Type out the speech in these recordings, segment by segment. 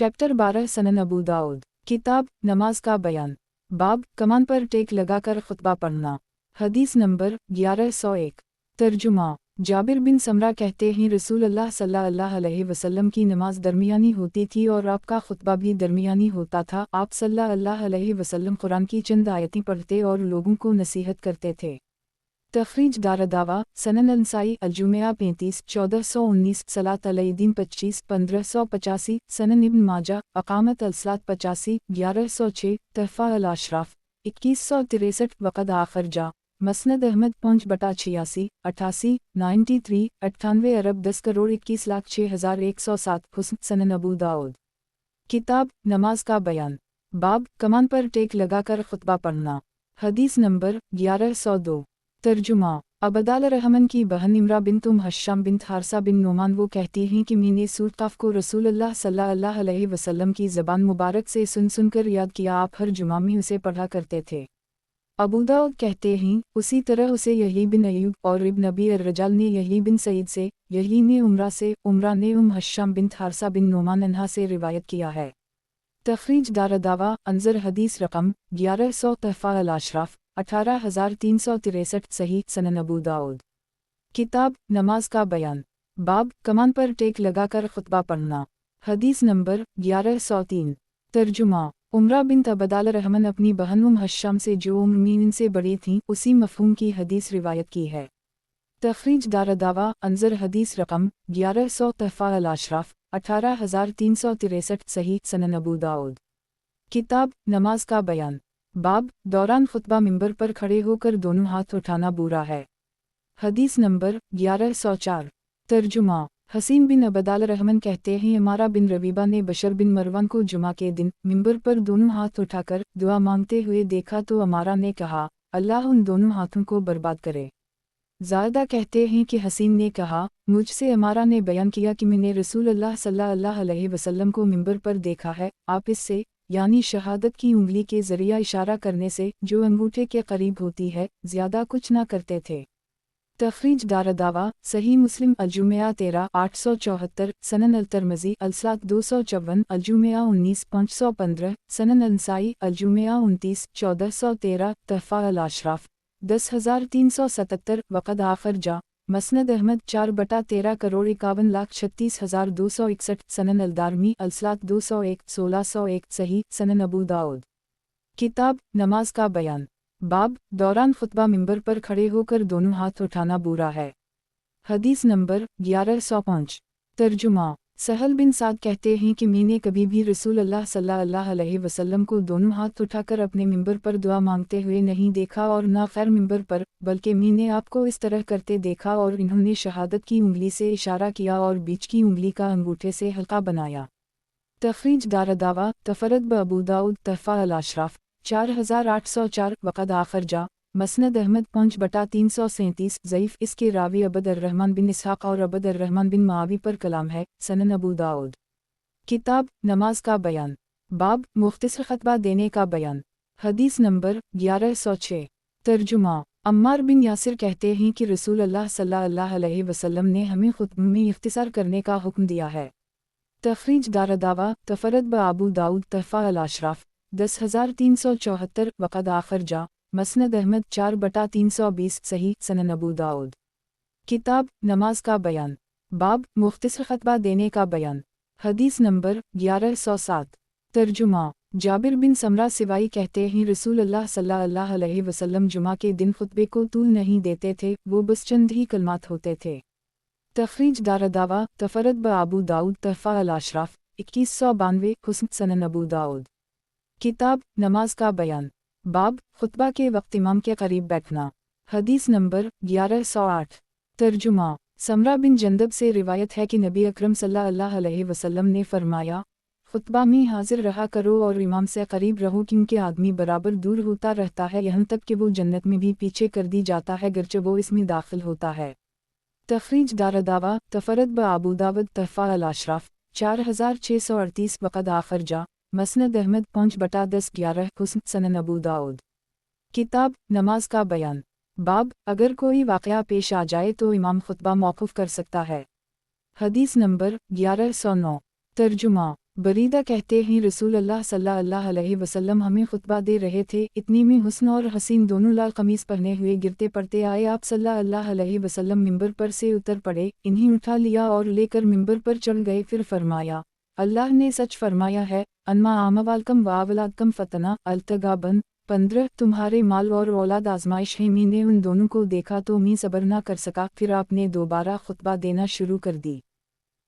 Chapter 12 सनन अबू दाऊद। किताब नमाज का बयान। बाब कमान पर टेक लगाकर खुतबा पढ़ना। हदीस नंबर 1101। तर्जुमा। जाबिर बिन समरा कहते हैं रसूल अल्लाह सल्लल्लाहु अलैहि वसल्लम की नमाज दरमियानी होती थी और आपका खुतबा भी दरमियानी होता था। आप सल्लल्लाहु अलैहि वसल्लम कुरान की चंद आयतें पढ़ते और लोगों को नसीहत करते थे। तखरीज दारदावा सनन अंसाई अलजुमिया 35 1419 सलात अलैदीन 25 1585 सनन इब्न माजा अकामत अलसलात 85 1106 तहफ़ा अल अशराफ 2163 वक़द आखर जा मसनद अहमद 5/86 88 93 98 अरब 10 करोड़ 21 लाख 6107 हुस्न सनन अबू दाऊद। किताब नमाज का बयान। बाब कमान पर टेक लगाकर खुतबा पढ़ना। हदीस नंबर 1102। तर्जुमा। अबदाल रहमन की बहन इमरा बिन हश्शाम बिन हारसा बिन नोमान वो कहती हैं कि मैंने सूरत काफ को रसूलुल्लाह सल्लल्लाहु अलैहि वसल्लम की ज़बान मुबारक से सुनकर याद किया। आप हर जुमा में उसे पढ़ा करते थे। अबू दाऊद कहते हैं उसी तरह उसे यही बिन अयूब और इब्न अबी अर्रजाल ने यही बिन सईद से, यही ने उमरा से, उमरा ने हश्शाम बिन हारसा बिन नोमान अन्हा से रिवायत किया है। तखरीज दारदावा अंजर हदीस रकम 1100 तहफ़ा अल अशराफ 18363 सही सनन अबू दाऊद। किताब नमाज का बयान। बाब कमान पर टेक लगाकर खुतबा पढ़ना। हदीस नंबर 1103। तर्जुमा। उमरा बिन अबदाल रहमन अपनी बहन हश्शाम से जो उम्मीन से बड़ी थीं उसी मफ़हूम की हदीस रिवायत की है। तखरीज दारदावा अंजर हदीस रकम 1100 तहफ़ा अल अशराफ 18363 सही सनन अबू दाऊद। किताब नमाज का बयान। बाब दौरान खुतबा मिंबर पर खड़े होकर दोनों हाथ उठाना बुरा है। हदीस नंबर 1104। तर्जुमा। हसीन बिन अबदाल रहमन कहते हैं हमारा बिन रबीबा ने बशर बिन मरवान को जुमा के दिन मिंबर पर दोनों हाथ उठाकर दुआ मांगते हुए देखा तो अमारा ने कहा अल्लाह उन दोनों हाथों को बर्बाद करे। ज़ायदा कहते हैं कि हसीन ने कहा मुझसे अमारा ने बयान किया कि मैंने रसूलुल्लाह सल्लल्लाहु अलैहि वसल्लम को मिंबर पर देखा है। आप इससे यानी शहादत की उंगली के ज़रिया इशारा करने से जो अंगूठे के करीब होती है ज़्यादा कुछ ना करते थे। तखरीज दारदावा सही मुस्लिम अलजुमिया 13 874 सनन अल तरमज़ी अलसलात 254 अलजुमिया 19 515 सनन अंसाई अलजुमिया 29 1413 तहफ़ा अल अशराफ 10377 वक़द आखर जा मसनद अहमद 4/13 करोड़ 51 लाख 36,261 सनन अलदारमी अलसलात 201 1601 सही सनन अबू दाऊद। किताब नमाज का बयान। बाब दौरान खुतबा मिंबर पर खड़े होकर दोनों हाथ उठाना बुरा है। हदीस नंबर 1105। तर्जुमा। सहल बिन साद कहते हैं कि मैंने कभी भी रसूलुल्लाह सल्लल्लाहु अलैहि वसल्लम को दोनों हाथ उठाकर अपने मिंबर पर दुआ मांगते हुए नहीं देखा और न खैर मिंबर पर, बल्कि मैंने आपको इस तरह करते देखा और इन्होंने शहादत की उंगली से इशारा किया और बीच की उंगली का अंगूठे से हल्का बनाया। तखरीज दारदावा तफरद ब अबू दाऊद तहफ़ा अल अशराफ 4804 वक़द आखर जा मसनद अहमद 5/337 ज़ईफ़ इसके रावी अबद अर्रहमान बिन इसहाक़ और अबद अर्रहमान बिन मावी पर कलाम है सनन अबू दाऊद। किताब नमाज का बयान। बाब मुख्तसर ख़तबा देने का बयान। हदीस नंबर 1106। तर्जुमा। अम्मार बिन यासिर कहते हैं कि रसूलुल्लाह सल्लल्लाहु अलैहि वसल्लम ने हमें खुतबे में इख्तिसार करने का हुक्म दिया है। तखरीज दारदावा तफरद ब अबू दाऊद तहफ़ा अल अशराफ 10374 वक़द आखर जा मसनद अहमद 4/320 सही सनन अबू दाऊद। किताब नमाज का बयान। बाब मुख्तसर ख़तबा देने का बयान। हदीस नंबर 1107। तर्जुमा। जाबिर बिन समरा सिवाई कहते हैं रसूलुल्लाह सल्लल्लाहु अलैहि वसल्लम जुमा के दिन खुतबे को तूल नहीं देते थे, वो बस चंद ही कलमात होते थे। तखरीज दारदावा तफरद ब अबू दाऊद तहफ़ा अल अशराफ 2192 हुस्न सनन अबू दाऊद। किताब नमाज का बयान। बाब खुतबा के वक्त इमाम के करीब बैठना। हदीस नंबर 1108। तर्जुमा। समरा बिन जंदब से रिवायत है कि नबी अकरम सल्लल्लाहु अलैहि वसल्लम ने फरमाया खुतबा में हाजिर रहा करो और इमाम से करीब रहो क्योंकि आदमी बराबर दूर होता रहता है यहाँ तक कि वो जन्नत में भी पीछे कर दी जाता है गरचे वो इसमें दाखिल होता है। तखरीज दारदावा तफरद ब अबू दाऊद तहफ़ा अल अशराफ 4638 वक़द आखर जा मसनद अहमद 5/10-11 हुस्न सनन अबू दाऊद। किताब नमाज का बयान। बाब अगर कोई वाक़या पेश आ जाए तो इमाम खुतबा मौक़ूफ़ कर सकता है। हदीस नंबर 1109। तर्जुमा। बरीदा कहते हैं रसूल अल्लाह सल्लल्लाहु अलैहि वसल्लम हमें खुतबा दे रहे थे, इतनी में हुस्न और हसीन दोनों लाल कमीज पहने हुए गिरते पड़ते आए। आप सल्लल्लाहु अलैहि वसल्लम मिंबर पर से उतर पड़े, इन्हीं उठा लिया और लेकर मिंबर पर चढ़ गए। फिर फरमाया, अल्लाह ने सच फरमाया है, अन्मा आमवालकम वावलादकम फतना अल्तगाबन 15 तुम्हारे माल और औलाद आजमाइश है। मैंने उन दोनों को देखा तो मैं सब्र न कर सका। फिर आपने दोबारा खुतबा देना शुरू कर दी।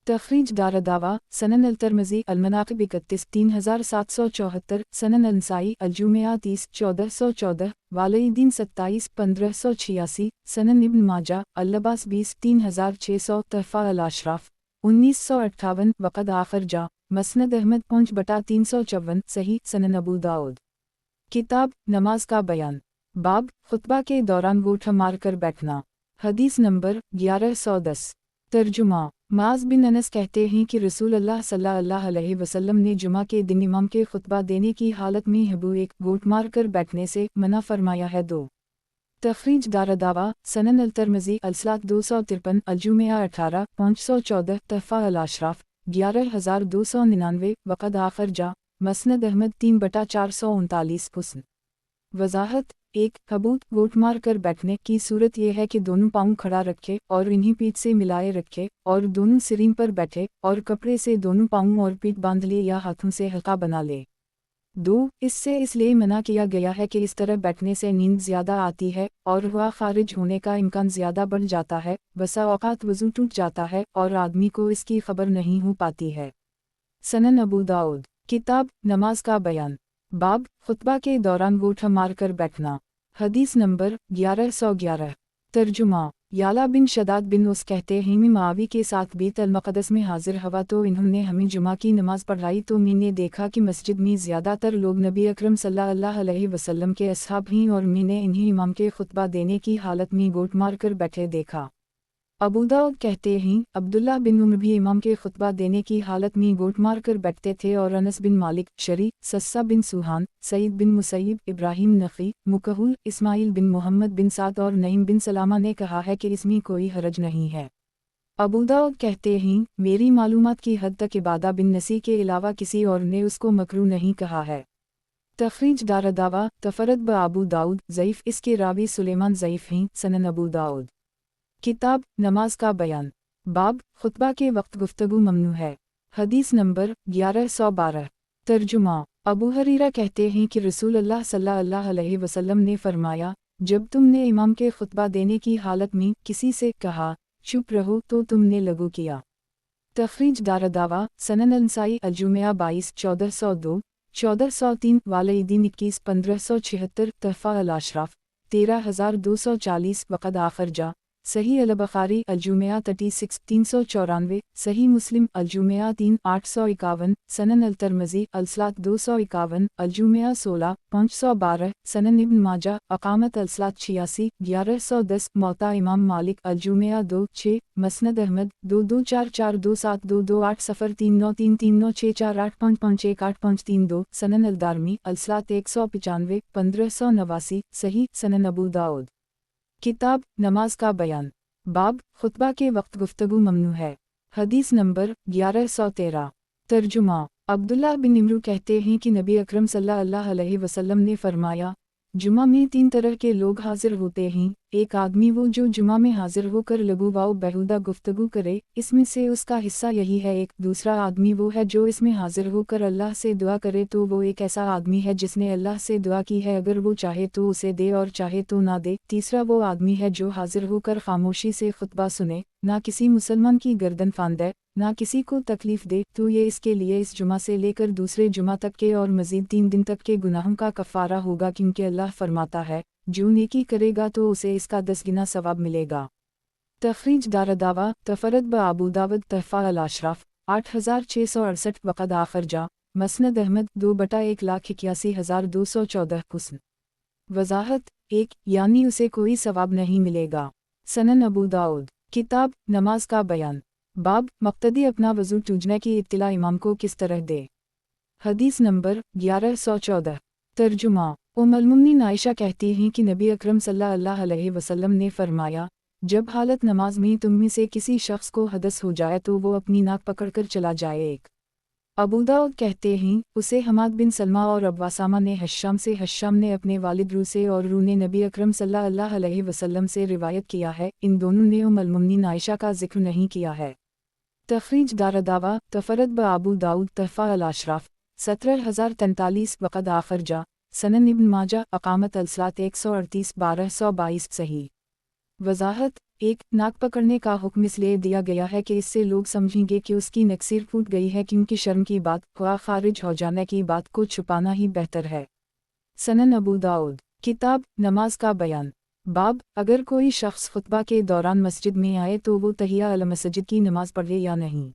तखरीज दारदावा सनन अल-तिरमिज़ी अल-मनाक़िब 31 3774 सनन अल-नसाई अल-जुमिआ 30 1414 वालईदीन 27 1586 सनन इब्न माजा अल-लबास 20 3600 तहफ़ा अल-अशराफ 1958 वक़द आखिर जा मसनद अहमद 5/354 सही सनन अबू दाऊद। किताब नमाज का बयान बाब खुतबा के दौरान गोठा मारकर बैठना। हदीस नंबर 1110। तर्जुमा माज़ बिन अनस कहते हैं कि रसूल अल्लाह सल्लल्लाहु अलैहि वसल्लम ने जुमा के दिन इमाम के खुतबा देने की हालत में हबू एक गोट मार कर बैठने से मना फरमाया है। 2 तखरीज दारदावा सनन अल-तिरमिज़ी अल-सलात 253 अल-जुमिआ 18 514 तहफ़ा अल-अशराफ 11299 वक़द आखिर जा मसनद अहमद 3/439 हुस्न। वज़ाहत 1 हबूत गोट मार कर बैठने की सूरत यह है कि दोनों पाँव खड़ा रखे और इन्हीं पीठ से मिलाए रखे और दोनों सिरीन पर बैठे और कपड़े से दोनों पाँव और पीठ बांध ले या हाथों से हल्का बना ले। 2 इससे इसलिए मना किया गया है कि इस तरह बैठने से नींद ज़्यादा आती है और हुआ खारिज होने का इम्कान ज़्यादा बढ़ जाता है। बसा औक़ात वज़ू टूट जाता है और आदमी को इसकी खबर नहीं हो पाती है। सनन अबू दाऊद। किताब नमाज का बयान बाब खुतबा के दौरान गोठा मारकर बैठना। हदीस नंबर 1111। तर्जुमा याला बिन शदाद बिन उस कहते हैं मैं मुआवी के साथ बैत अल-मक़दस में हाजिर हवा तो इन्होंने हमें जुमा की नमाज पढ़ाई तो मैंने देखा कि मस्जिद में ज़्यादातर लोग नबी अकरम सल्लल्लाहु अलैहि वसल्लम के असहाब हैं और मैंने इन्हें इमाम के खुतबा देने की हालत में गोट मार कर बैठे देखा। अबू दाऊद कहते हैं अब्दुल्लाह बिन उमर भी इमाम के खुतबा देने की हालत में गोट मार कर बैठते थे और अनस बिन मालिक, शरी, सस्सा बिन सुहान, सईद बिन मुसैब, इब्राहिम नखी, मुकहुल, इस्माइल बिन मोहम्मद बिन साद और नईम बिन सलामा ने कहा है कि इसमें कोई हरज नहीं है। अबू दाऊद कहते हैं मेरी मालूमात की हद तक इबादा बिन नसी के अलावा किसी और ने उसको मकरू नहीं कहा है। तखरीज दारदावा तफरद ब अबू दाऊद ज़ईफ़ इसके रावी सुलेमान ज़ईफ़ हैं। सनन अबू दाऊद। किताब नमाज का बयान बाब खुतबा के वक्त गुफ्तगू ममनू है। हदीस नंबर 1112। तर्जुमा अबू हरीरा कहते हैं कि रसूल अल्लाह सल्लल्लाहु अलैहि वसल्लम ने फरमाया, जब तुमने इमाम के खुतबा देने की हालत में किसी से कहा चुप रहो तो तुमने लगू किया। तखरीज दारदावा सनन अल-नसाई अल-जुमिआ 22 1402 1403 वालईदीन 21 1576 तहफ़ा अल-अशराफ 13240 वक़द आखिर जा सही अल-बुखारी अल-जुमिआ 36 394 सही मुस्लिम अल-जुमिआ 3 851 सनन अल-तिरमिज़ी अल-सलात 251 अल-जुमिआ 16 512 सनन इब्न माजा अक़ामत अल-सलात 86 1110 मौता इमाम मालिक अल-जुमिआ 2 6 मसनद अहमद 2244272228 सफ़र 39393485551852 सनन अल-दारमी अल-सलात 195 1589 सही सनन अबू दाऊद। किताब नमाज का बयान बाब खुतबा के वक्त गुफ्तगू ममनू है। हदीस नंबर 1113। तर्जुमा अब्दुल्लाह बिन इमरू कहते हैं कि नबी अकरम सल्लल्लाहु अलैहि वसल्लम ने फरमाया, जुमा में 3 तरह के लोग हाजिर होते हैं। एक आदमी वो जो जुमा में हाजिर होकर लगू वाओ बेहुदा गुफ्तगू करे, इसमें से उसका हिस्सा यही है। एक दूसरा आदमी वो है जो इसमें हाजिर होकर अल्लाह से दुआ करे, तो वो एक ऐसा आदमी है जिसने अल्लाह से दुआ की है, अगर वो चाहे तो उसे दे और चाहे तो ना दे। तीसरा वो आदमी है जो हाजिर होकर खामोशी से खुतबा सुने, ना किसी मुसलमान की गर्दन फांदे, ना किसी को तकलीफ दे, तो ये इसके लिए इस जुमा से लेकर दूसरे जुमा तक के और मज़ीद 3 दिन तक के गुनाहों का कफ़ारा होगा, क्योंकि अल्लाह फरमाता है जो नेकी करेगा तो उसे इसका 10 गुना सवाब मिलेगा। तखरीज दारदावा तफरद ब अबू दाऊद तहफ़ा अल-अशराफ 8668 वक़द आखिर जा मसनद अहमद 2/181,214 हुस्न। वज़ाहत 1 यानी उसे कोई सवाब नहीं मिलेगा। सनन अबू दाऊद। किताब नमाज का बयान बाब मक़तदी अपना वज़ू टूटने की इत्तला इमाम को किस तरह दे। हदीस नंबर 1114। तर्जुमा उम्मुल मोमिनीन आयशा कहती हैं कि नबी अकरम सल्लल्लाहु अलैहि वसल्लम ने फरमाया, जब हालत नमाज में तुम में से किसी शख्स को हदस हो जाए तो वो अपनी नाक पकड़कर चला जाए। 1 अबू दाऊद कहते हैं उसे हमाद बिन सलमा और अब्वासामा ने हश्शाम से, हश्शाम ने अपने वालिद रू से और रू ने नबी अकरम सल्लल्लाहु अलैहि वसल्लम से रिवायत किया है। इन दोनों ने उम्मुल मुमिनीन आयशा का जिक्र नहीं किया है। तखरीज दारदावा तफरद ब अबू दाऊद तहफ़ा अल-अशराफ 17043 वक़द आखर जा सनन इब्न माजा अकामत अलसलात 138 1222 सही। वजाहत 1. नाक पकड़ने का हुक्म इसलिए दिया गया है कि इससे लोग समझेंगे कि उसकी नक्सीर फूट गई है, क्योंकि शर्म की बात ख्वाह खारिज हो जाने की बात को छुपाना ही बेहतर है। सनन अबू दाऊद किताब नमाज का बयान बाब अगर कोई शख्स खुतबा के दौरान मस्जिद में आए तो वो तहिया अल मस्जिद की नमाज पढ़े या नहीं।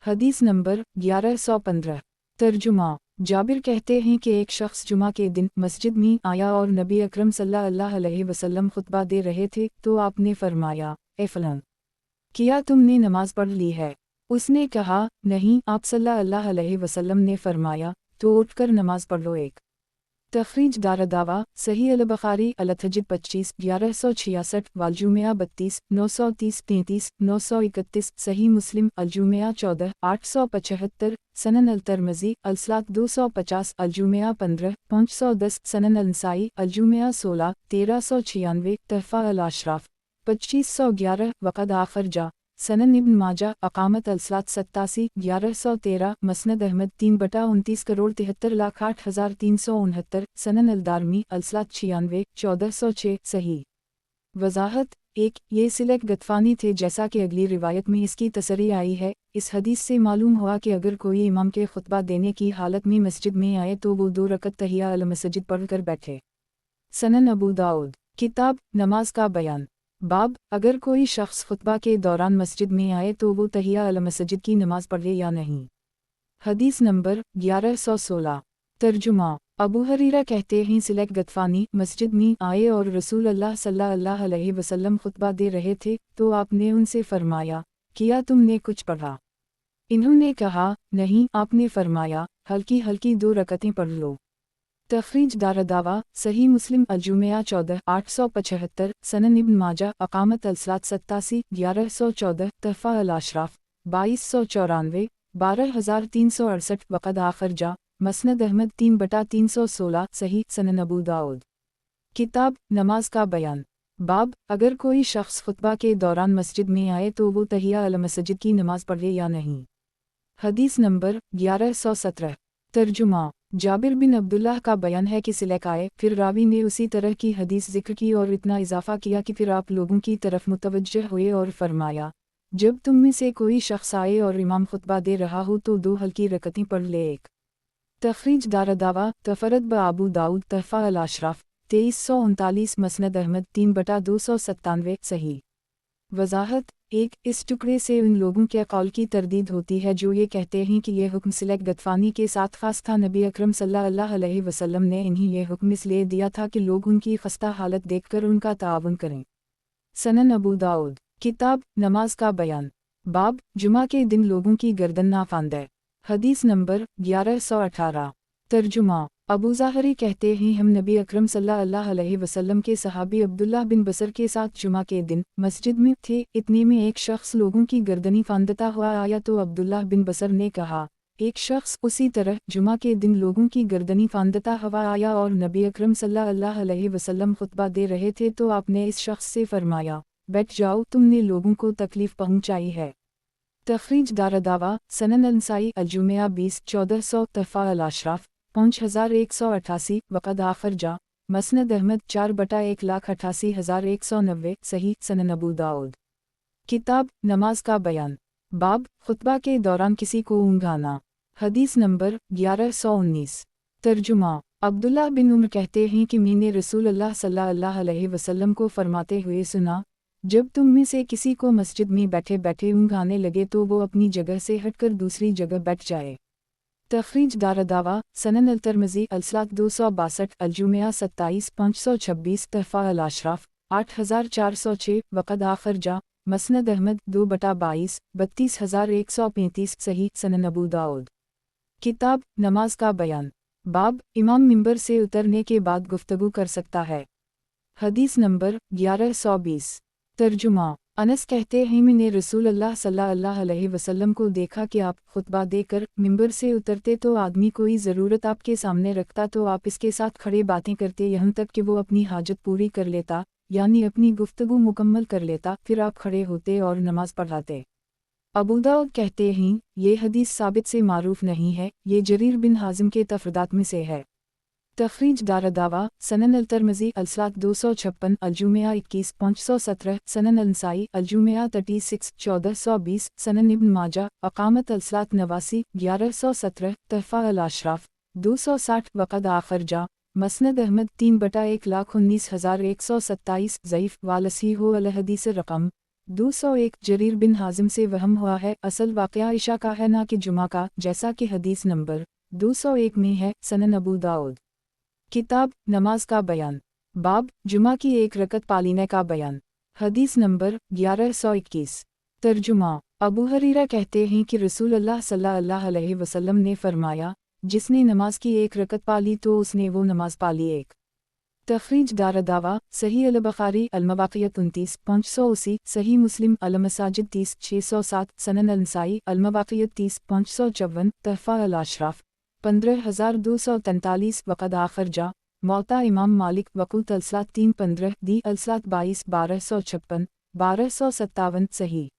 हदीस नंबर 1115 तर्जुमा जाबिर कहते हैं कि एक शख्स जुमा के दिन मस्जिद में आया और नबी अकरम सल्लल्लाहु अलैहि वसल्लम खुतबा दे रहे थे तो आपने फरमाया, ए फलां, क्या तुमने नमाज पढ़ ली है? उसने कहा, नहीं। आप सल्लल्लाहु अलैहि वसल्लम ने फरमाया, तो उठकर नमाज पढ़ लो। एक तखरीज दारदावा सही अल-बुखारी अल-तजिद 25 1166 वालजुमिया 32 930 33 931 सही मुस्लिम अल-जुमिया 14 875 सनन अल-तिरमिज़ी अल-सलात 250 अल-जुमिया 15 510 सनन अल-नसाई अल-जुमिया 16 1396 तहफ़ा अल-अशराफ 2511 वक़द आखर जा सनन इब्न माजा अकामत अलसलात 87 1113 मसनद अहमद 3/29 करोड़ 73,08,369 सनन अलदारमी अलसलात 96 1406 सही। वजाहत 1. ये सिलक गतफानी थे जैसा कि अगली रिवायत में इसकी तसरी आई है। इस हदीस से मालूम हुआ कि अगर कोई इमाम के खुतबा देने की हालत में मस्जिद में आए तो वो 2 रकत तहिया अल मस्जिद पढ़कर बैठे। सनन अबू दाऊद किताब नमाज का बयान बाब अगर कोई शख्स खुतबा के दौरान मस्जिद में आए तो वो तहिया अल मस्जिद की नमाज पढ़े या नहीं। हदीस नंबर 1116 तर्जुमा अबू हरीरा कहते हैं सिलक गतफानी मस्जिद में आए और रसूल अल्लाह सल्लल्लाहु अलैहि वसल्लम खुतबा दे रहे थे तो आपने उनसे फरमाया, क्या तुमने कुछ पढ़ा? इन्होंने कहा, नहीं। आपने फरमाया, हल्की हल्की 2 रकतें पढ़ लो। तखरीज दारदावा सही मुस्लिम अल-जुमिया 14 875 सनन इब्न माजा अकामत अलसलात 87 1114 तहफ़ा अल-अशराफ 2294 12368 वक़द आखर जा मसनद अहमद 3/316 सही। सनन अबू दाऊद किताब नमाज का बयान बाब अगर कोई शख्स खुतबा के दौरान मस्जिद में आए तो वो तहिया अल मस्जिद की नमाज पढ़े या नहीं। हदीस नंबर 1117 तर्जुमा जाबिर बिन अब्दुल्लाह का बयान है कि सिलक आए, फिर रावी ने उसी तरह की हदीस जिक्र की और इतना इजाफा किया कि फिर आप लोगों की तरफ मुतवज्जह हुए और फरमाया, जब तुम में से कोई शख्स आए और इमाम खुतबा दे रहा हो तो 2 हल्की रकतें पढ़ ले। एक तखरीज दारदावा तफरद ब अबू दाऊद तहफ़ा अल-अशराफ 2339 मसनद अहमद 3/297 सही। वजाहत 1. इस टुकड़े से उन लोगों के कौल की तरदीद होती है जो ये कहते हैं कि यह हुक्म सिलक गतफानी के साथ खास था। नबी अकरम सल्लल्लाहु अलैहि वसल्लम ने इन्हें यह हुक्म इसलिए दिया था कि लोग उनकी खस्ता हालत देखकर उनका ताअवुन करें। सनन अबू दाऊद किताब नमाज का बयान बाब जुमा के दिन लोगों की गर्दन ना फांदे। हदीस नंबर 1118 तर्जुमा अबू ज़ाहरी कहते हैं हम नबी अकरम सल्लल्लाहु अलैहि वसल्लम के सहाबी अब्दुल्लाह बिन बसर के साथ जुमा के दिन मस्जिद में थे। इतने में एक शख्स लोगों की गर्दनी फांदता हुआ आया तो अब्दुल्लाह बिन बसर ने कहा, एक शख्स उसी तरह जुमा के दिन लोगों की गर्दनी फांदता हुआ आया और नबी अकरम सल्लल्लाहु अलैहि वसल्लम खुतबा दे रहे थे तो आपने इस शख्स से फरमाया, बैठ जाओ, तुमने लोगों को तकलीफ पहुंचाई है। तखरीज दारदावा सनन अल-नसाई अल-जुमिया 20 1400 तहफ़ा अल-अशराफ 5188 वक़द आखर जा मसनद अहमद 4/188,190 सही। सनन अबू दाऊद किताब नमाज का बयान बाब खुतबा के दौरान किसी को ऊँघ आना। हदीस नंबर 1119 तर्जुमा अब्दुल्लाह बिन उमर कहते हैं कि मैंने रसूल अल्लाह सल्लल्लाहु अलैहि वसल्लम को फरमाते हुए सुना, जब तुम में से किसी को मस्जिद में बैठे बैठे ऊँघ आने लगे तो वो अपनी जगह से हटकर दूसरी जगह बैठ जाए। तखरीज दारदावा सनन अल-तिरमिज़ी अलसलात 262 अल-जुमिया 27 526 तहफ़ा अल-अशराफ 8406 वक़द आखर जा मसनद अहमद 2/22 32135 सही। सनन अबू दाऊद किताब नमाज का बयान बाब इमाम मिंबर से उतरने के बाद गुफ्तगू कर सकता है। हदीस नंबर 1120 तर्जुमा अनस कहते हैं मैंने रसूल अल्लाह सल्लल्लाहु अलैहि वसल्लम को देखा कि आप खुतबा देकर मिंबर से उतरते तो आदमी कोई ज़रूरत आपके सामने रखता तो आप इसके साथ खड़े बातें करते यहाँ तक कि वो अपनी हाजत पूरी कर लेता, यानी अपनी गुफ्तगू मुकम्मल कर लेता, फिर आप खड़े होते और नमाज पढ़ाते। अबू दाऊद कहते हैं ये हदीस साबित से मारूफ नहीं है, ये जरीर बिन हाजिम के तफरदात में से है। तखरीज दारदावा सनन अल-तिरमिज़ी अलसलात 256 अलजुमिया 21 517 सनन अल-नसाई अलजुमिया 36 1420 सनन इब्न माजा अकामत अलसलात 89 1117 तहफ़ा अल-अशराफ 260 वक़द आखिर जा मसनद अहमद 3/1,19,127 ज़ईफ़ वालसी हो अल-हदीस रकम 201 जरीर बिन हाजिम से वहम हुआ है, असल वाक़या इशा का है ना कि जुमा का, जैसा कि हदीस नंबर 201 में है। सनन अबू दाऊद किताब नमाज का बयान बाब जुमा की एक रकत पालीने का बयान हदीस नंबर 1121 तर्जुमा अबू हरीरा कहते हैं कि रसूल अल्लाह सल्लल्लाहु अलैहि वसल्लम ने फरमाया, जिसने नमाज की एक रकत पाली तो उसने वो नमाज पाली। एक तखरीज दारदावा सही अल-बुखारी अल-मवाक़ियत 29 580 सही मुस्लिम अल-मसाजिद 30 607 सनन अल-नसाई अल-मवाक़ियत 30 554 तहफ़ा अल-अशराफ 15243 वक़द आखिर जा मौता इमाम मालिक वक़ूत अलसलात 315 दी अलसलात 22 1256 1257 सही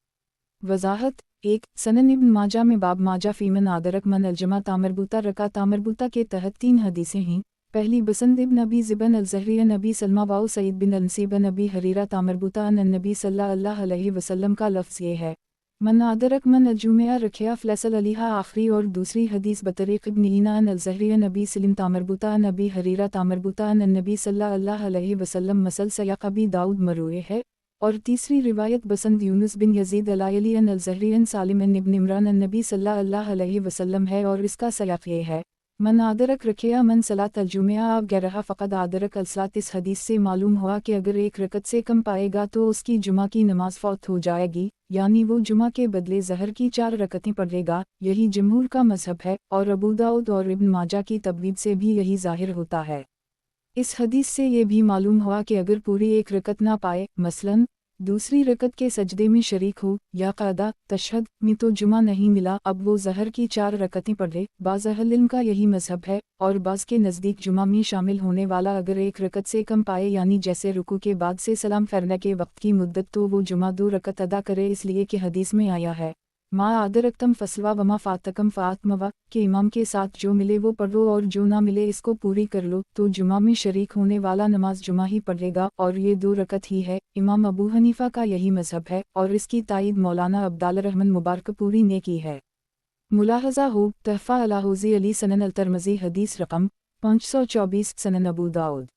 वज़ाहत 1 सनन इब्न माजा में बाब माजा फ़ीमन आदरक मन अलजमा तामरबूता रका तामरबूता के तहत 3 हदीसें हैं। पहली बसंत इब्न अबी ज़िबन अल-ज़हरी नबी सलमा वाउ सईद बिन अनसीब नबी हरीरा तामरबूता अन नबी सल्लल्लाहु अलैहि वसल्लम का लफ्ज़ ये है, मन आदरक मन अलजुमिया रखिया फ़लसल अलीहा आखिरी। और दूसरी हदीस बतरीक़ इब्न ईना अन अल-ज़हरी नबी सलिम तामरबूता नबी हरीरा तामरबूता अन नबी सल्लल्लाहु अलैहि वसल्लम मसल सयाक़ अबी दाऊद मरूए है। और तीसरी रिवायत बसंत यूनुस बिन यजीद अलायली अन अल-ज़हरी अन सालिम अन इब्न इमरान अन नबी सल्लल्लाहु अलैहि वसल्लम है और इसका सयाक़ ये है, मन आदरक रखिया मन सलात अलजुमिया आप गैरहा फ़क़द आदरक अलसलात। इस हदीस से मालूम हुआ कि अगर एक रकत से कम पाएगा तो उसकी जुमा की नमाज फ़ौत हो जाएगी, यानी वो जुमा के बदले ज़हर की 4 रकतें पढ़ेगा। यही जमहूर का मज़हब है और अबू दाऊद और इब्न माजा की तबवीब से भी यही ज़ाहिर होता है। इस हदीस से ये भी मालूम हुआ कि अगर पूरी एक रकत ना पाए, मसलन दूसरी रकत के सजदे में शरीक हो या क़ादा तशहद में तो जुमा नहीं मिला, अब वो ज़हर की 4 रकतें पढ़े। बाज़ अहल इल्म का यही मज़हब है और बाज़ के नज़दीक जुमा में शामिल होने वाला अगर एक रकत से कम पाए, यानी जैसे रुकू के बाद से सलाम फेरने के वक्त की मुद्दत, तो वो जुमा 2 रकत अदा करे, इसलिए कि हदीस में आया है, मा आदरकतम फसवा वमा फ़ातकम फ़ातमवा, कि इमाम के साथ जो मिले वो पढ़ो और जो ना मिले इसको पूरी कर लो। तो जुमा में शरीक होने वाला नमाज जुमा ही पढ़ेगा और ये 2 रकत ही है। इमाम अबू हनीफ़ा का यही मज़हब है और इसकी तायीद मौलाना अब्दाल रहमान मुबारकपुरी ने की है। मुलाहज़ा हो तहफ़ा अल-हौज़ी अली सनन अल-तिरमिज़ी हदीस रकम 524 सनन अबू दाऊद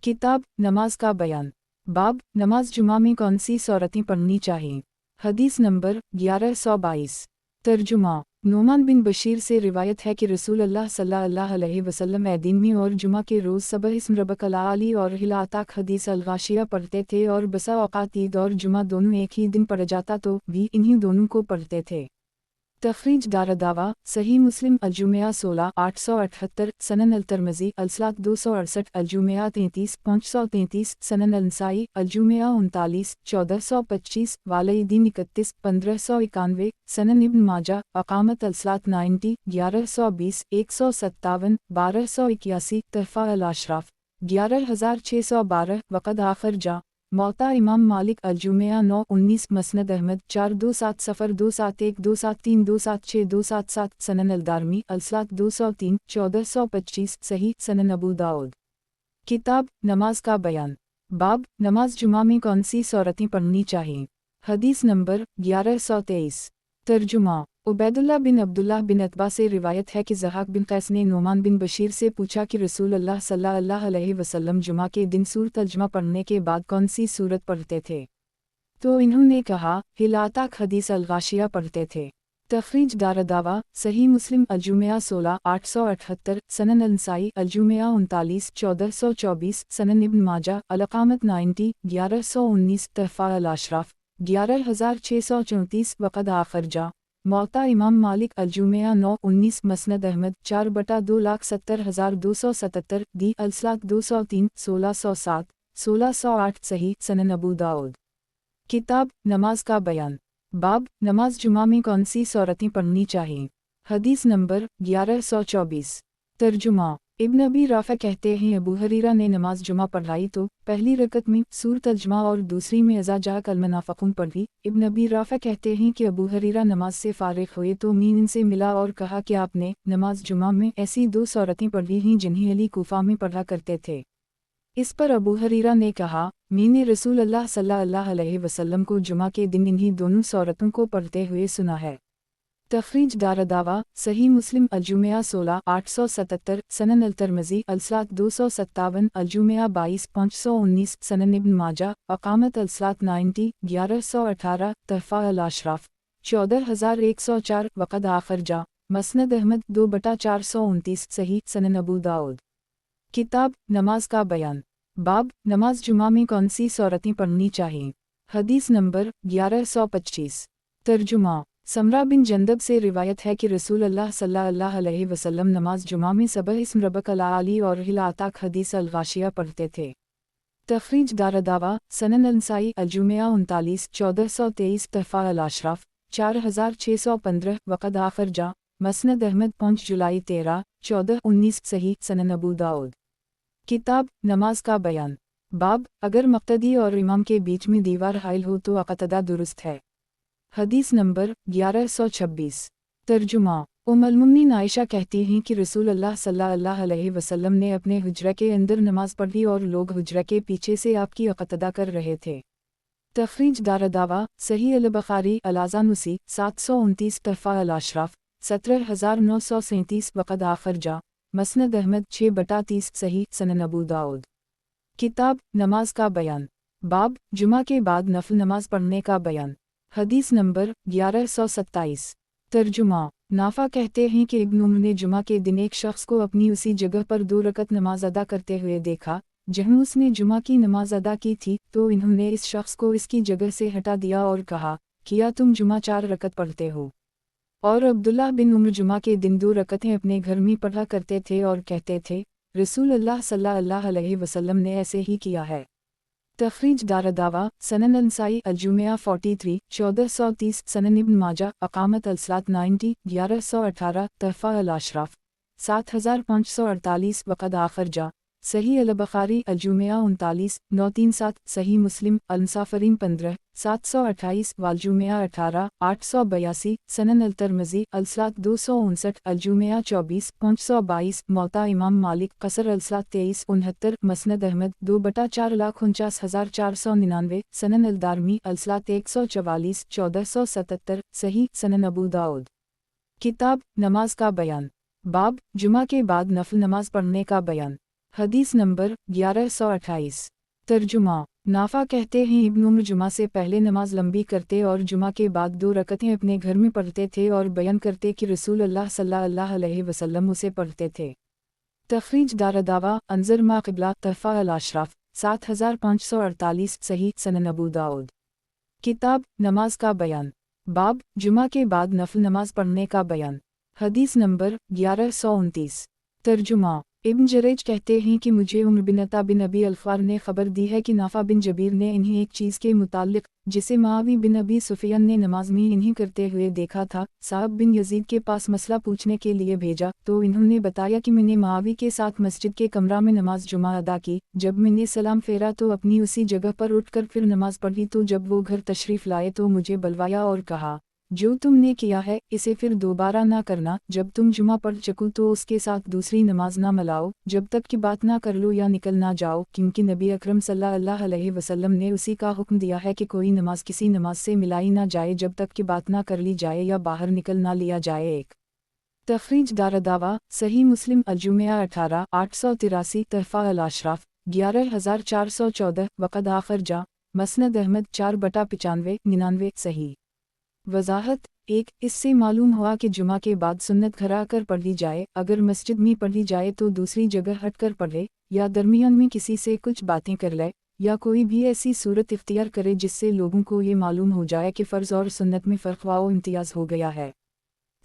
किताब नमाज का बयान बाब नमाज जुमा में कौन सी सूरतें पढ़नी चाहिए हदीस नंबर 1122 तर्जुमा नोमान बिन बशीर से रिवायत है कि रसूल अल्लाह सल्लल्लाहु अलैहि वसल्लम ऐदीन में और जुमा के रोज़ सबह इस्म रब्बक अल-आली और हिलाताक हदीस अल-गाशिया पढ़ते थे और बसा औक़ात ईद और जुमा दोनों एक ही दिन पढ़ जाता तो भी इन्हीं दोनों को पढ़ते थे। तखरीज दारदावा सही मुस्लिम अलजुमिया 16 878 सनन अल-तिरमिज़ी अलसलात 268 अलजुमिया 33 533 सनन अल-नसाई अलजुमिया 39 1425 वालईदीन 31 1591 सनन इब्न माजा अकामत अलसलात 90 1120 157 1281 तहफ़ा अल-अशराफ 11612 वक़द आखिर जा मौता इमाम मालिक अलजुमिया 9 19 मसनद अहमद 427 सफ़र 271 273 276 277 सनन अल-दारमी अलसलात 203 1425 सही सनन अबू दाऊद किताब नमाज का बयान बाब नमाज जुमा में कौन सी सूरतें पढ़नी चाहिए हदीस नंबर 1123 तर्जुमा उबैदुल्लाह बिन अब्दुल्लाह बिन अतबा से रिवायत है कि ज़हाक बिन कैस ने नोमान बिन बशीर से पूछा कि रसूल अल्लाह सल्लल्लाहु अलैहि वसल्लम जुमा के दिन सूरत अल-जुमा पढ़ने के बाद कौन सी सूरत पढ़ते थे, तो इन्होंने कहा हिलाताक हदीस अल-गाशिया पढ़ते थे। तखरीज दारदावा सही मुस्लिम अलजुमिया 16 878 सनन अल-नसाई अलजुमिया 39 1424 सनन इब्न माजा अल-अकामत 90 1119 तहफ़ा अल-अशराफ 11634 वक़द आखिर जा मौता इमाम मालिक अलजुमिया 9 19 मसनद अहमद 4/2,70,277 दी अलसलात 203 1607 1608 सही सनन अबू दाऊद किताब नमाज का बयान। बाब नमाज जुमा में कौन सी सूरतें पढ़नी चाहिए। हदीस नंबर 1124। तर्जुमा। इब्न अबी राफ़ा कहते हैं अबू हरीरा ने नमाज जुमा पढ़ाई तो पहली रकत में सूरत अल-जुमा और दूसरी में इज़ा जाअक अल-मुनाफ़िक़ून पढ़ी। इब्न अबी राफ़ा कहते हैं कि अबू हरीरा नमाज से फ़ारिग़ हुए तो मैं इनसे मिला और कहा कि आपने नमाज जुमा में ऐसी 2 सूरतें पढ़ी हैं जिन्हें अली कूफ़ा में पढ़ा करते थे। इस पर अबू हरीरा ने कहा, मैंने रसूल अल्लाह सल्लल्लाहु अलैहि वसल्लम को जुमा के दिन इन्हीं दोनों सूरतों को पढ़ते हुए सुना है। तखरीज दारदावा सही मुस्लिम अलजुमिया 16 877 सनन अल-तिरमिज़ी अलसलात 257 अलजुमिया 22 519 सनन इब्न माजा अकामत अलसलात 90 1118 तहफ़ा अल-अशराफ 14104 वक़द आखिर जा मसनद अहमद 2/429 सही सनन अबू दाऊद। किताब नमाज का बयान। बाब नमाज जुमा में कौन सी सूरतें पढ़नी चाहिए। हदीस नंबर 1125। तर्जुमा। समरा बिन जंदब से रिवायत है कि रसूल अल्लाह सल्लल्लाहु अलैहि वसल्लम नमाज जुमा में सबह इस्म रब्बक अल-आली और हिल आताक हदीस अल-गाशिया पढ़ते थे। तखरीज दारदावा सनन अल-नसाई अलजुमिया 39 1423 तहफ़ा अल-अशराफ 4615 वक़द आखिर जा मसनद अहमद 5 जुलाई 13 1419 सही सनन अबू दाऊद। किताब नमाज का बयान। बाब अगर मक़तदी और इमाम के बीच में दीवार हाइल हो तो अक़तदा दुरुस्त है। हदीस नंबर 1126। तर्जुमा। उम्मुल-मोमिनीन आयशा कहती हैं कि रसूल अल्लाह सल्लल्लाहु अलैहि वसल्लम ने अपने हुज्रा के अंदर नमाज पढ़ी और लोग हुज्रा के पीछे से आपकी अक़तदा कर रहे थे। तखरीज दारदावा सही अल-बुख़ारी अल-आज़ानुसी 729 तहफ़ा अल-अशराफ 17937 वक़द आखिर जा मसनद अहमद 6/30 सही सनन अबू दाऊद। किताब नमाज का बयान। बाब जुमा के बाद नफल नमाज पढ़ने का बयान। हदीस नंबर 1127। तर्जुमा। नाफा कहते हैं कि इब्न उम्र ने जुमा के दिन एक शख्स को अपनी उसी जगह पर 2 रकत नमाज अदा करते हुए देखा जहाँ उसने जुमा की नमाज अदा की थी, तो इन्होंने इस शख्स को इसकी जगह से हटा दिया और कहा, किया तुम जुमा 4 रकत पढ़ते हो। और अब्दुल्लाह बिन उम्र जुमा के दिन 2 रकतें अपने घर में पढ़ा करते थे और कहते थे, रसूल अल्लाह सल्लल्लाहु अलैहि वसल्लम ने ऐसे ही किया है। तखरीज दारदावा सनन अल-नसाई अलजुमिया 43 1430 सनन इब्न माजा अकामत अलसलात 90 1118 तहफ़ा अल-अशराफ 7548 वक़द आखिर जा सही अल-बुख़ारी अलजुमिया 39 937 सही मुस्लिम अल-मुसाफ़िरीन 15 728 वालजुमिया 18 882 सनन अल-तिरमिज़ी अलसलात 259 अलजुमिया 24 522 मौता इमाम मालिक कसर अलसलात 23 69 मसनद अहमद 2/449,499 सनन अल-दारमी अलसलात 144 1477 सही सनन अबू दाऊद। किताब नमाज का बयान। बाब जुमा के बाद नफल नमाज पढ़ने का बयान। हदीस नंबर 1128। तर्जुमा। नाफा कहते हैं इब्न उम्र जुमा से पहले नमाज लंबी करते और जुमा के बाद 2 रकतें अपने घर में पढ़ते थे और बयान करते कि रसूल अल्लाह सल्लल्लाहु अलैहि वसल्लम उसे पढ़ते थे। तखरीज दारदावा अंजर मा क़िबला तहफ़ा अल-अशराफ 7548 सही सनन अबू दाऊद। किताब नमाज का बयान। बाब जुमा के बाद नफल नमाज पढ़ने का बयान। हदीस नंबर 1129। तर्जुमा। इब्न जरेज कहते हैं कि मुझे उम्र बिन अता बिन अबी अल्फ़ार ने खबर दी है कि नाफा बिन जबीर ने इन्हें एक चीज़ के मुताल्लिक़ जिसे मुआवी बिन अबी सुफ़ियान ने नमाज में इन्हें करते हुए देखा था, साहब बिन यजीद के पास मसला पूछने के लिए भेजा, तो इन्होंने बताया कि मैंने मुआवी के साथ मस्जिद के कमरा में नमाज जुमा अदा की। जब मैंने सलाम फेरा तो अपनी उसी जगह पर उठकर फिर नमाज पढ़ी, तो जब वो घर तशरीफ़ लाए तो मुझे बुलवाया और कहा, जो तुमने किया है इसे फिर दोबारा ना करना। जब तुम जुमा पढ़ चको तो उसके साथ दूसरी नमाज ना मिलाओ जब तक कि बात ना कर लो या निकल ना जाओ, क्योंकि नबी अकरम सल्लल्लाहु अलैहि वसल्लम ने उसी का हुक्म दिया है कि कोई नमाज किसी नमाज से मिलाई ना जाए जब तक कि बात ना कर ली जाए या बाहर निकल ना लिया जाए। एक तखरीज दारदावा सही मुस्लिम अलजुमिया 18 883 तहफ़ा अल-अशराफ 11414 वक़द आखिर जा मसनद अहमद 4/95 सही। वज़ाहत 1 इससे मालूम हुआ कि जुमा के बाद सुन्नत घर आकर पढ़ी जाए, अगर मस्जिद में पढ़ी जाए तो दूसरी जगह हटकर पढ़े, या दरमियान में किसी से कुछ बातें कर ले, या कोई भी ऐसी सूरत इख्तियार करे जिससे लोगों को ये मालूम हो जाए कि फ़र्ज़ और सुन्नत में फ़र्क व इम्तियाज़ हो गया है।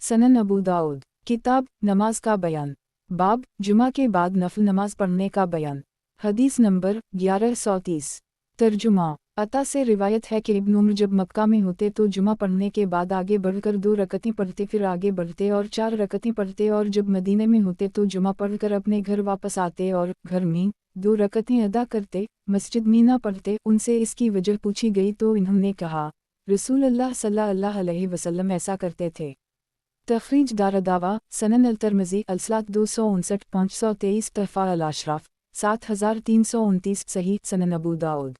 सनन अबू दाऊद। किताब नमाज का बयान। बाब जुमा के बाद नफल नमाज पढ़ने का बयान। हदीस नंबर 1130। तर्जुमा। अता से रिवायत है कि इब्न उमर जब मक्का में होते तो जुमा पढ़ने के बाद आगे बढ़कर 2 रकतें पढ़ते, फिर आगे बढ़ते और 4 रकतें पढ़ते, और जब मदीने में होते तो जुमा पढ़कर अपने घर वापस आते और घर में 2 रकतें अदा करते, मस्जिद में न पढ़ते। उनसे इसकी वजह पूछी गई तो इन्होंने कहा, रसूलुल्लाह सल्लल्लाहु अलैहि वसल्लम ऐसा करते थे। तखरीज दारदावा सनन अल-तिरमिज़ी अलसलात 259 523 तहफ़ा अल-अशराफ 7329 सही सनन अबू दाऊद।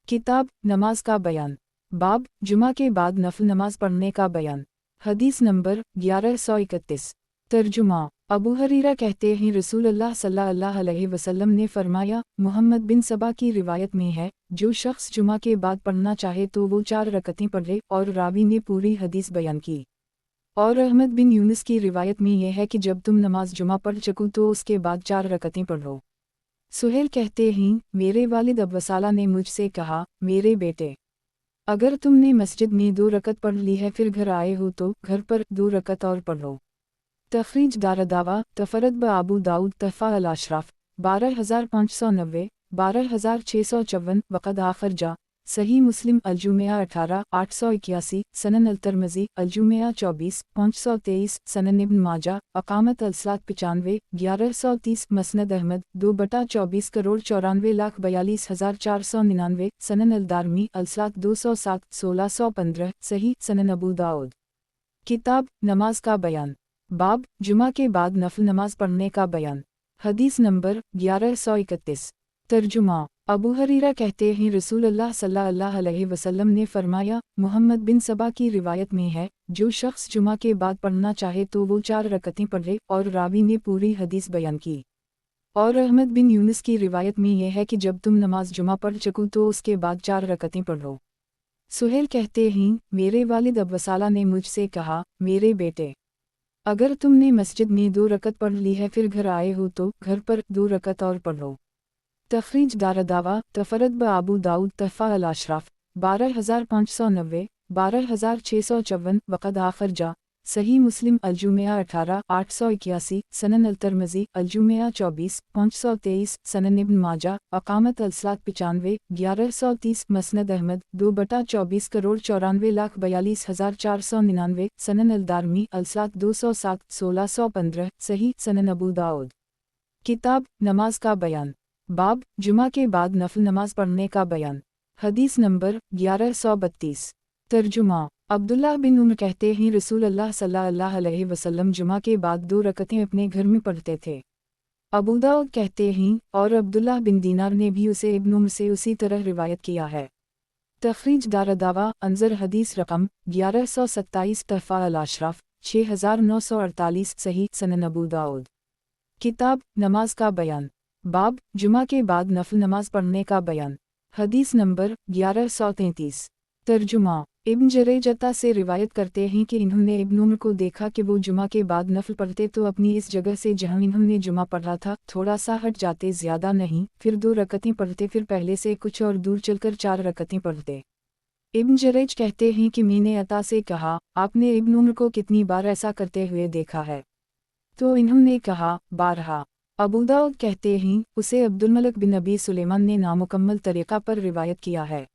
किताब नमाज का बयान, बाब जुमा के बाद नफल नमाज पढ़ने का बयान। हदीस नंबर 1131। तर्जुमा अबू हरीरा कहते हैं रसूलुल्लाह सल्लल्लाहु अलैहि वसल्लम ने फरमाया, मुहम्मद बिन सबा की रिवायत में है, जो शख्स जुमा के बाद पढ़ना चाहे तो वो 4 रकतें पढ़े, और रावी ने पूरी हदीस बयान की। और अहमद बिन यूनुस की रिवायत में यह है कि जब तुम नमाज जुमा पढ़ चको तो उसके बाद 4 रकतें पढ़ो। सुहेल कहते हैं, मेरे वालिद अब्बसाला ने मुझसे कहा, मेरे बेटे, अगर तुमने मस्जिद में 2 रकत पढ़ ली है फिर घर आए हो तो घर पर 2 रकत और पढ़ो। तखरीज दारदावा तफरद ब आबू दाऊद तहफ़ा अल-अशराफ 12590 12654 वक़द आखर जा सही मुस्लिम अलजुमिया 18 881 सनन अल-तिरमिज़ी अलजुमिया 24 523 सनन इब्न माजा अकामत अलसलात 95 1130 मसनद अहमद 2/24,94,42,499 सनन अल-दारमी अलसलात 207 1615 सही सनन अबू दाऊद। किताब नमाज का बयान, बाब जुमा के बाद नफल नमाज पढ़ने का बयान। हदीस नंबर 1131। तर्जुमा अबू हरीरा कहते हैं रसूलुल्लाह सल्लल्लाहु अलैहि वसल्लम ने फरमाया, मुहम्मद बिन सबा की रिवायत में है, जो शख्स जुमा के बाद पढ़ना चाहे तो वो 4 रकतें पढ़े, और रावी ने पूरी हदीस बयान की। और अहमद बिन यूनुस की रिवायत में यह है कि जब तुम नमाज जुमा पढ़ चको तो उसके बाद 4 रकतें पढ़ो। सुहेल कहते हैं, मेरे वालिद अब्बसाला ने मुझसे कहा, मेरे बेटे, अगर तुमने मस्जिद में 2 रकत पढ़ ली है फिर घर आए हो तो घर पर 2 रकत और पढ़ो। तखरीज दारदावा तफरद ब आबू दाऊद तहफ़ा अल-अशराफ 12590 12654 वक़द आखर जा सही मुस्लिम अलजुमिया 18 881 सनन अल-तिरमिज़ी अलजुमिया 24 523 सनन इब्न माजा अकामत अलसलात 95 1130 मसनद अहमद 2/24,94,42,499 सनन अल-दारमी अलसलात 207 1615 सही सनन अबू दाऊद। किताब नमाज का बयान, बाब जुमा के बाद नफल नमाज पढ़ने का बयान। हदीस नंबर 1132। तर्जुमा अब्दुल्लाह बिन उमर कहते हैं रसूलुल्लाह सल्लल्लाहु अलैहि वसल्लम जुमा के बाद 2 रकतें अपने घर में पढ़ते थे। अबू दाऊद कहते हैं, और अब्दुल्लाह बिन दीनार ने भी उसे इब्न उमर से उसी तरह रिवायत किया है। तखरीज दारदावा अंजर हदीस रकम 1127 तहफ़ा अल-अशराफ 6948 सही सनन अबू दाऊद। किताब नमाज का बयान, बाब जुमा के बाद नफल नमाज पढ़ने का बयान। हदीस नंबर 1133। तर्जुमा इब्न जरेजता से रिवायत करते हैं कि इन्होंने इब्न उमर को देखा कि वो जुमा के बाद नफल पढ़ते तो अपनी इस जगह से जहां इन्होंने जुमा पढ़ा था थोड़ा सा हट जाते, ज़्यादा नहीं, फिर 2 रकतें पढ़ते, फिर पहले से कुछ और दूर चलकर 4 रकतें पढ़ते। इब्न जरेज कहते हैं कि मैंने अता से कहा, आपने इब्न उमर को कितनी बार ऐसा करते हुए देखा है? तो इन्होंने कहा, 12। अबू दाऊद कहते हैं, उसे अब्दुलमलक बिन अबी सुलेमान ने नामुकम्मल तरीक़ा पर रिवायत किया है।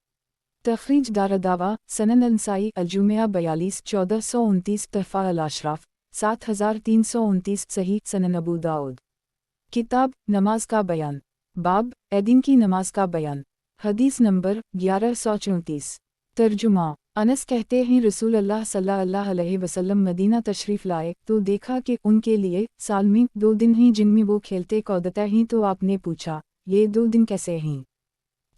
तखरीज दारदावा सनन अंसाई अलजुमिया 42 1429 तहफ़ा अल-अशराफ 7329 सही सनन अबू दाऊद। किताब नमाज का बयान, बाब ऐदीन की नमाज का बयान। हदीस नंबर 1134। तर्जुमा अनस कहते हैं रसूलुल्लाह सल्लल्लाहु अलैहि वसल्लम मदीना तशरीफ़ लाए तो देखा कि उनके लिए साल में 2 दिन ही जिनमें वो खेलते कौदता हैं, तो आपने पूछा, ये 2 दिन कैसे हैं?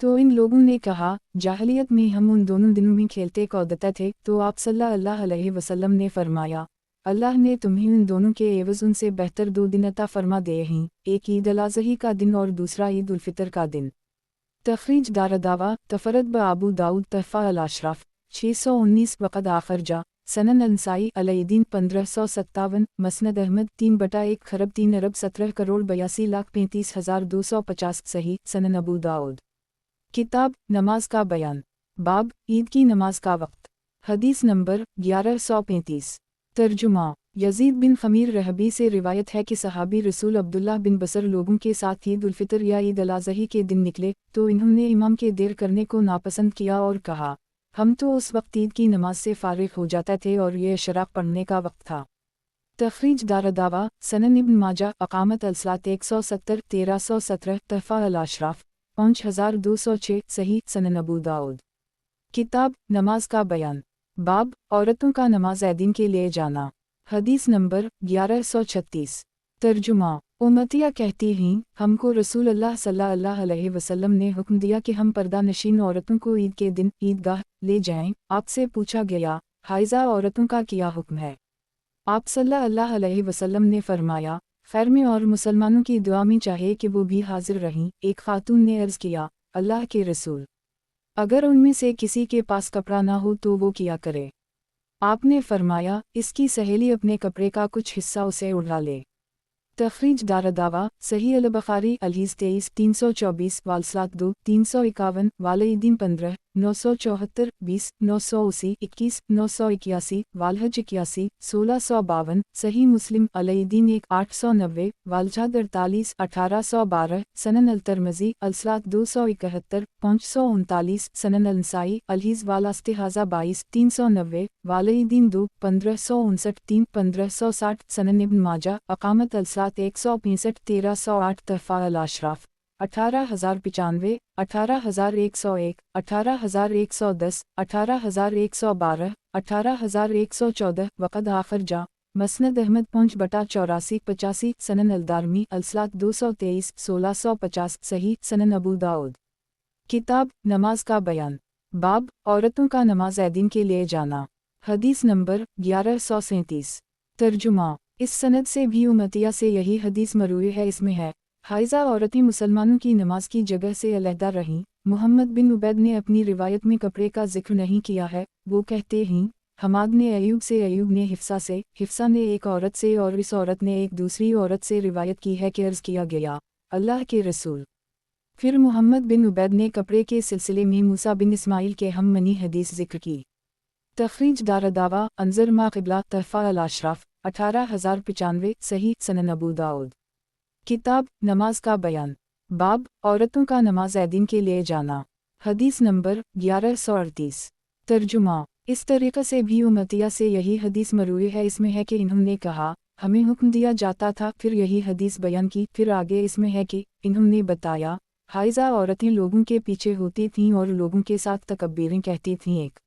तो इन लोगों ने कहा, जाहलियत में हम उन दोनों दिनों में खेलते कौदता थे। तो आप सल्लल्लाहु अलैहि वसल्लम ने फरमाया, अल्लाह ने तुम्हें उन दोनों के एवज़ उनसे बेहतर 2 दिन अता फरमा दिए हैं, एक ईद अल-अज़ही का दिन और दूसरा ईद उल फितर का दिन। तखरीज दारदावा तफरद ब आबू दाऊद तहफ़ा अल-अशराफ 619 वक़द आखर जा सनन अंसाई अलईदीन 1557 मसनद अहमद 3/1 खरब 3 अरब 17,82,35,250 सही सनन अबू दाऊद। किताब नमाज का बयान, बाब ईद की नमाज का वक्त। हदीस नंबर 1135। तर्जुमा यजीद बिन खमीर रहबी से रिवायत है कि सहाबी रसूल अब्दुल्लाह बिन बसर लोगों के साथ ईद उल फितर या ईद अल अज़ही के दिन निकले तो इन्होंने इमाम के देर करने को नापसंद किया और कहा, हम तो उस वक्त ईद की नमाज से फारिग हो जाते थे और ये शराब पढ़ने का वक्त था। तखरीज दारदावा सनन इब्न माजा अकामत अलसलात 170 1317 तहफ़ा अल अशराफ 5206 सही सनन अबू दाऊद। किताब नमाज का बयान बाब औरतों का नमाज ऐदीन के लिए जाना। हदीस नंबर 1136। तर्जुमा उम्मतिया कहती हैं, हमको रसूल अल्लाह सल्लल्लाहु अलैहि वसल्लम ने हुक्म दिया कि हम पर्दा नशीन औरतों को ईद के दिन ईदगाह ले जाएं। आपसे पूछा गया, हाइजा औरतों का क्या हुक्म है? आप सल्लल्लाहु अलैहि वसल्लम ने फरमाया, खैर में और मुसलमानों की दुआ में चाहे कि वो भी हाजिर रहीं। एक खातून ने अर्ज़ किया, अल्लाह के रसूल, अगर उनमें से किसी के पास कपड़ा ना हो तो वो क्या करे? आपने फरमाया, इसकी सहेली अपने कपड़े का कुछ हिस्सा उसे उड़ा ले। तखरीज दारदावा सही अल बुखारी अलहीस 23 324 वालसलात 2 351 वालईदीन 15 974 20 980 21 981 वालहज 81 1652 सही मुस्लिम अलईदीन 1 890 वालजाद 48 1812 सनन अल तरमजी अलसलात 271 539 सनन अल नसाई अलहीस वालास्ते हाजा 22 390 वालईदीन 2 1559 3 1560 सनन इब्न माजा अकामत अलसलात 165 1308 तहफ़ा अल अशराफ 18095 18101 18110 18112 18114 वक़द आखिर जा मसनद अहमद 5/84 85 सनन अलदारमी अलसलात 223 1650 सही सनन अबू दाऊद। किताब नमाज का बयान बाब औरतों का नमाज ऐदीन के लिए जाना। हदीस नंबर 1137। तर्जुमा इस सनद से भी उम्मतिया से यही हदीस मरूई है। इसमें है, हाइजा औरतें मुसलमानों की नमाज की जगह से अलहदा रहीं। मुहम्मद बिन उबैद ने अपनी रिवायत में कपड़े का जिक्र नहीं किया है। वो कहते हैं, हमाद ने अयूब से, अयूब ने हिफ्सा ने एक औरत से और इस औरत ने एक दूसरी औरत से रिवायत की है कि अर्ज़ किया गया, अल्लाह के रसूल। फिर मुहम्मद बिन उबैद ने कपड़े के सिलसिले में मूसा बिन इस्माइल के हम मनी हदीस जिक्र की। तखरीज दारदावा अंजर मा क़िबला तहफ़ा अल अशराफ 18095 सही सनन अबू दाऊद। किताब नमाज का बयान बाब औरतों का नमाज ऐदीन के लिए जाना। हदीस नंबर 1138। तर्जुमा इस तरीक़े से भी उम्मतिया से यही हदीस मरूई है। इसमें है कि इन्होंने कहा, हमें हुक्म दिया जाता था। फिर यही हदीस बयान की। फिर आगे इसमें है कि इन्होंने बताया, हाइजा औरतें लोगों के पीछे होती थीं और लोगों के साथ तकब्बीरें कहती थीं। एक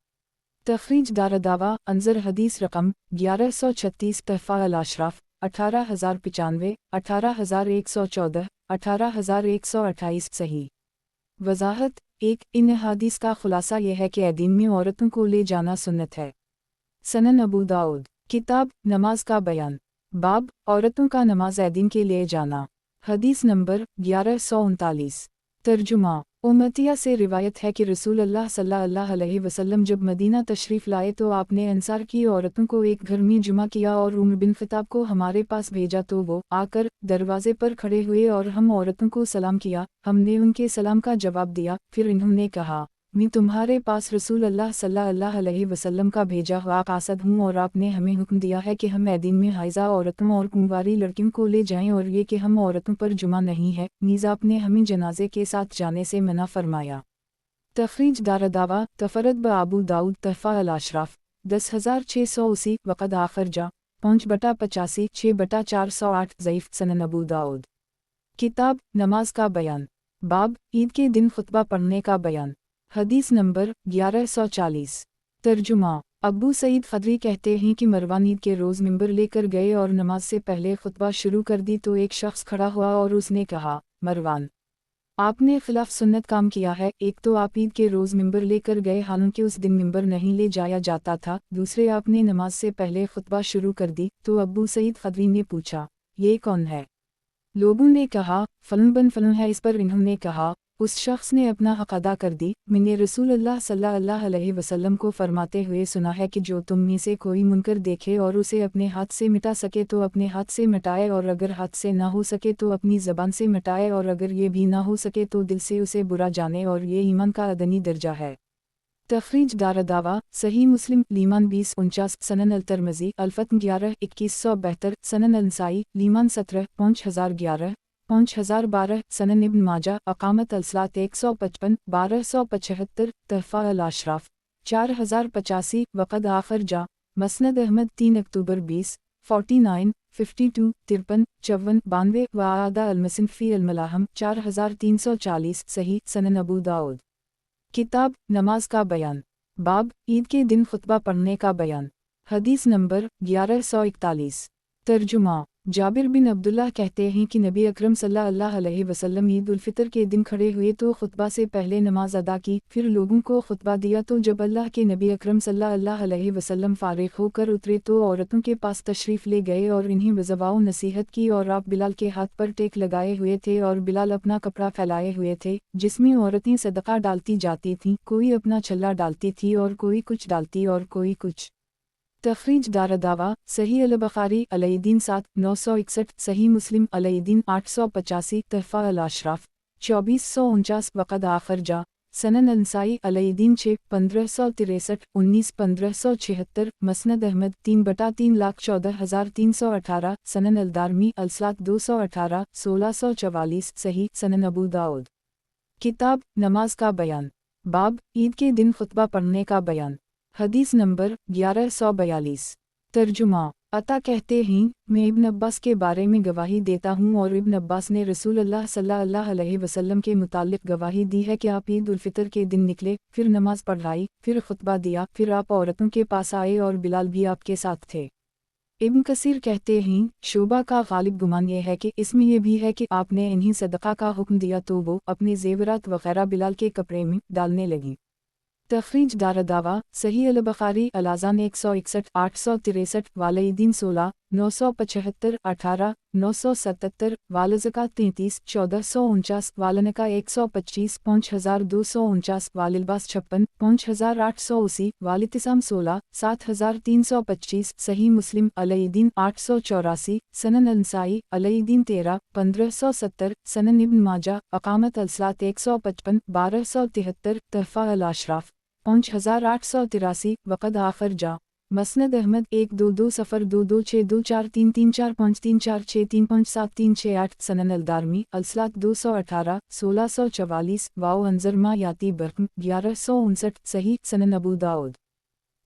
तखरीज दारदावा अंजर हदीस रकम 1136 तहफ़ा अल अशराफ 18095 18114 18128 सही। वज़ाहत 1 इन हदीस का खुलासा यह है कि ऐदीन में औरतों को ले जाना सुन्नत है। सनन अबू दाऊद। किताब नमाज का बयान बाब औरतों का नमाज ऐदीन के लिए जाना। हदीस नंबर 1139। तर्जुमा उम्मतिया से रिवायत है कि रसूल अल्लाह सल्लल्लाहु अलैहि वसल्लम जब मदीना तशरीफ़ लाए तो आपने अंसार की औरतों को एक घर में जुमा किया और उम्र बिन ख़िताब को हमारे पास भेजा तो वो आकर दरवाजे पर खड़े हुए और हम औरतों को सलाम किया। हमने उनके सलाम का जवाब दिया। फिर इन्होंने कहा, मैं तुम्हारे पास रसूल अल्लाह सल्लल्लाहु अलैहि वसल्लम का भेजा हुआ कासद हूँ और आपने हमें हुक्म दिया है कि हम ऐदीन में हाइजा औरतों और कुंवारी लड़कियों को ले जाएं और ये कि हम औरतों पर जुमा नहीं है। नीज़ आपने हमें जनाजे के साथ जाने से मना फरमाया। तखरीज दारदावा तफरद ब अबू दाऊद तहफ़ा अल अशराफ 10680 वक़द आखिर जा 5/85 6/408 ज़ईफ़ सनन अबू दाऊद। किताब नमाज का बयान बाब ईद के दिन खुतबा पढ़ने का बयान। हदीस नंबर 1140। तर्जुमा अबू सईद खदरी कहते हैं कि मरवान ईद के रोज़ मिंबर लेकर गए और नमाज से पहले खुतबा शुरू कर दी तो एक शख्स खड़ा हुआ और उसने कहा, मरवान, आपने खिलाफ सुन्नत काम किया है। एक तो आप ईद के रोज़ मिंबर लेकर गए हालांकि उस दिन मिंबर नहीं ले जाया जाता था। दूसरे आपने नमाज से पहले खुतबा शुरू कर दी। तो अबू सईद खदरी ने पूछा, ये कौन है? लोगों ने कहा, फलन बन फलन है। इस पर इन्होंने कहा, उस शख्स ने अपना हक अदा कर दी। मैंने रसूल अल्लाह सल्लल्लाहु अलैहि वसल्लम को फरमाते हुए सुना है कि जो तुम में से कोई मुनकर देखे और उसे अपने हाथ से मिटा सके तो अपने हाथ से मिटाए और अगर हाथ से ना हो सके तो अपनी ज़बान से मिटाए और अगर ये भी ना हो सके तो दिल से उसे बुरा जाने और ये ईमान का अदनी दर्जा है। तखरीज दारदावा सही मुस्लिम लीमान 2049 सनन अल-तिरमिज़ी अल-फ़त्न 11-2172 सनन अल-नसाई लीमान 17 5011 5012 सनन इब्न माजा अक़ामत अल-सलात 155 1275 तहफ़ा अल-अशराफ 4085 वक़द आखिर जा मसनद अहमद 3 अक्टूबर 20 49 52 53 54 92 व आदा अल-मसन फ़ी अल-मलाहम 4340 सही सनन अबू दाऊद। किताब नमाज का बयान, बाब ईद के दिन खुतबा पढ़ने का बयान। हदीस नंबर 1141। तर्जुमा जाबिर बिन अब्दुल्लाह कहते हैं कि नबी अकरम सल्लल्लाहु अलैहि वसल्लम ईद उल फितर के दिन खड़े हुए तो खुतबा से पहले नमाज अदा की, फिर लोगों को खुतबा दिया तो जब अल्लाह के नबी अकरम सल्लल्लाहु अलैहि वसल्लम फारिग होकर उतरे तो औरतों के पास तशरीफ़ ले गए और इन्हें वज़वाओ नसीहत की और आप बिलाल के हाथ पर टेक लगाए हुए थे और बिलाल अपना कपड़ा फैलाए हुए थे जिसमें औरतें सदका डालती जाती थीं, कोई अपना छल्ला डालती थी और कोई कुछ डालती और कोई कुछ। तखरीज दारदावा सही अल-बुखारी अलैदीन 7 961 सही मुस्लिम अलैदीन 885 तहफ़ा अल-अशराफ 2449 वक़द आखिर जा सनन अल-नसाई अलैदीन 6 1563 19 1576 मसनद अहमद 3/314,318 सनन अल-दारमी अल-सलात 218 1644 सही सनन अबू दाऊद। किताब नमाज का बयान, बाब ईद के दिन खुतबा पढ़ने का बयान। हदीस नंबर 1142। तर्जुमा अता कहते हैं मैं इब्न अब्बास के बारे में गवाही देता हूँ और इब्न अब्बास ने रसूल अल्लाह सल्लल्लाहु अलैहि वसल्लम के मुतालिक गवाही दी है कि आप ईद उल फितर के दिन निकले, फिर नमाज पढ़ाई, फिर खुतबा दिया, फिर आप औरतों के पास आए और बिलाल भी आपके साथ थे। इब्न कसीर कहते हैं शोबा का गालिब गुमान यह है कि इसमें यह भी है कि आपने इन्हीं सदका का हुक्म दिया तो वो अपने जेवरात वगैरह बिलाल के कपड़े में डालने लगी। तखरीज दारदावा सही अल-बुखारी अल-अज़ान 161 863 वालईदीन 16 975 18 977 वालज़कात 33 1449 वालनका 125 5249 वालिलबास 56 5880 वालितिसाम 16 7325 सही मुस्लिम अलईदीन 884 सनन अल-नसाई अलईदीन 13 1570 सनन इब्न माजा अक़ामत अल-सलात 155 1273 तहफ़ा अल-अशराफ 5883 वक़द आखिर जा मसनद अहमद 122 सफ़र 226243345346357378 सनन अल-दारमी अल-सलात 218 1644 वाओ अंजरमा याती बरकम 1159 सही सनन अबू दाऊद।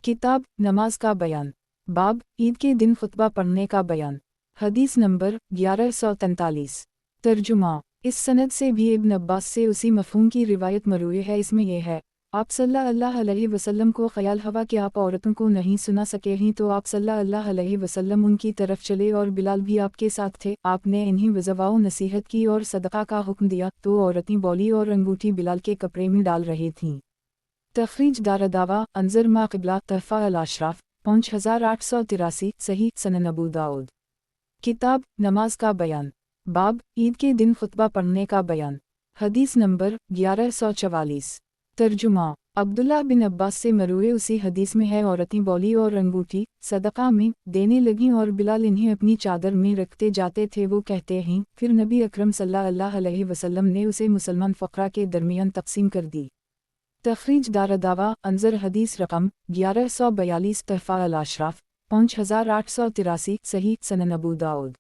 किताब नमाज का बयान, बाब ईद के दिन खुतबा पढ़ने का बयान। हदीस नंबर 1143। तर्जुमा इस सनद से भी इब्न अब्बास से उसी मफ़हूम की रिवायत मरूई है। इसमें यह है आप सल्लल्लाहु अलैहि वसल्लम को ख्याल हवा कि आप औरतों को नहीं सुना सके हैं तो आप सल्लल्लाहु अलैहि वसल्लम उनकी तरफ चले और बिलाल भी आपके साथ थे। आपने इन्हीं वज़वाओ नसीहत की और सदका का हुक्म दिया तो औरतें बौली और अंगूठी बिलाल के कपड़े में डाल रही थीं। तखरीज दारदावा अंजर मा क़िबला तहफ़ा अल-अशराफ 5883 सही सनन अबू दाऊद। किताब नमाज का बयान, बाब ईद के दिन खुतबा पढ़ने का बयान। हदीस नंबर 1144। तर्जुमा अब्दुल्ला बिन अब्बास से मरूए उसी हदीस में है औरतें बौली और अंगूठी सदका में देने लगीं और बिलाल इन्हें अपनी चादर में रखते जाते थे। वो कहते हैं फिर नबी अकरम सल्लल्लाहु अलैहि वसल्लम ने उसे मुसलमान फ़क़रा के दरमियान तक़सीम कर दी। तखरीज दारदावा अंजर हदीस रकम 1142 तहफ़ा अल-अशराफ 5883 सही सनन अबू दाऊद।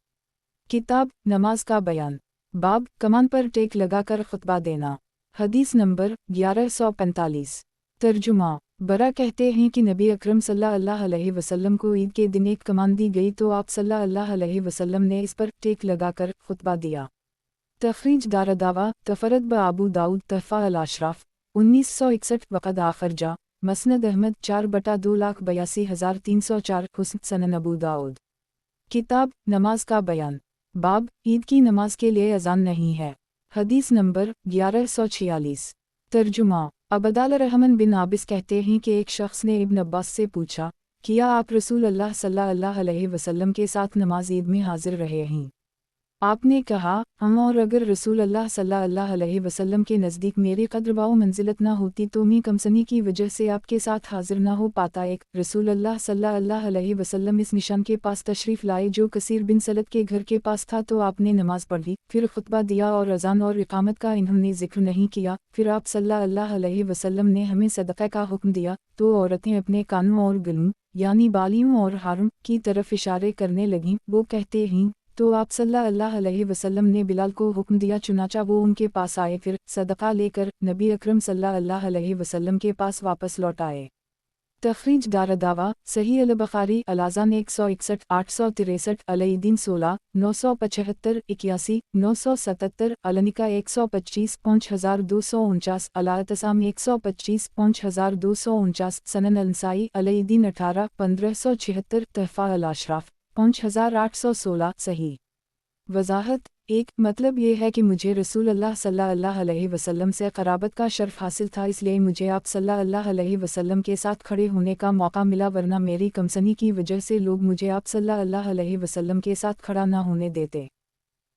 किताब नमाज का बयान, बाब कमान पर टेक लगाकर खुतबा देना। हदीस नंबर 1145। तर्जुमा बरा कहते हैं कि नबी अकरम सल्लल्लाहु अलैहि वसल्लम को ईद के दिन एक कमान दी गई तो आप सल्लल्लाहु अलैहि वसल्लम ने इस पर टेक लगाकर खुतबा दिया। तखरीज दारदावा तफरद ब अबू दाऊद तहफ़ा अल-अशराफ 1961 वक़द आखिर जा मसनद अहमद 4/282,304 हुस्न सनन अबू दाऊद। किताब नमाज का बयान, बाब ईद की नमाज के लिए अज़ान नहीं है। हदीस नंबर 1146। तर्जुमा अबदाल रहमान बिन आबिस कहते हैं कि एक शख्स ने इब्न अब्बास से पूछा क्या आप रसूल अल्लाह सल्लल्लाहु अलैहि वसल्लम के साथ नमाज ईद में हाजिर रहे हैं। आपने कहा, हम और अगर रसूल अल्लाह सल्लल्लाहु अलैहि वसल्लम के नज़दीक मेरी कद्र व मंजिलत ना होती तो मैं कमसनी की वजह से आपके साथ हाजिर ना हो पाता। एक रसूल अल्लाह सल्लल्लाहु अलैहि वसल्लम इस निशान के पास तशरीफ़ लाए जो कसीर बिन सलत के घर के पास था, तो आपने नमाज पढ़ी, फिर खुतबा दिया और अजान और इकामत का इन्होंने जिक्र नहीं किया। फिर आप सल्लल्लाहु अलैहि वसल्लम ने हमें सदक़ा का हुक्म दिया, तो औरतें अपने कानों और गलों यानी बालियों और हारों की तरफ इशारे करने लगीं। वो कहते हैं, तो आप सल्लल्लाहु अलैहि वसल्लम ने बिलाल को हुक्म दिया, चुनाचा वो उनके पास आए, फिर सदका लेकर नबी अकरम सल्लल्लाहु अलैहि वसल्लम के पास वापस लौट आए। तखरीज दारदावा सही अल बुखारी अलाज़ान 161 863 अलईदीन 16 975 81 977 अलनिका 125 5249 अलातसाम 125 5249 सनन अलनसाई अलईदीन 18 1576 तहफ़ा अल अशराफ 5816 सही। वज़ाहत एक मतलब ये है कि मुझे रसूल अल्लाह सल्लल्लाहु अलैहि वसल्लम से क़राबत का शर्फ हासिल था, इसलिए मुझे आप सल्लल्लाहु अलैहि वसल्लम के साथ खड़े होने का मौका मिला, वरना मेरी कमसनी की वजह से लोग मुझे आप सल्लल्लाहु अलैहि वसल्लम के साथ खड़ा ना होने देते।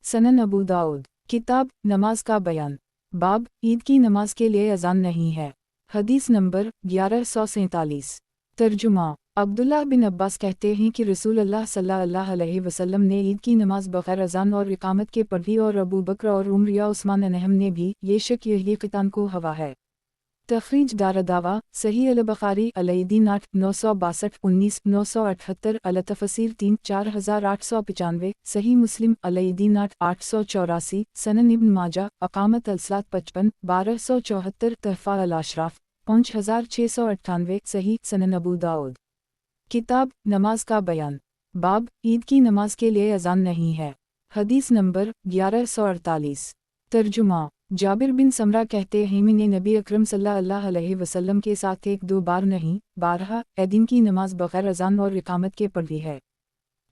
सनन अबू दाऊद किताब नमाज का बयान बाब ईद की नमाज के लिए अजान नहीं है। हदीस नंबर 1147। तर्जुमा अब्दुल्लाह बिन अब्बास कहते हैं कि रसूल अल्लाह सल्लल्लाहु अलैहि वसल्लम ने ईद की नमाज बग़ैर अजान और इकामत के पढ़ी, और अबू बकर और उमर या उस्मान अनहम ने भी, ये शक यही क़ितान को हवा है। तखरीज दारदावा सही अल बुखारी अलईदीन 8 962 19 978 अलतफसीर 3 4895 सही मुस्लिम अलईदीन 8 884 सनन इब्न माजा अकामत अलसलात 55 1274 तहफ़ा अल अशराफ 5698 सही सनन अबू दाऊद किताब नमाज का बयान बाब ईद की नमाज के लिए अजान नहीं है। हदीस नंबर 1148। तर्जुमा जाबिर बिन समरा कहते हैं, मैंने नबी अकरम सल्लल्लाहु अलैहि वसल्लम के साथ एक दो बार नहीं 12 दिन की नमाज बग़ैर अजान और इकामत के पढ़ी है।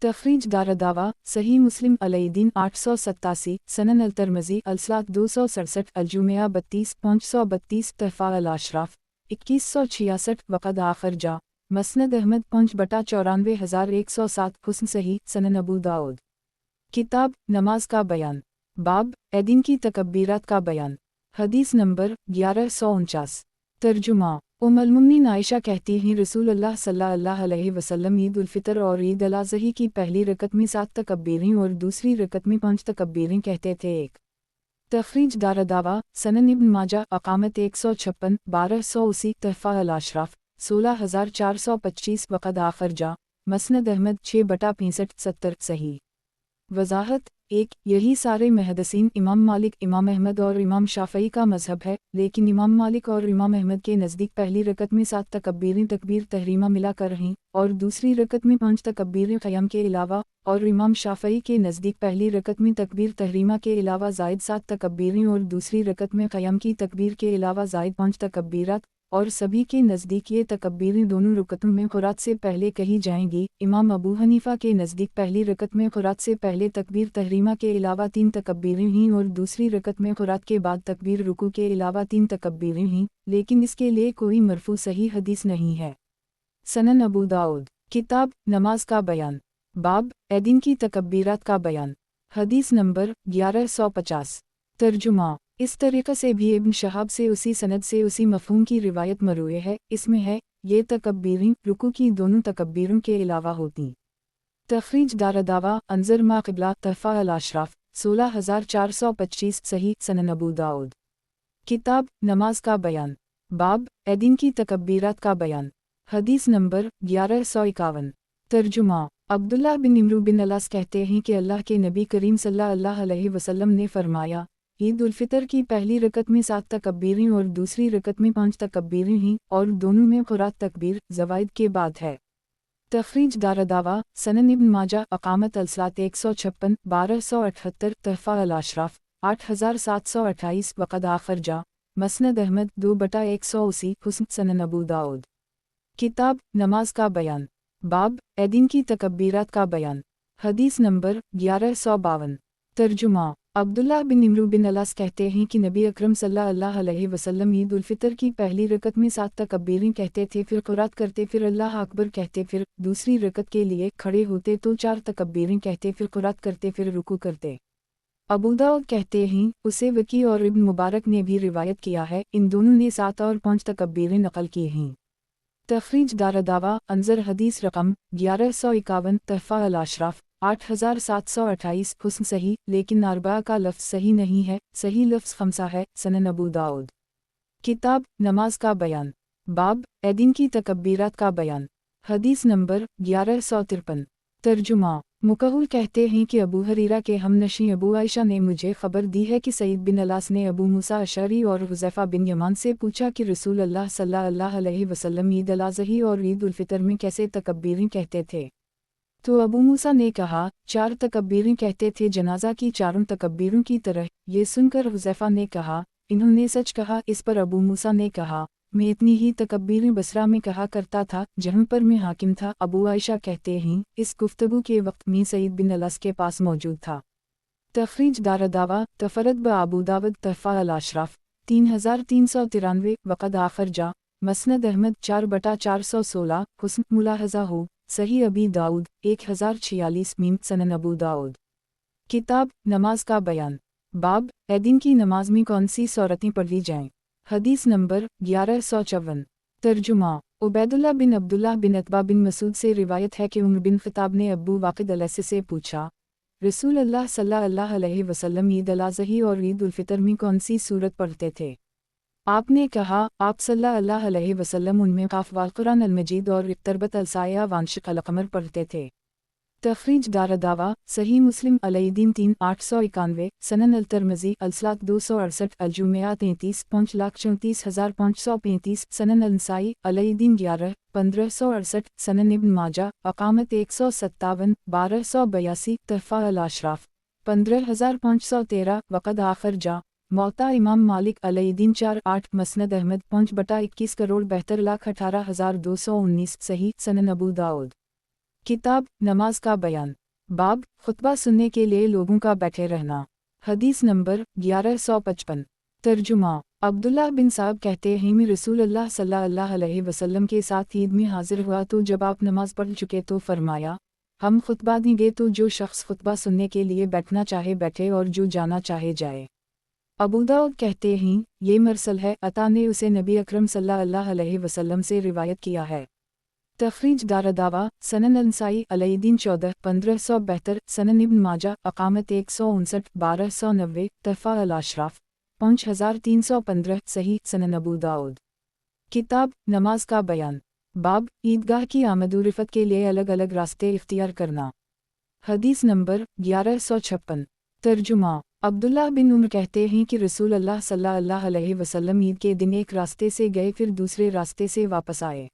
तखरीज दारदावा सही मुस्लिम अलईदीन 887 सनन अल तरमज़ी अलसलात 267 अलजुमिया 32 532 तहफ़ा अल अशराफ 2166 वक़द आखिर जा मसनद अहमद 5/94,107 हुस्न सही सनन अबू दाऊद किताब नमाज का बयान बाब दिन की तकब्बीरात का बयान। हदीस नंबर 1149। तर्जुमा उम्मुल मोमिनीन आयशा कहती हैं, रसूल अल्लाह सल्लल्लाहु अलैहि वसल्लम ईद उल फितर और ईद अल अज़ही की पहली रकत में 7 तकब्बीरें और दूसरी रकत में 5 तकब्बीरें कहते थे। एक तखरीज दारदावा सनन इब्न माजा अकामत 156 1280 तहफ़ा अल अशराफ 16425 वक़द आखिर जा मसनद अहमद 6/65 70 सही। वज़ाहत एक यही सारे मुहद्दिसीन इमाम मालिक, इमाम अहमद और इमाम शाफ़ई का मज़हब है, लेकिन इमाम मालिक और इमाम अहमद के नज़दीक पहली रकत में 7 तकब्बीरें तकबीर तहरीमा मिला कर रहीं और दूसरी रकत में 5 तकब्बीरें क़याम के अलावा, और इमाम शाफ़ई के नज़दीक पहली रकत में तकबीर तहरीमा के अलावा ज़ायद 7 तकब्बीरें और दूसरी रकत में क़याम की तकबीर के अलावा ज़ायद 5 तकब्बीरात, और सभी के नज़दीक ये तकब्बीरें दोनों रकतों में क़ुरात से पहले कही जाएंगी। इमाम अबू हनीफ़ा के नज़दीक पहली रकत में क़ुरात से पहले तकबीर तहरीमा के अलावा 3 तकब्बीरें हैं और दूसरी रकत में क़ुरात के बाद तकबीर रुकू के अलावा 3 तकब्बीरें हैं, लेकिन इसके लिए कोई मरफू सही हदीस नहीं है। सनन अबू दाऊद किताब नमाज का बयान बाब दिन की तकब्बीरात का बयान। हदीस नंबर 1150। तर्जुमा इस तरीक़े से भी इब्न शहाब से उसी सनद से उसी मफ़हूम की रिवायत मरूए है। इसमें है ये तकब्बीरें रुकू की दोनों तकब्बीरों के अलावा होती। तखरीज दारदावा अंजर मा क़िबला तहफ़ा अल अशराफ 16425 सही सनन अबू दाऊद किताब नमाज का बयान बाब दिन की तकब्बीरात का बयान। हदीस नंबर 1151। तर्जुमा अब्दुल्लाह बिन इमरू बिन अलास कहते हैं कि अल्लाह के नबी करीम सल्लल्लाहु अलैहि वसल्लम ने फरमाया, ईद उल फितर की पहली रकत में 7 तकब्बीरें और दूसरी रकत में 5 तकब्बीरें हैं और दोनों में क़ुरात तकबीर ज़वाइद के बाद है। तखरीज दारदावा सनन इब्न माजा अकामत अलसलात 156 1278 तहफ़ा अल अशराफ 8728 वक़द आखिर जा मसनद अहमद 2/180 हुस्न सनन अबू दाऊद किताब नमाज का बयान बाब दिन की तकब्बीरात का बयान। हदीस नंबर 1152। तर्जुमा अब्दुल्लाह बिन इमरू बिन अलास कहते हैं कि नबी अकरम सल्लल्लाहु अलैहि वसल्लम ईद उल फितर की पहली रकत में 7 तकब्बीरें कहते थे, फिर क़ुरात करते, फिर अल्लाह अकबर कहते, फिर दूसरी रकत के लिए खड़े होते तो 4 तकब्बीरें कहते, फिर क़ुरात करते, फिर रुकू करते। अबू दाऊद कहते हैं उसे वकी और इब्न मुबारक ने भी रिवायत किया है, इन दोनों ने 7 और 5 तकब्बीरें नकल की हैं। तखरीज दारदावा अंजर हदीस रकम 1151 तहफ़ा अल अशराफ 8728 हुस्न सही, लेकिन अरबा का लफ्ज़ सही नहीं है, सही लफ्ज़ खमसा है। सनन अबू दाऊद। किताब नमाज का बयान, बाब एदिन की तकब्बीरात का बयान। हदीस नंबर 1153। तर्जुमा मुकहुल कहते हैं कि अबू हरीरा के हमनशी अबू आयशा ने मुझे खबर दी है कि सईद बिन अलास ने अबू मूसा अशअरी और हुज़ैफ़ा बिन यमान से पूछा कि रसूल अल्लाह सल्लल्लाहु अलैहि वसल्लम ईद अल अज़ही और ईद उल फ़ितर में कैसे तकब्बीरें कहते थे। तो अबू मूसा ने कहा 4 तकब्बीरें कहते थे, जनाजा की 4 तकब्बीरों की तरह। ये सुनकर हुज़ैफ़ा ने कहा इन्होंने सच कहा। इस पर अबू मूसा ने कहा मैं इतनी ही तकब्बीरें बसरा में कहा करता था जहाँ पर मैं हाकिम था। अबू आयशा कहते हैं इस गुफ्तगू के वक्त में सईद बिन अलास के पास मौजूद था। तखरीज दारदावा तफरद ब अबू दाऊद तहफ़ा अल अशराफ 3393 वक़द आखर जा मसनद अहमद 4/416 हुस्न मुलाहज़ा हो सही अबी दाऊद 1046 मीम सनन अबू दाऊद। किताब नमाज का बयान, बाब एदिन की नमाज में कौन सी सूरतें पढ़ी जाएं। हदीस नंबर 1154। तर्जुमा उबैदुल्लाह बिन अब्दुल्लाह बिन अतबा बिन मसूद से रिवायत है कि उमर बिन ख़िताब ने अबू वाक़िद अलैसी से पूछा रसूल अल्लाह सल्लल्लाहु अलैहि वसल्लम ईद अल अज़ही और ईद उल फ़ितर में कौन सी सूरत पढ़ते थे। आपने कहा आप सल्लल्लाहु अलैहि वसल्लम उनमें क़ाफ़ वाल कुरान अल मजीद और इक़्तरबत अल साया वांशिक़ अल क़मर पढ़ते थे। तखरीज दारदावा सही मुस्लिम अलईदीन 3891 सनन अल तिरमिज़ी अलसलात 268 अलजुमिया 33 5,34,535 सनन अल नसाई अलईदीन 11 1568 सनन इब्न माजा अकामत 157 1282 तहफ़ा अल अशराफ 15,513 वक़द आखर जा मौता इमाम मालिक अलईदीन 4-8 मसनद अहमद 5/21 करोड़ 72,18,219 सही सनन अबू दाऊद। किताब नमाज का बयान, बाब खुतबा सुनने के लिए लोगों का बैठे रहना। हदीस नंबर 1155। तर्जुमा अब्दुल्लाह बिन साहब कहते हैं मैं रसूल अल्लाह सल्लल्लाहु अलैहि वसल्लम के साथ ईद में हाजिर हुआ तो जब आप नमाज पढ़ चुके तो फरमाया हम खुतबा देंगे तो जो शख्स खुतबा सुनने के लिए बैठना चाहे बैठे और जो जाना चाहे जाए। अबू दाऊद कहते हैं ये मरसल है, अता ने उसे नबी अकरम सल्लल्लाहु अलैहि वसल्लम से रिवायत किया है। तखरीज दारदावा सनन अल नसाई अलईदीन 14 1572 सनन इब्न माजा अकामत 159 1290 तहफ़ा अल अशराफ 5315 सही सनन अबू दाऊद। किताब नमाज का बयान, बाब ईदगाह की आमद-ओ-रिफ़त के लिए अलग अलग रास्ते इख्तियार करना। हदीस नंबर 1156। तर्जुमा अब्दुल्लाह बिन उमर कहते हैं कि रसूल अल्लाह सल्लल्लाहु अलैहि वसल्लम ईद के दिन एक रास्ते से गए फिर दूसरे रास्ते से वापस आए।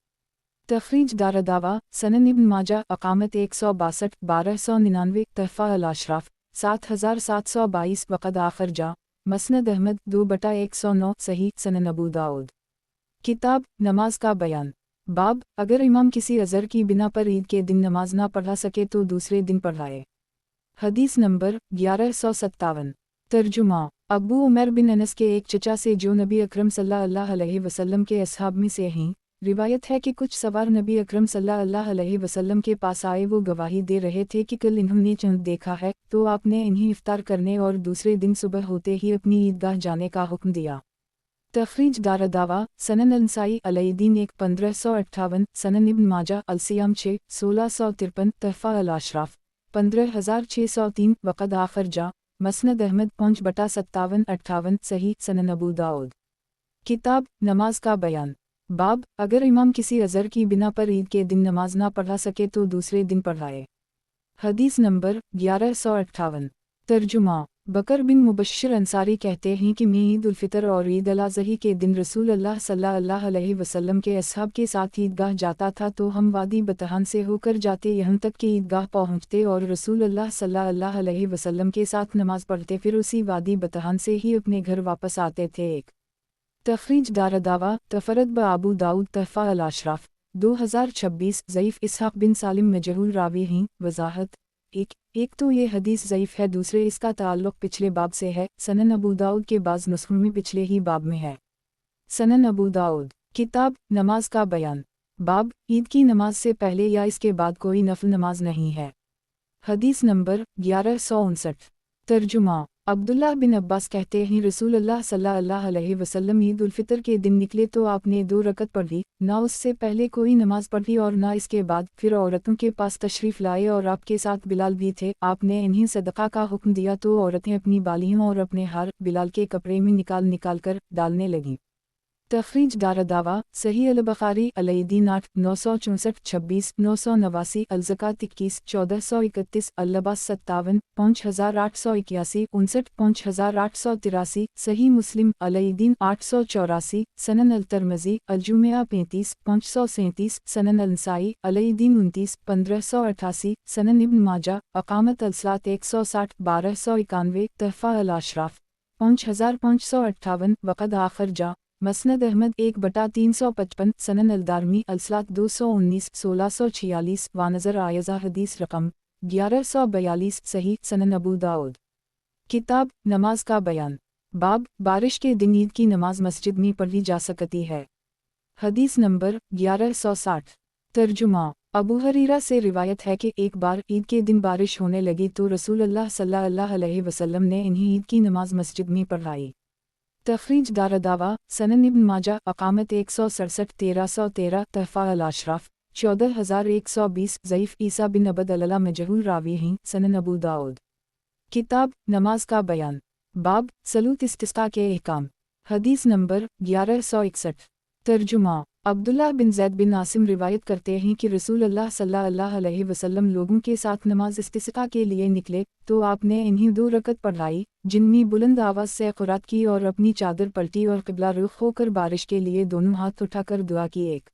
तखरीज दारदावा सनन इब्न माजा अकामत 162 1299 तहफ़ा अल अशराफ 7722 वक़द आखर जा मसनद अहमद 2/109 सही सनन अबू दाऊद। किताब नमाज का बयान, बाब अगर इमाम किसी अज़र की बिना पर ईद के दिन नमाज ना पढ़ा सके तो दूसरे दिन पढ़ाए। हदीस नंबर 1157। तर्जुमा अबू उमर बिन अनस के एक चचा से जो नबी अकरम सल्लल्लाहु अलैहि वसल्लम के असहाब में से हैं, रिवायत है कि कुछ सवार नबी अकरम सल्लल्लाहु अलैहि वसल्लम के पास आए। वो गवाही दे रहे थे कि कल इन्होंने चंद देखा है, तो आपने इन्हें इफ्तार करने और दूसरे दिन सुबह होते ही अपनी ईदगाह जाने का हुक्म दिया। तखरीज दारदावा सनन अल नसाई अलईदीन 1 1558 सनन इब्न माजा अलसियाम 6 1653 तहफ़ा अल अशराफ 15603 वक़द आखर जा मसनद अहमद 5/57-58 सही सनन अबू दाऊद। किताब नमाज का बयान, बाब अगर इमाम किसी अज़र की बिना पर ईद के दिन नमाज ना पढ़ा सके तो दूसरे दिन पढ़ाए। हदीस नंबर 1158। तर्जुमा बकर बिन मुबश्शिर अंसारी कहते हैं कि मैं ईद उल फ़ितर और ईद अल अज़ही के दिन रसूल अल्लाह सल्लल्लाहु अलैहि वसल्लम के असहाब के साथ ईदगाह जाता था तो हम वादी बतहान से होकर जाते यहाँ तक कि ईदगाह पहुँचते और रसूल अल्लाह सल्लल्लाहु अलैहि वसल्लम के साथ नमाज पढ़ते, फिर उसी वादी बतहान से ही अपने घर वापस आते थे। एक तखरीज दारदावा तफरद ब अबू दाऊद तहफ़ा अल अशराफ 2026 ज़ईफ़ इसहाक़ बिन सालिम मजहूल रावी हैं। वज़ाहत एक तो ये हदीस ज़ईफ़ है, दूसरे इसका ताल्लुक़ पिछले बाब से है। सनन अबू दाऊद के बाज़ नुस्ख़ों में पिछले ही बाब में है। सनन अबू दाऊद। किताब नमाज का बयान, बाब ईद की नमाज से पहले या इसके बाद कोई नफल नमाज नहीं है। हदीस नंबर 1159। तर्जुमा عبداللہ بن عباس کہتے ہیں رسول اللہ صلی اللہ علیہ وسلم عید الفطر کے دن نکلے تو آپ نے 2 رکعت پڑھی، نہ اس سے پہلے کوئی نماز پڑھی اور نہ اس کے بعد، پھر عورتوں کے پاس تشریف لائے اور آپ کے ساتھ بلال بھی تھے، آپ نے انہیں صدقہ کا حکم دیا تو عورتیں اپنی بالیوں اور اپنے ہار بلال کے کپڑے میں نکال کر ڈالنے لگیں۔ تخریج دارالدعوہ صحیح البخاری الدین 8 964 26 989 الزکات 21 1431 اللباس 57 5881 59 5883 صحیح مسلم الدین 884 سنن الترمذی الجمعہ 35 537 سنن النسائی الدین 29 1588 سنن ابن ماجہ اقامت الصلاۃ 160 1291 تحفہ الاشراف 5558 وقد آخر جا مسند احمد 1/355 سنن الدارمی الصلاۃ 219 1646 وانظر آیزہ حدیث رقم 1142 صحیح سنن ابو داؤد۔ کتاب نماز کا بیان، باب بارش کے دن عید کی نماز مسجد میں پڑھی جا سکتی ہے۔ حدیث نمبر 1160۔ ترجمہ، ابو ہریرہ سے روایت ہے کہ ایک بار عید کے دن بارش ہونے لگی تو رسول اللہ صلی اللہ علیہ وسلم نے انہیں عید کی نماز مسجد میں پڑھائی۔ تخریج دارالدعوہ سنن ابن ماجہ اقامت 167 1313 تحفہ الاشراف 14120 ضعیف عیسیٰ بن عبد اللہ مجہول راوی ہیں سنن ابو داؤد۔ کتاب نماز کا بیان، باب صلوۃ استسقاء کے احکام۔ حدیث نمبر 1161۔ ترجمہ، عبداللہ بن زید بن عاصم روایت کرتے ہیں کہ رسول اللہ صلی اللہ علیہ وسلم لوگوں کے ساتھ نماز استسقاء کے لیے نکلے تو آپ نے انہیں 2 رکعت پڑھائی، جن میں بلند آواز سے قرات کی اور اپنی چادر پلٹی اور قبلہ رخ ہو کر بارش کے لیے دونوں ہاتھ اٹھا کر دعا کی۔ ایک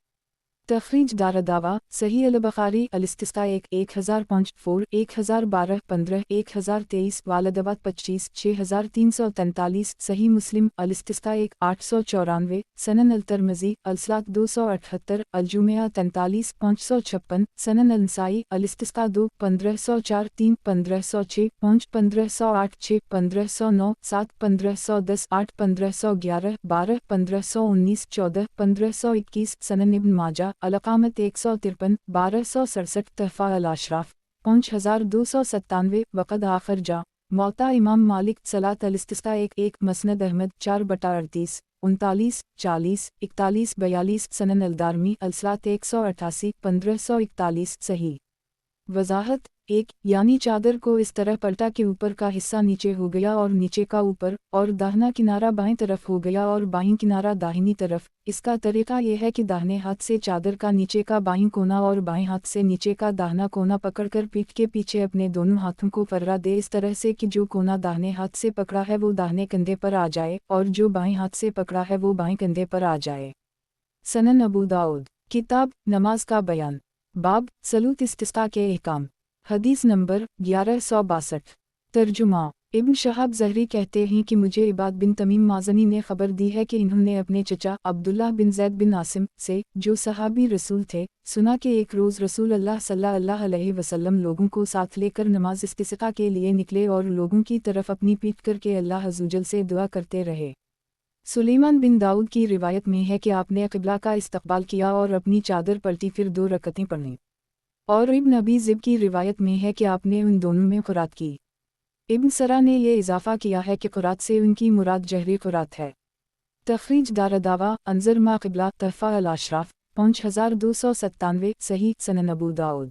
تخریج دارالدعوہ صحیح البخاری الاستسقاء 1005 4 1012 15 1023 والدبات 25 6343 صحیح مسلم الاستسقاء 894 سنن الترمذی الصلاۃ 278 الجمعہ 43 556 سنن النسائی الاستسقاء 2 1504 3 1506 5 1508 6 1509 7 1510 8 1511 12 1519 14 1521 سنن ابن ماجہ الاقامت 153 1267 تحفہ الاشراف 5297 وقد آخر جا موطا امام مالک صلاۃ الاستسقاء 1 مسند احمد 4/38 39 40 41 42 سنن الدارمی الصلاۃ 188 1541 صحیح۔ وضاحت 1 یعنی چادر کو اس طرح پلٹا کہ اوپر کا حصہ نیچے ہو گیا اور نیچے کا اوپر، اور داہنا کنارہ بائیں طرف ہو گیا اور بائیں کنارہ داہنی طرف۔ اس کا طریقہ یہ ہے کہ داہنے ہاتھ سے چادر کا نیچے کا بائیں کونا اور بائیں ہاتھ سے نیچے کا داہنا کونا پکڑ کر پیٹھ کے پیچھے اپنے دونوں ہاتھوں کو فرا دے اس طرح سے کہ جو کونا داہنے ہاتھ سے پکڑا ہے وہ داہنے کندھے پر آ جائے اور جو بائیں ہاتھ سے پکڑا ہے وہ بائیں کندھے پر آ جائے۔ سنن ابو داؤد۔ کتاب نماز کا بیان، باب صلوۃ استسقاء کے احکام۔ حدیث نمبر 1162۔ ترجمہ، ابن شہاب زہری کہتے ہیں کہ مجھے عباد بن تمیم مازنی نے خبر دی ہے کہ انہوں نے اپنے چچا عبداللہ بن زید بن عاصم سے، جو صحابی رسول تھے، سنا کہ ایک روز رسول اللہ صلی اللہ علیہ وسلم لوگوں کو ساتھ لے کر نماز استسقاء کے لیے نکلے اور لوگوں کی طرف اپنی پیٹھ کر کے اللہ عزوجل سے دعا کرتے رہے۔ سلیمان بن داؤد کی روایت میں ہے کہ آپ نے قبلہ کا استقبال کیا اور اپنی چادر پلٹی پھر 2 رکعتیں پڑھیں، اور ابن ابی ذئب کی روایت میں ہے کہ آپ نے ان دونوں میں قرات کی۔ ابن سرا نے یہ اضافہ کیا ہے کہ قرات سے ان کی مراد جہری قرات ہے۔ تخریج دارالدعوہ انظر ما قبلہ تحفہ الاشراف 5297 صحیح سنن ابو داؤد۔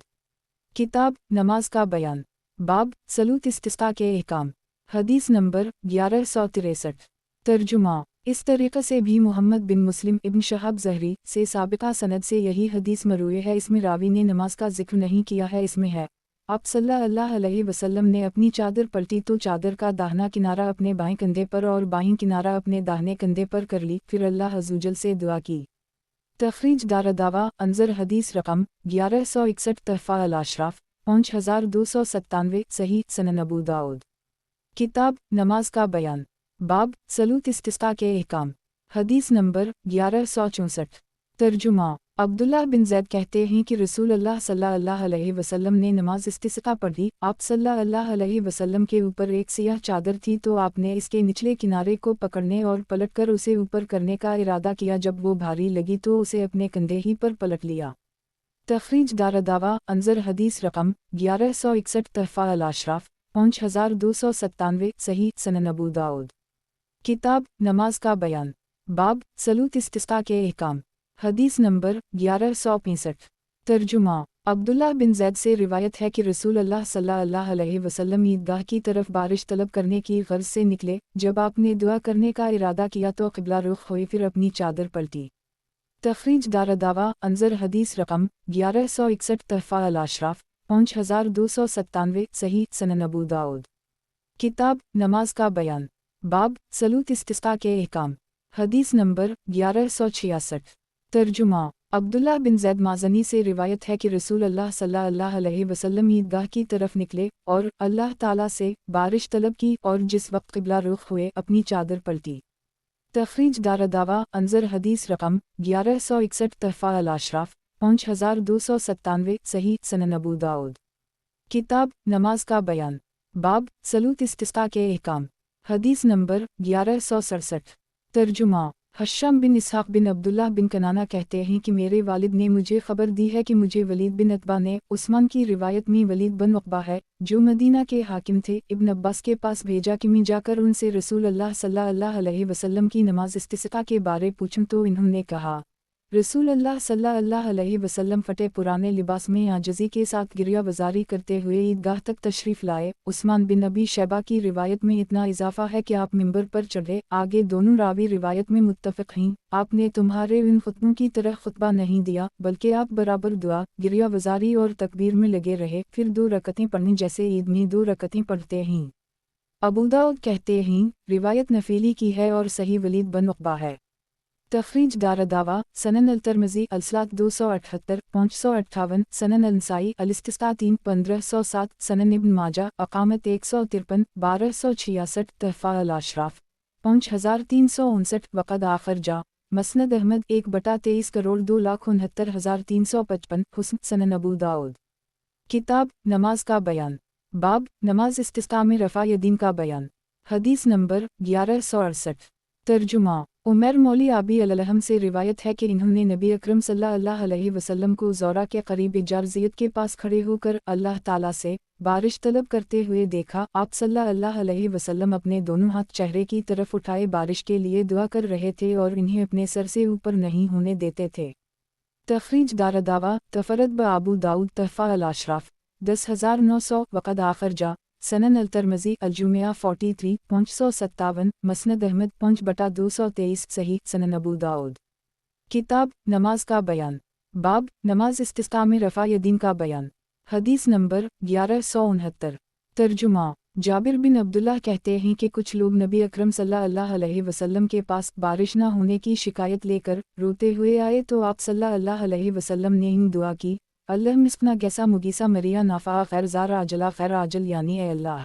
کتاب نماز کا بیان، باب صلوۃ استسقاء کے احکام۔ حدیث نمبر 1163۔ ترجمہ، اس طریقے سے بھی محمد بن مسلم ابن شہاب زہری سے سابقہ سند سے یہی حدیث مروی ہے۔ اس میں راوی نے نماز کا ذکر نہیں کیا ہے، اس میں ہے آپ صلی اللہ علیہ وسلم نے اپنی چادر پلٹی تو چادر کا داہنا کنارہ اپنے بائیں کندھے پر اور بائیں کنارہ اپنے داہنے کندھے پر کر لی، پھر اللہ عزوجل سے دعا کی۔ تخریج دارالدعوہ انظر حدیث رقم 1161 تحفہ الاشراف 5297 صحیح سنن ابو داؤد۔ کتاب نماز کا بیان، باب صلوۃ استسقاء کے احکام۔ حدیث نمبر 1164۔ ترجمہ، عبداللہ بن زید کہتے ہیں کہ رسول اللہ صلی اللہ علیہ وسلم نے نماز استسقاء پڑھی، آپ صلی اللہ علیہ وسلم کے اوپر ایک سیاہ چادر تھی تو آپ نے اس کے نچلے کنارے کو پکڑنے اور پلٹ کر اسے اوپر کرنے کا ارادہ کیا، جب وہ بھاری لگی تو اسے اپنے کندھے ہی پر پلٹ لیا۔ تخریج دارالدعوہ انظر حدیث رقم 1161 تحفہ الاشراف 5297 सही सनन अबू दाऊद। किताब नमाज का बयान, बाब सलूत इस्तिस्का के अहकाम। हदीस नंबर 1165। तर्जुमा अब्दुल्लाह बिन ज़ैद से रिवायत है कि रसूल अल्लाह सल्लल्लाहु अलैहि वसल्लम ईदगाह की तरफ बारिश तलब करने की गर्ज से निकले। जब आपने दुआ करने का इरादा किया तो क़िबला रुख हुए, फिर अपनी चादर पलटी। तखरीज दारदावा अंजर हदीस रकम 1161 तहफ़ा अल-अशराफ 5297 सही सनन अबू दाऊद। किताब नमाज का बयान, बाब सलूत इस्तिस्का के अहकाम। हदीस नंबर 1166। तर्जुमा अब्दुल्लाह बिन ज़ैद माज़नी से रिवायत है कि रसूल अल्लाह सल्लल्लाहु अलैहि वसल्लम ईदगाह की तरफ निकले और अल्लाह ताला से बारिश तलब की, और जिस वक्त क़िबला रुख हुए अपनी चादर पलटी। तखरीज दारदावा अंजर हदीस रकम 1161 तहफ़ा अल-अशराफ 5297 सही सनन अबू दाऊद। किताब नमाज का बयान, बाब सलूत इस्तिस्का के अहकाम। हदीस नंबर 1167। तर्जुमा हश्शाम बिन इसहाक़ बिन अब्दुल्लाह बिन कनाना कहते हैं कि मेरे वालिद ने मुझे खबर दी है कि मुझे वलीद बिन अतबा ने, उस्मान की रिवायत में वलीद बिन उक़बा है जो मदीना के हाकिम थे, इब्न अब्बास के पास भेजा कि मैं जाकर उनसे रसूल अल्लाह सल्लल्लाहु अलैहि वसल्लम की नमाज इस्तिस्का के बारे पूछूं। तो इन्होंने कहा, रसूल अल्लाह सल्लल्लाहु अलैहि वसल्लम फटे पुराने लिबास में आजिज़ी के साथ गिरिया वज़ारी करते हुए ईदगाह तक तशरीफ़ लाए। उस्मान बिन अबी शैबा की रिवायत में इतना इजाफ़ा है कि आप मिंबर पर चढ़े। आगे दोनों रावी रिवायत में मुत्तफ़िक़ हैं। आपने तुम्हारे इन खुतबों की तरह खुतबा नहीं दिया, बल्कि आप बराबर दुआ, गिरिया वज़ारी और तकबीर में लगे रहे, फिर 2 रकतें पढ़नी जैसे ईद में 2 रकतें पढ़ते हैं। अबू दाऊद कहते हैं रिवायत नफीली की है और सही वलीद बिन उक़बा है। तखरीज दारदावा सनन अल-तिर्मिज़ी अलसलात 278 558 सनन अल-नसाई अल-इस्तिस्का 3 1507 सनन इब्न माजा अकामत 153 1266 तहफ़ा अल-अशराफ 5359 वक़द आखिर जा मसनद अहमद 1/23 करोड़ 2,69,355 हुस्न सनन अबू दाऊद। किताब नमाज का बयान, बाब नमाज इस्तिस्का में रफ़ा यदीन का बयान। हदीस नंबर 1168। तर्जुमा उमर मौली आबी अलहम से रिवायत है कि इन्होंने नबी अकरम सल्लल्लाहु अलैहि वसल्लम को ज़ौरा के करीब जारज़ियत के पास खड़े होकर अल्लाह ताला से बारिश तलब करते हुए देखा। आप सल्लल्लाहु अलैहि वसल्लम अपने दोनों हाथ चेहरे की तरफ उठाए बारिश के लिए दुआ कर रहे थे और इन्हें अपने सर से ऊपर नहीं होने देते थे। तखरीज दारदावा तफरद ब अबू दाऊद तहफ़ा अल-अशराफ 10,900 वक़द आखिर जा सनन अल-तिर्मिज़ी अल-जुमिया 43 557 मसनद अहमद 5/223 सही सनन अबू दाऊद। किताब नमाज का बयान, बाब नमाज इस्तिस्का में रफ़ा यदीन का बयान। हदीस नंबर 1169। तर्जुमा जाबिर बिन अब्दुल्लाह कहते हैं कि कुछ लोग नबी अकरम सल्लल्लाहु अलैहि वसल्लम के पास बारिश न होने की शिकायत लेकर रोते हुए आए तो आप सल्लल्लाहु अलैहि वसल्लम ने इन दुआ की, अल्लाह मिस्कना गैसा मुगीसा मरिया नाफा खैर ज़ार आजला खैर आजल, यानी ए अल्लाह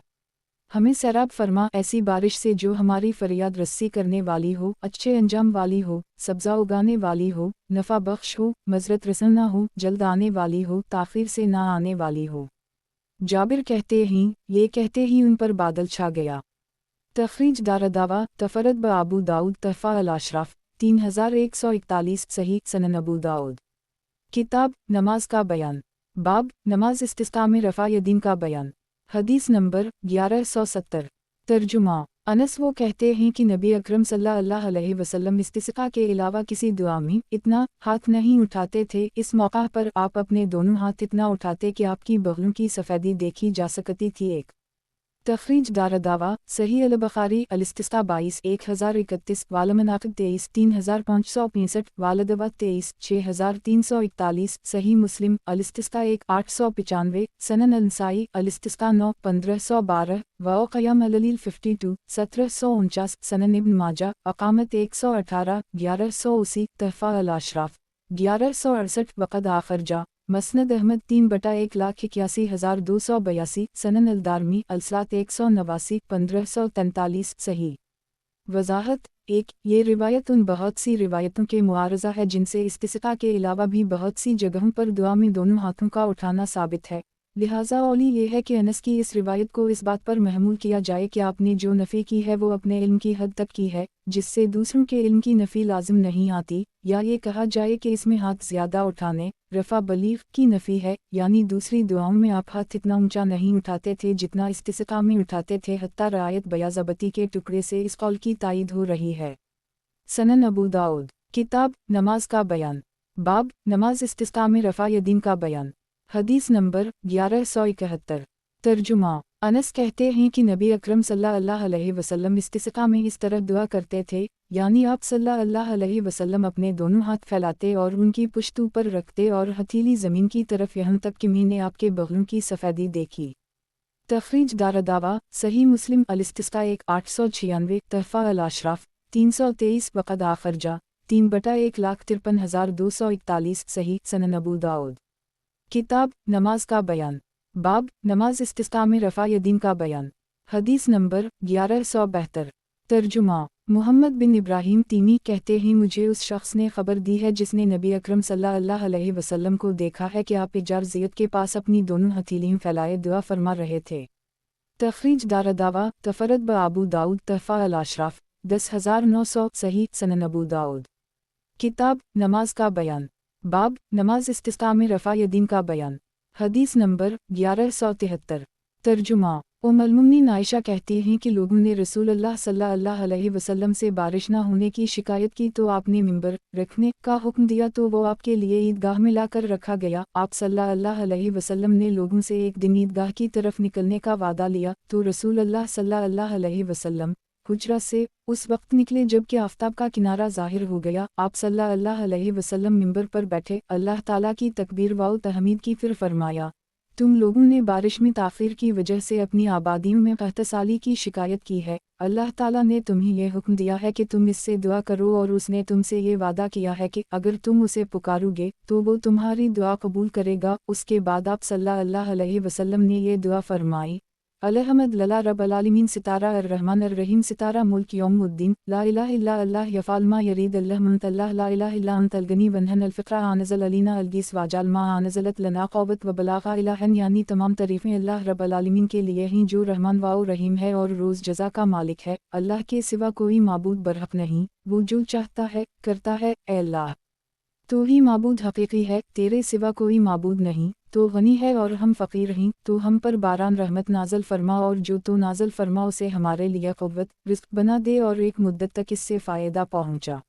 हमें सैराब फरमा ऐसी बारिश से जो हमारी फरियाद रस्सी करने वाली हो, अच्छे अंजाम वाली हो, सब्ज़ा उगाने वाली हो, नफ़ा बख्श हो, मज़रत रसन ना हो, जल्द आने वाली हो, ताख़ीर से ना आने वाली हो। जाबिर कहते हैं ये कहते ही उन पर बादल छा गया। तखरीज दारदावा तफरद ब अबू दाऊद तहफ़ा अल-अशराफ 3141 सही सनन अबू दाऊद। किताब नमाज का बयान, बाब नमाज इस्तिस्का में रफ़ा यदीन का बयान। हदीस नंबर 1170। तर्जुमा अनस वो कहते हैं कि नबी अकरम सल्लल्लाहु अलैहि वसल्लम इस्तिस्का के अलावा किसी दुआ में इतना हाथ नहीं उठाते थे। इस मौका पर आप अपने दोनों हाथ इतना उठाते कि आपकी बगलों की सफ़ेदी देखी जा सकती थी। एक तखरीज दारदावा सही अल-बुखारी अल-इस्तिस्का 22 1031 वालमनाक़िब 23 3565 वालदवा 23 6341 सही मुस्लिम अल-इस्तिस्का 1 895 सनन अल-नसाई अल-इस्तिस्का 9 1512 वक़याम अल-लील 52 1749 सनन इब्न माजा अकामत 118 1180 तहफ़ा अल-अशराफ 1168 वक़द आखिर जा मसनद अहमद 3/1,81,282 सनन अल-दारमी अलसलात 189 1543 सही। वज़ाहत 1 ये रिवायत उन बहुत सी रिवायतों के मुआरज़ा है जिनसे इस्तिस्का के अलावा भी बहुत सी जगहों पर दुआ में दोनों हाथों का उठाना साबित है। लिहाजा औली ये है कि अनस की इस रिवायत को इस बात पर महमूल किया जाए कि आपने जो नफ़ी की है वो अपने इल्म की हद तक की है, जिससे दूसरों के इल्म की नफ़ी लाजिम नहीं आती, या ये कहा जाए कि इसमें हाथ ज़्यादा उठाने, रफ़ा बलीग की नफ़ी है, यानी दूसरी दुआओं में आप हाथ इतना ऊंचा नहीं उठाते थे जितना इस्तिस्क़ा में उठाते थे, हत्ता रआयत बयाज़बती के टुकड़े से इस कौल की तायीद हो रही है। सनन अबू दाऊद, किताब नमाज का बयान, बाब नमाज इस्तिस्क़ा में रफ़ा यदीन का बयान। हदीस नंबर 1171। तर्जुमा, अनस कहते हैं कि नबी अकरम सल्लल्लाहु अलैहि वसल्लम इस्तिस्क़ा में इस तरह दुआ करते थे, यानी आप सल्लल्लाहु अलैहि वसल्लम अपने दोनों हाथ फैलाते और उनकी पुश्त ऊपर रखते और हथेली ज़मीन की तरफ, यहाँ तक कि मैंने आपके बगलों की सफ़ेदी देखी। तखरीज दारदावा, सही मुस्लिम अल-इस्तिस्क़ा 896, तहफ़ा अल-अशराफ 323, वक़द आखरजा 3/1,53,241, सही सनन अबू दाऊद। किताब नमाज का बयान, बाब नमाज इस्तिस्क़ा में रफ़ा यदीन का बयान। हदीस नंबर 1172। तर्जुमा, मुहम्मद बिन इब्राहीम तीमी कहते हैं, मुझे उस शख्स ने खबर दी है जिसने नबी अकरम सल्लल्लाहु अलैहि वसल्लम को देखा है कि आप इजार ज़ियत के पास अपनी दोनों हथेलियाँ फैलाए दुआ फरमा रहे थे। तखरीज दारदावा, तफरद ब अबू दाऊद, तहफ़ा अल-अशराफ 10,900, सही सनन अबू दाऊद। किताब नमाज का बयान, बाब नमाज इस्तिस्क़ा में रफ़ा यदीन का बयान। हदीस नंबर 1173। तर्जुमा, उम्मुल-मोमिनीन आयशा कहती हैं कि लोगों ने रसूलुल्लाह सल्लल्लाहु अलैहि वसल्लम से बारिश न होने की शिकायत की तो आपने मिंबर रखने का हुक्म दिया तो वो आपके लिए ईदगाह में लाकर रखा गया। आप सल्लल्लाहु अलैहि वसल्लम ने लोगों से एक दिन ईदगाह की तरफ निकलने का वादा लिया तो रसूलुल्लाह सल्लल्लाहु अलैहि वसल्लम हुजरा से उस वक्त निकले जबकि आफ़ताब का किनारा ज़ाहिर हो गया। आप सल्लल्लाहु अलैहि वसल्लम मिंबर पर बैठे, अल्लाह ताला की तकबीर व तहमीद की, फिर फरमाया, तुम लोगों ने बारिश में ताख़ीर की वजह से अपनी आबादियों में कहतसाली की शिकायत की है। अल्लाह ताला ने तुम्हें यह हुक्म दिया है कि तुम इससे दुआ करो और उसने तुमसे ये वादा किया है कि अगर तुम उसे पुकारोगे तो वो तुम्हारी दुआ कबूल करेगा। उसके बाद आप सल्लल्लाहु अलैहि वसल्लम ने ये दुआ फरमाई, अलहमद लल्ला रब्बिल आलमीन, सितारा अर्रहमान अर्रहीम, सितारा मुल्क यौमुद्दीन, ला इलाहा इल्ला अल्लाह यफ़अल मा यरीद, अल्लाहुम्मा अल्लाह, ला इलाहा इल्ला अंतल गनी वन्हन अल-फ़क़्र आनज़ल अलीना अलगीस वाजल मा आनज़लत लना क़ौबत व बलागा इलाहन, यानी तमाम तारीफ़ें अल्लाह रब्बिल आलमीन के लिए हैं जो रहमान व रहीम है और रोज़ जज़ा का मालिक है। अल्लाह के सिवा कोई माबूद बरहक नहीं, वो जो चाहता है करता है। ए अल्लाह, तो ही माबूद हकीकी है, तेरे सिवा कोई माबूद नहीं, तो गनी है और हम फ़कीर हैं, तो हम पर बारान रहमत नाज़ल फरमा और जो तो नाज़ल फरमा उसे हमारे लिए क़ुव्वत रिज़्क़ बना दे और एक मुद्दत तक इससे फ़ायदा पहुँचा।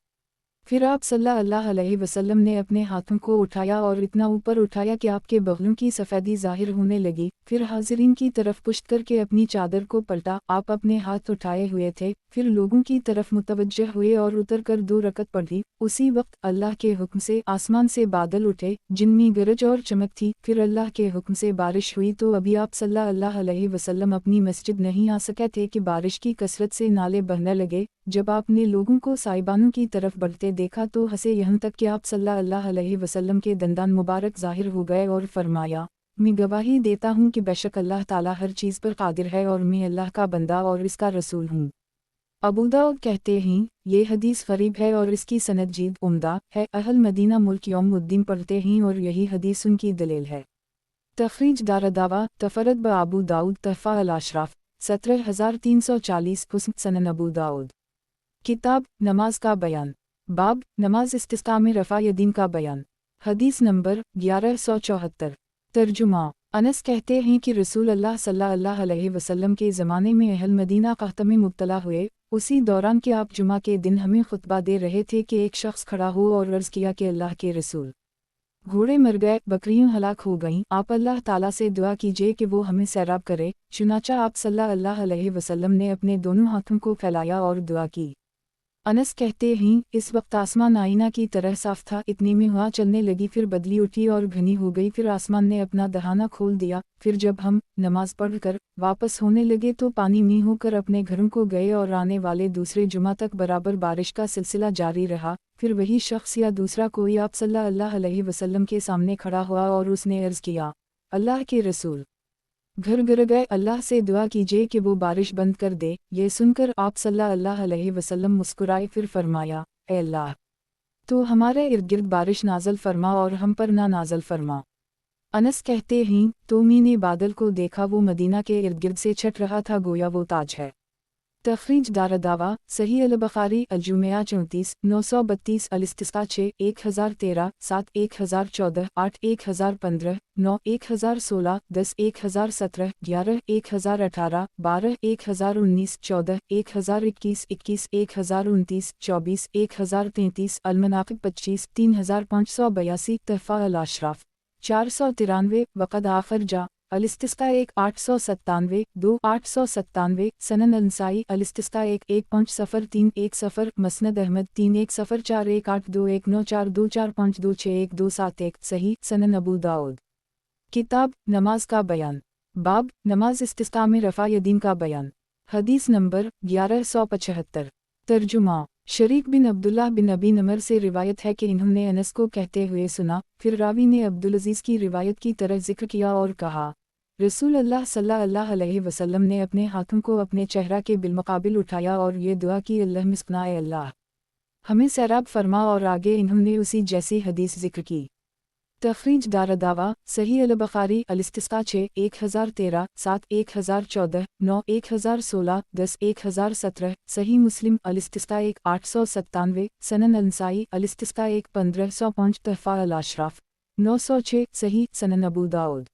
फिर आप सल्लल्लाहु अलैहि वसल्लम ने अपने हाथों को उठाया और इतना ऊपर उठाया कि आपके बगलों की सफ़ेदी ज़ाहिर होने लगी। फिर हाज़िरीन की तरफ पुश्त करके अपनी चादर को पलटा। आप अपने हाथ उठाए हुए थे, फिर लोगों की तरफ मुतवज्जह हुए और उतर कर 2 रकत पढ़ी। उसी वक्त अल्लाह के हुक्म से आसमान से बादल उठे जिनमें गरज और चमक थी। फिर अल्लाह के हुक्म से बारिश हुई तो अभी आप सल्लल्लाहु अलैहि वसल्लम अपनी मस्जिद नहीं आ सके थे कि बारिश की कसरत से नाले बहने लगे। जब आपने लोगों को साइबानों की तरफ बढ़ते देखा तो हंसे, यहाँ तक कि आप सल्लल्लाहु अलैहि वसल्लम के दंदान मुबारक ज़ाहिर हो गए और फरमाया, मैं गवाही देता हूँ कि बेशक अल्लाह ताला हर चीज़ पर कादिर है और मैं अल्लाह का बंदा और इसका रसूल हूँ। अबू दाऊद कहते हैं, ये हदीस गरीब है और इसकी सनद जीद उम्दा है। अहल मदीना मुल्क यौमुद्दीन पढ़ते हैं और यही हदीस उनकी दलील है। तखरीज दारदावा, तफरद ब अबू दाऊद, तहफ़ा अल-अशराफ 17,340, हुस्न सनन अबू दाऊद। किताब नमाज का बयान, बाब नमाज इस्तिस्क़ा में रफ़ा यदीन का बयान। हदीस नंबर 1174। तर्जुमा, अनस कहते हैं कि रसूल अल्लाह सल्लल्लाहु अलैहि वसल्लम के ज़माने में अहल मदीना क़हत में मुब्तला हुए। उसी दौरान कि आप जुमा के दिन हमें खुतबा दे रहे थे कि एक शख्स खड़ा हो और अर्ज़ किया कि अल्लाह के रसूल, घोड़े मर गए, बकरियां हलाक हो गईं, आप अल्लाह ताला से दुआ कीजिए कि वो हमें सैराब करे। चुनाचा आप सल्लल्लाहु अलैहि वसल्लम ने अपने दोनों हाथों को फैलाया और दुआ की। अनस कहते हैं, इस वक्त आसमान आईना की तरह साफ था। इतने में हवा चलने लगी, फिर बदली उठी और घनी हो गई, फिर आसमान ने अपना दहाना खोल दिया। फिर जब हम नमाज पढ़कर वापस होने लगे तो पानी में होकर अपने घरों को गए और आने वाले दूसरे जुमा तक बराबर बारिश का सिलसिला जारी रहा। फिर वही शख्स या दूसरा कोई आप सल्लल्लाहु अलैहि वसल्लम के सामने खड़ा हुआ और उसने अर्ज़ किया, अल्लाह के रसूल, घर गिर गए, अल्लाह से दुआ कीजिए कि वो बारिश बंद कर दे। ये सुनकर आप सल्लल्लाहु अलैहि वसल्लम मुस्कुराए, फिर फरमाया, ए अल्लाह, तो हमारे इर्द गिर्द बारिश नाज़ल फरमा और हम पर ना नाज़ल फरमा। अनस कहते हैं, तो मैंने बादल को देखा, वो मदीना के इर्द गिर्द से छट रहा था, गोया वो ताज है। तखरीज दारदावा सही अल-बुखारी अल-जुमिया 34 932 अल-इस्तिस्का 6 1013 7 1014 8 1015 9 1016 10 1017 11 1018 12 1019 14 1021 21 1029 24 1033 अल-मनाक़िब 25 3582 तहफ़ा अल-अशराफ 493 वक़द आखिर जा अल-इस्तिस्का 1 897 2 897 सनन अल-नसाई अल-इस्तिस्का 1 1503 10 मसनद अहमद 3 1041 18219424526127 सही सनन अबू दाऊद। किताब नमाज का बयान, बाब नमाज इस्तिस्का में रफ़ा यदीन का बयान। हदीस नंबर 1175। तर्जुमा शरीक बिन अब्दुल्लाह बिन अबी नमर से रिवायत है कि इन्होंने अनस को कहते हुए सुना, फिर रावी ने अब्दुल अजीज़ की रिवायत की तरह जिक्र किया और कहा, रसूल अल्लाह सल्लल्लाहु अलैहि वसल्लम ने अपने हाथों को अपने चेहरा के बिलमुकाबिल उठाया और ये दुआ की, अल्लाह मिस्कनाए अल्लाह हमें सैराब फरमा, और आगे इन्होंने उसी जैसी हदीस जिक्र की। तखरीज दारदावा सही अल-बुखारी अल-इस्तिस्का 6 1013 7 1014 9 1016 10 1017 सही मुस्लिम अल-इस्तिस्का 1 897 सनन अल-नसाई अल-इस्तिस्का 1 1505 तहफ़ा अल-अशराफ 906 सही सनन अबू दाऊद।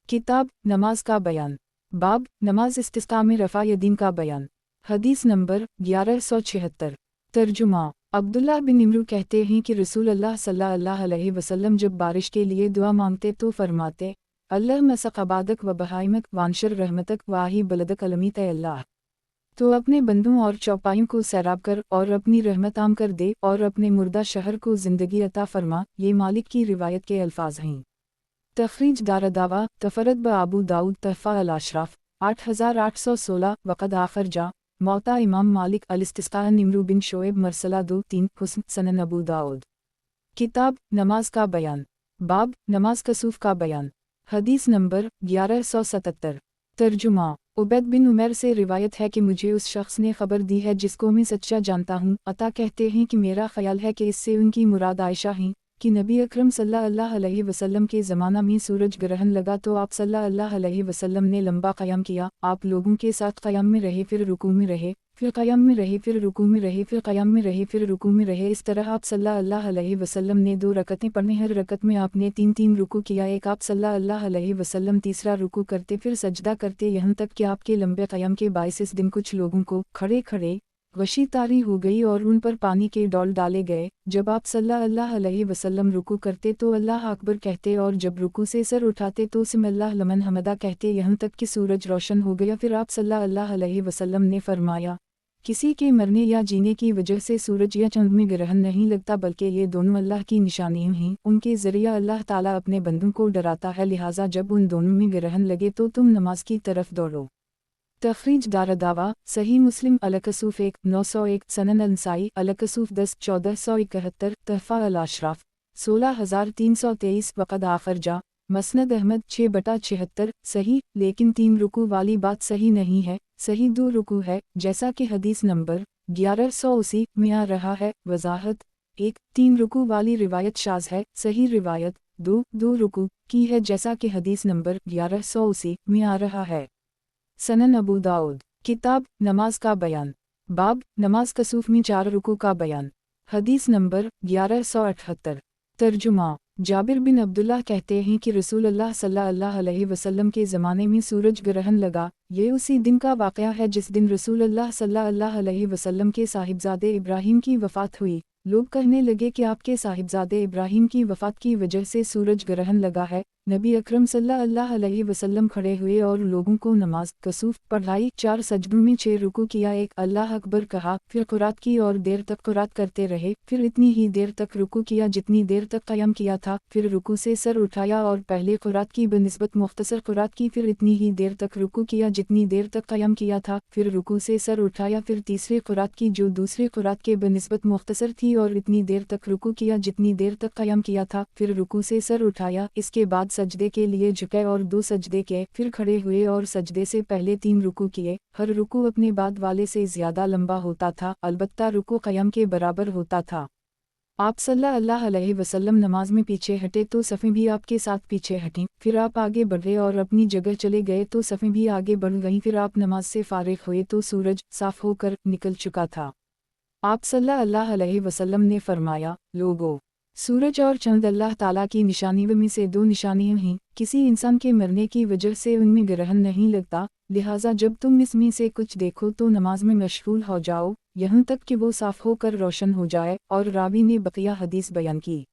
किताब नमाज का बयान, बाब नमाज इस्तिस्का में रफ़ा यदीन का बयान। हदीस नंबर 1176। तर्जुमा अब्दुल्लाह बिन इमरू कहते हैं कि रसूल अल्लाह सल्लल्लाहु अलैहि वसल्लम जब बारिश के लिए दुआ मांगते तो फरमाते, अल्लाह मसक अबादक व बहाइमक वानशर रहमतक वाही बलदक अलमीत अल्लाह। तो अपने बंदों और चौपाइयों को सैराब कर और अपनी रहमत आम कर दे और अपने मुर्दा शहर को ज़िंदगी अता फरमा। ये मालिक की रिवायत के अल्फाज हैं। तखरीज दारदावा तफरद ब अबू दाऊद तहफ़ा अल-अशराफ 8816 वक़द आखिर जा मौता इमाम मालिक अल-इस्तिस्का निमरू बिन शोएब मरसला 2-3 हुस्न सनन अबू दाऊद। किताब नमाज का बयान, बाब नमाज कसूफ का बयान। हदीस नंबर 1177। तर्जुमा उबैद बिन उमर से रिवायत है कि मुझे उस शख्स ने खबर दी है जिसको मैं सच्चा जानता हूँ। अता कहते हैं कि मेरा ख्याल है कि इससे उनकी मुराद आयशा हैं कि नबी अकरम सल्लल्लाहु अलैहि वसल्लम के ज़माना में सूरज ग्रहण लगा तो आप सल्लल्लाहु अलैहि वसल्लम ने लंबा क़याम किया। आप लोगों के साथ क़याम में रहे, फिर रुकू में रहे, फिर क़याम में रहे, फिर रुकू में रहे, फिर क़याम में रहे, फिर रुकू में रहे। इस तरह आप सल्लल्लाहु अलैहि वसल्लम ने 2 रकतें पढ़ी, हर रकत में आपने 3-3 रुकू किया। एक आप सल्लल्लाहु अलैहि वसल्लम तीसरा रुकू करते फिर सजदा करते, यहाँ तक कि आपके लंबे क़याम के बायस इस दिन कुछ लोगों को खड़े खड़े गशी तारी हो गई और उन पर पानी के डोल डाले गए। जब आप सल्लल्लाहु अलैहि वसल्लम रुकू करते तो अल्लाह अकबर कहते और जब रुकू से सर उठाते तो सिमिल्लाह लमन हमदा कहते, यहाँ तक कि सूरज रोशन हो गया। फिर आप सल्लल्लाहु अलैहि वसल्लम ने फरमाया, किसी के मरने या जीने की वजह से सूरज या चंद में ग्रहण नहीं लगता, बल्कि ये दोनों अल्लाह की निशानियाँ हैं। उनके ज़रिया अल्लाह ताला अपने बंदों को डराता है, लिहाजा जब उन दोनों में ग्रहण लगे तो तुम नमाज की तरफ दौड़ो। तखरीज दारदावा सही मुस्लिम अल-कसूफ 1 901 सनन अल-नसाई अल-कसूफ 10 1471 तहफ़ा अल-अशराफ 16323 वक़द आखिर जा मसनद अहमद 6/76 सही, लेकिन 3 रुकू वाली बात सही नहीं है। सही 2 रुकू है, जैसा कि हदीस नंबर 1180 में आ रहा है। वजाहत 1 3 रुकू वाली रिवायत शाज़ है। सही रिवायत 2 रुकू की है, जैसा कि हदीस नंबर 1180 में आ रहा है। सनन अबू दाऊद। किताब नमाज का बयान, बाब नमाज कसूफ में 4 रुकू का बयान। हदीस नंबर 1178। तर्जुमा जाबिर बिन अब्दुल्लाह कहते हैं कि रसूल अल्लाह सल्लल्लाहु अलैहि वसल्लम के ज़माने में सूरज ग्रहण लगा। ये उसी दिन का वाक़या है जिस दिन रसूल अल्लाह सल्लल्लाहु अलैहि वसल्लम के साहिबजादे इब्राहीम की वफ़ात हुई। लोग कहने लगे कि आपके साहिबजादे इब्राहीम की वफ़ात की वजह से सूरज ग्रहण लगा है। नबी अकरम सल्लल्लाहु अलैहि वसल्लम खड़े हुए और लोगों को नमाज कसूफ पढ़ाई। 4 सजदों में 6 रुकू किया, एक अल्लाह अकबर कहा, फिर क़ुरात की और देर तक क़ुरात करते रहे, फिर इतनी ही देर तक रुकू किया जितनी देर तक क़याम किया था, फिर रुकू से सर उठाया और पहले क़ुरात की बनिस्बत मुख्तसर क़ुरात की, फिर इतनी ही देर तक रुकू किया जितनी देर तक क़याम किया था, फिर रुकू से सर उठाया, फिर तीसरे क़ुरात की जो दूसरे क़ुरात के बनिस्बत मुख्तसर थी और इतनी देर तक रुकू किया जितनी देर तक क़याम किया था, फिर रुकू से सर उठाया। इसके बाद सजदे के लिए झुके और 2 सजदे किए, फिर खड़े हुए और सजदे से पहले 3 रुकू किए। हर रुकू अपने बाद वाले से ज़्यादा लंबा होता था, अलबत्ता रुकू क़याम के बराबर होता था। आप सल्लल्लाहु अलैहि वसल्लम नमाज में पीछे हटे तो सफ़ें भी आपके साथ पीछे हटीं, फिर आप आगे बढ़े और अपनी जगह चले गए तो सफ़ें भी आगे बढ़ गईं, फिर आप नमाज से फारिग हुए तो सूरज साफ होकर निकल चुका था। आप सल्लल्लाहु अलैहि वसल्लम ने फरमाया, लोगों, सूरज और चंद अल्लाह ताला की निशानियों में से दो निशानियां हैं, किसी इंसान के मरने की वजह से उनमें ग्रहण नहीं लगता, लिहाजा जब तुम इसमें से कुछ देखो तो नमाज में मशगूल हो जाओ, यहाँ तक कि वो साफ होकर रोशन हो जाए। और रावी ने बकिया हदीस बयान की।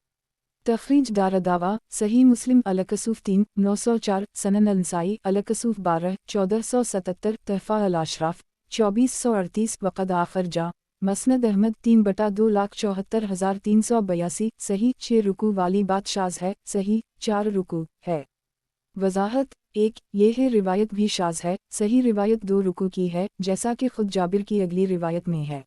तखरीज दारदावा सही मुस्लिम अलकसूफ 3/904, सनन अलनसाई अलकसूफ 12/1477, तहफ़ा अल-अशराफ 2438, वक़द आखर जा मसनद अहमद 3/2,74,382, सही 6 रुकू वाली बात शाज़ है, सही 4 रुकू है। वज़ाहत 1, ये है रिवायत भी शाज़ है, सही रिवायत 2 रुकू की है, जैसा कि खुद जाबिर की अगली रिवायत में है।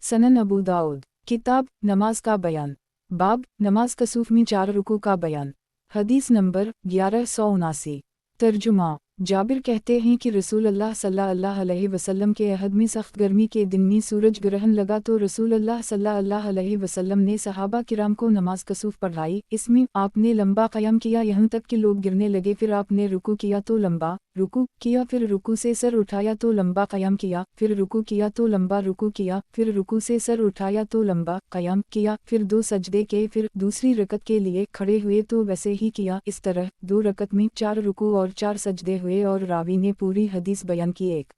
सनन अबू दाऊद किताब नमाज का बयान, बाब नमाज कसूफ में 4 रुकू का बयान। हदीस नंबर 1179। तर्जुमा जाबिर कहते हैं कि रसूल अल्लाह सल्लल्लाहु अलैहि वसल्लम के अहद में सख्त गर्मी के दिन में सूरज ग्रहण लगा तो रसूल अल्लाह सल्लल्लाहु अलैहि वसल्लम ने सहाबा किराम को नमाज कसूफ पढ़ाई। इसमें आपने लंबा क़याम किया यहाँ तक कि लोग गिरने लगे, फिर आपने रुकू किया तो लंबा रुकू किया, फिर रुकू से सर उठाया तो लंबा क़याम किया, फिर रुकू किया तो लंबा रुकू किया, फिर रुकू से सर उठाया तो लंबा क़याम किया, फिर 2 सजदे के, फिर दूसरी रकत के लिए खड़े हुए तो वैसे ही किया। इस तरह 2 रकत में 4 रुकू और 4 सजदे हुए और रावी ने पूरी हदीस बयान की। एक